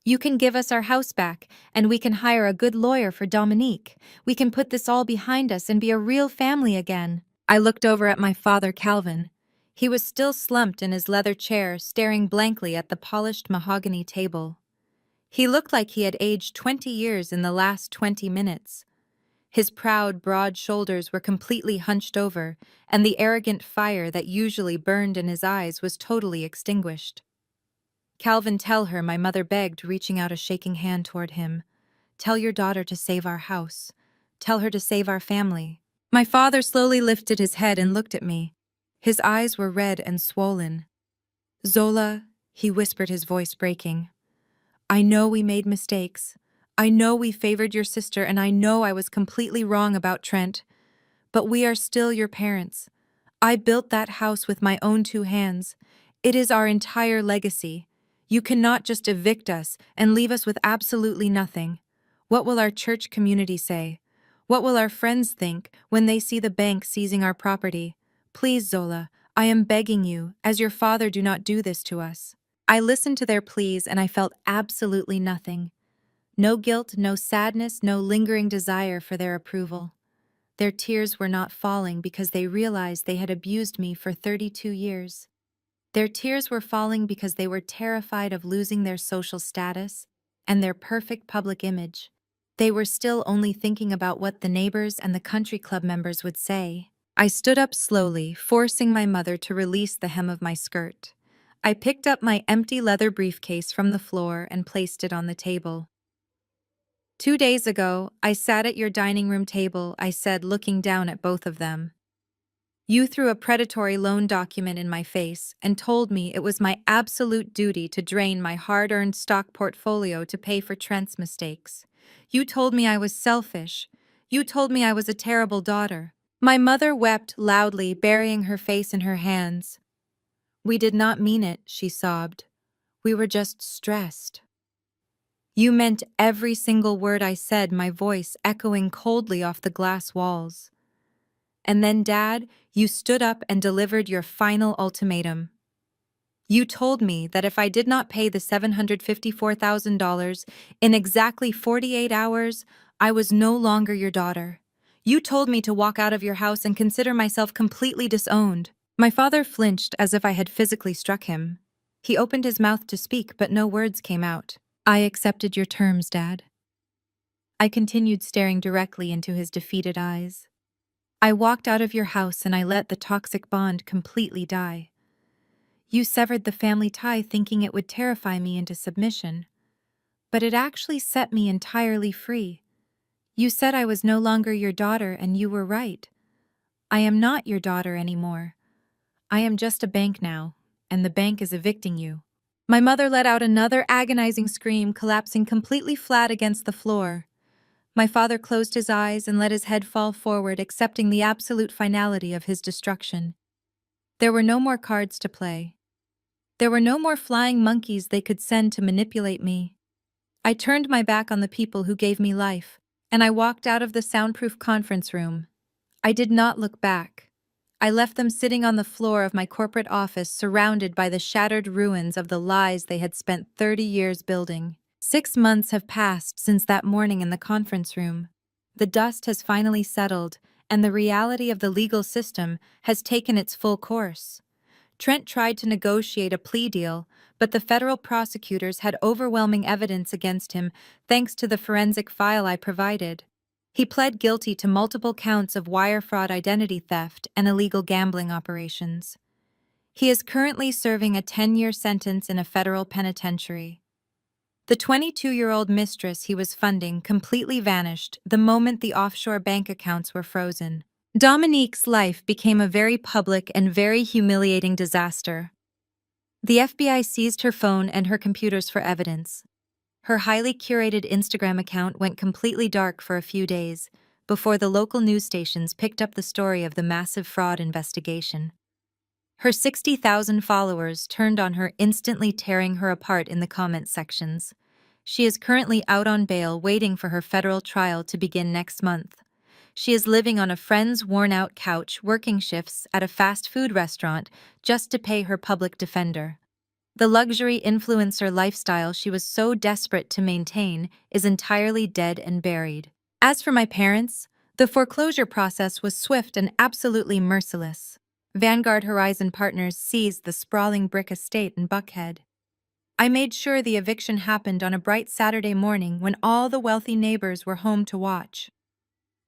You can give us our house back, and we can hire a good lawyer for Dominique. We can put this all behind us and be a real family again. I looked over at my father, Calvin. He was still slumped in his leather chair, staring blankly at the polished mahogany table. He looked like he had aged 20 years in the last 20 minutes. His proud, broad shoulders were completely hunched over, and the arrogant fire that usually burned in his eyes was totally extinguished. Calvin, tell her, my mother begged, reaching out a shaking hand toward him. Tell your daughter to save our house. Tell her to save our family. My father slowly lifted his head and looked at me. His eyes were red and swollen. Zola, he whispered, his voice breaking. I know we made mistakes. I know we favored your sister, and I know I was completely wrong about Trent. But we are still your parents. I built that house with my own 2 hands. It is our entire legacy. You cannot just evict us and leave us with absolutely nothing. What will our church community say? What will our friends think when they see the bank seizing our property? Please, Zola, I am begging you, as your father, do not do this to us. I listened to their pleas and I felt absolutely nothing. No guilt, no sadness, no lingering desire for their approval. Their tears were not falling because they realized they had abused me for 32 years. Their tears were falling because they were terrified of losing their social status and their perfect public image. They were still only thinking about what the neighbors and the country club members would say. I stood up slowly, forcing my mother to release the hem of my skirt. I picked up my empty leather briefcase from the floor and placed it on the table. 2 days ago, I sat at your dining room table, I said, looking down at both of them. You threw a predatory loan document in my face and told me it was my absolute duty to drain my hard-earned stock portfolio to pay for Trent's mistakes. You told me I was selfish. You told me I was a terrible daughter. My mother wept loudly, burying her face in her hands. We did not mean it, she sobbed. We were just stressed. You meant every single word I said, my voice echoing coldly off the glass walls. And then, Dad, you stood up and delivered your final ultimatum. You told me that if I did not pay the $754,000 in exactly 48 hours, I was no longer your daughter. You told me to walk out of your house and consider myself completely disowned. My father flinched as if I had physically struck him. He opened his mouth to speak, but no words came out. I accepted your terms, Dad. I continued staring directly into his defeated eyes. I walked out of your house and I let the toxic bond completely die. You severed the family tie thinking it would terrify me into submission. But it actually set me entirely free. You said I was no longer your daughter, and you were right. I am not your daughter anymore. I am just a bank now, and the bank is evicting you. My mother let out another agonizing scream, collapsing completely flat against the floor. My father closed his eyes and let his head fall forward, accepting the absolute finality of his destruction. There were no more cards to play. There were no more flying monkeys they could send to manipulate me. I turned my back on the people who gave me life, and I walked out of the soundproof conference room. I did not look back. I left them sitting on the floor of my corporate office, surrounded by the shattered ruins of the lies they had spent 30 years building. 6 months have passed since that morning in the conference room. The dust has finally settled, and the reality of the legal system has taken its full course. Trent tried to negotiate a plea deal, but the federal prosecutors had overwhelming evidence against him thanks to the forensic file I provided. He pled guilty to multiple counts of wire fraud, identity theft, and illegal gambling operations. He is currently serving a 10-year sentence in a federal penitentiary. The 22-year-old mistress he was funding completely vanished the moment the offshore bank accounts were frozen. Dominique's life became a very public and very humiliating disaster. The FBI seized her phone and her computers for evidence. Her highly curated Instagram account went completely dark for a few days before the local news stations picked up the story of the massive fraud investigation. Her 60,000 followers turned on her, instantly tearing her apart in the comment sections. She is currently out on bail, waiting for her federal trial to begin next month. She is living on a friend's worn-out couch, working shifts at a fast food restaurant just to pay her public defender. The luxury influencer lifestyle she was so desperate to maintain is entirely dead and buried. As for my parents, the foreclosure process was swift and absolutely merciless. Vanguard Horizon Partners seized the sprawling brick estate in Buckhead. I made sure the eviction happened on a bright Saturday morning when all the wealthy neighbors were home to watch.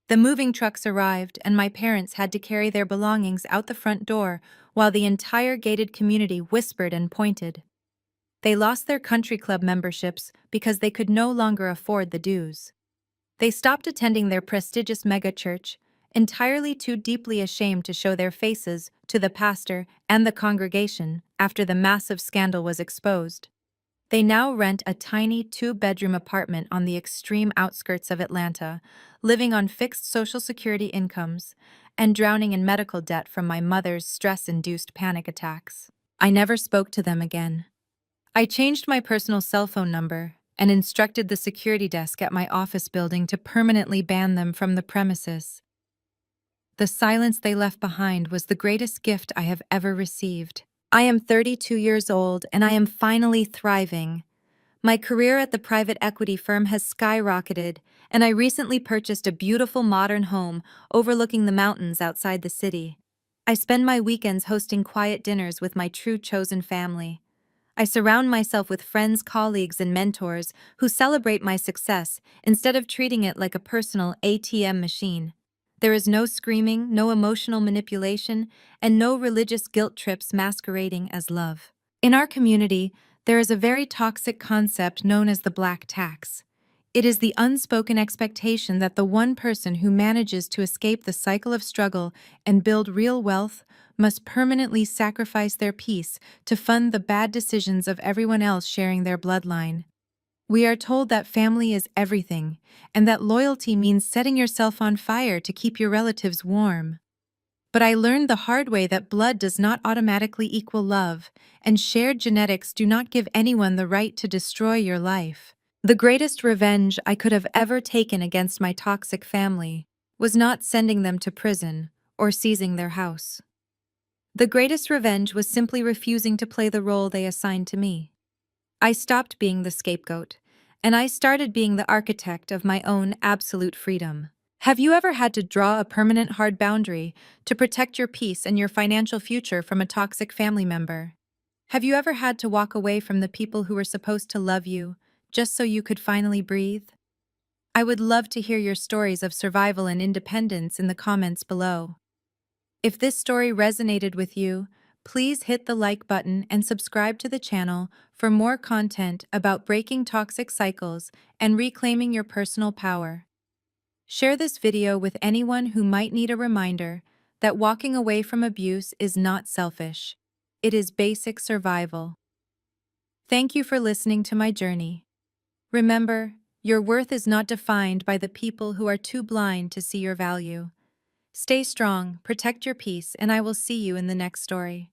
The moving trucks arrived, and my parents had to carry their belongings out the front door while the entire gated community whispered and pointed. They lost their country club memberships because they could no longer afford the dues. They stopped attending their prestigious megachurch, entirely too deeply ashamed to show their faces to the pastor and the congregation after the massive scandal was exposed. They now rent a tiny 2-bedroom apartment on the extreme outskirts of Atlanta, living on fixed Social Security incomes and drowning in medical debt from my mother's stress-induced panic attacks. I never spoke to them again. I changed my personal cell phone number and instructed the security desk at my office building to permanently ban them from the premises. The silence they left behind was the greatest gift I have ever received. I am 32 years old and I am finally thriving. My career at the private equity firm has skyrocketed, and I recently purchased a beautiful modern home overlooking the mountains outside the city. I spend my weekends hosting quiet dinners with my true chosen family. I surround myself with friends, colleagues, and mentors who celebrate my success instead of treating it like a personal ATM machine. There is no screaming, no emotional manipulation, and no religious guilt trips masquerading as love. In our community, there is a very toxic concept known as the black tax. It is the unspoken expectation that the one person who manages to escape the cycle of struggle and build real wealth must permanently sacrifice their peace to fund the bad decisions of everyone else sharing their bloodline. We are told that family is everything, and that loyalty means setting yourself on fire to keep your relatives warm. But I learned the hard way that blood does not automatically equal love, and shared genetics do not give anyone the right to destroy your life. The greatest revenge I could have ever taken against my toxic family was not sending them to prison or seizing their house. The greatest revenge was simply refusing to play the role they assigned to me. I stopped being the scapegoat, and I started being the architect of my own absolute freedom. Have you ever had to draw a permanent hard boundary to protect your peace and your financial future from a toxic family member? Have you ever had to walk away from the people who were supposed to love you just so you could finally breathe? I would love to hear your stories of survival and independence in the comments below. If this story resonated with you, please hit the like button and subscribe to the channel for more content about breaking toxic cycles and reclaiming your personal power. Share this video with anyone who might need a reminder that walking away from abuse is not selfish. It is basic survival. Thank you for listening to my journey. Remember, your worth is not defined by the people who are too blind to see your value. Stay strong, protect your peace, and I will see you in the next story.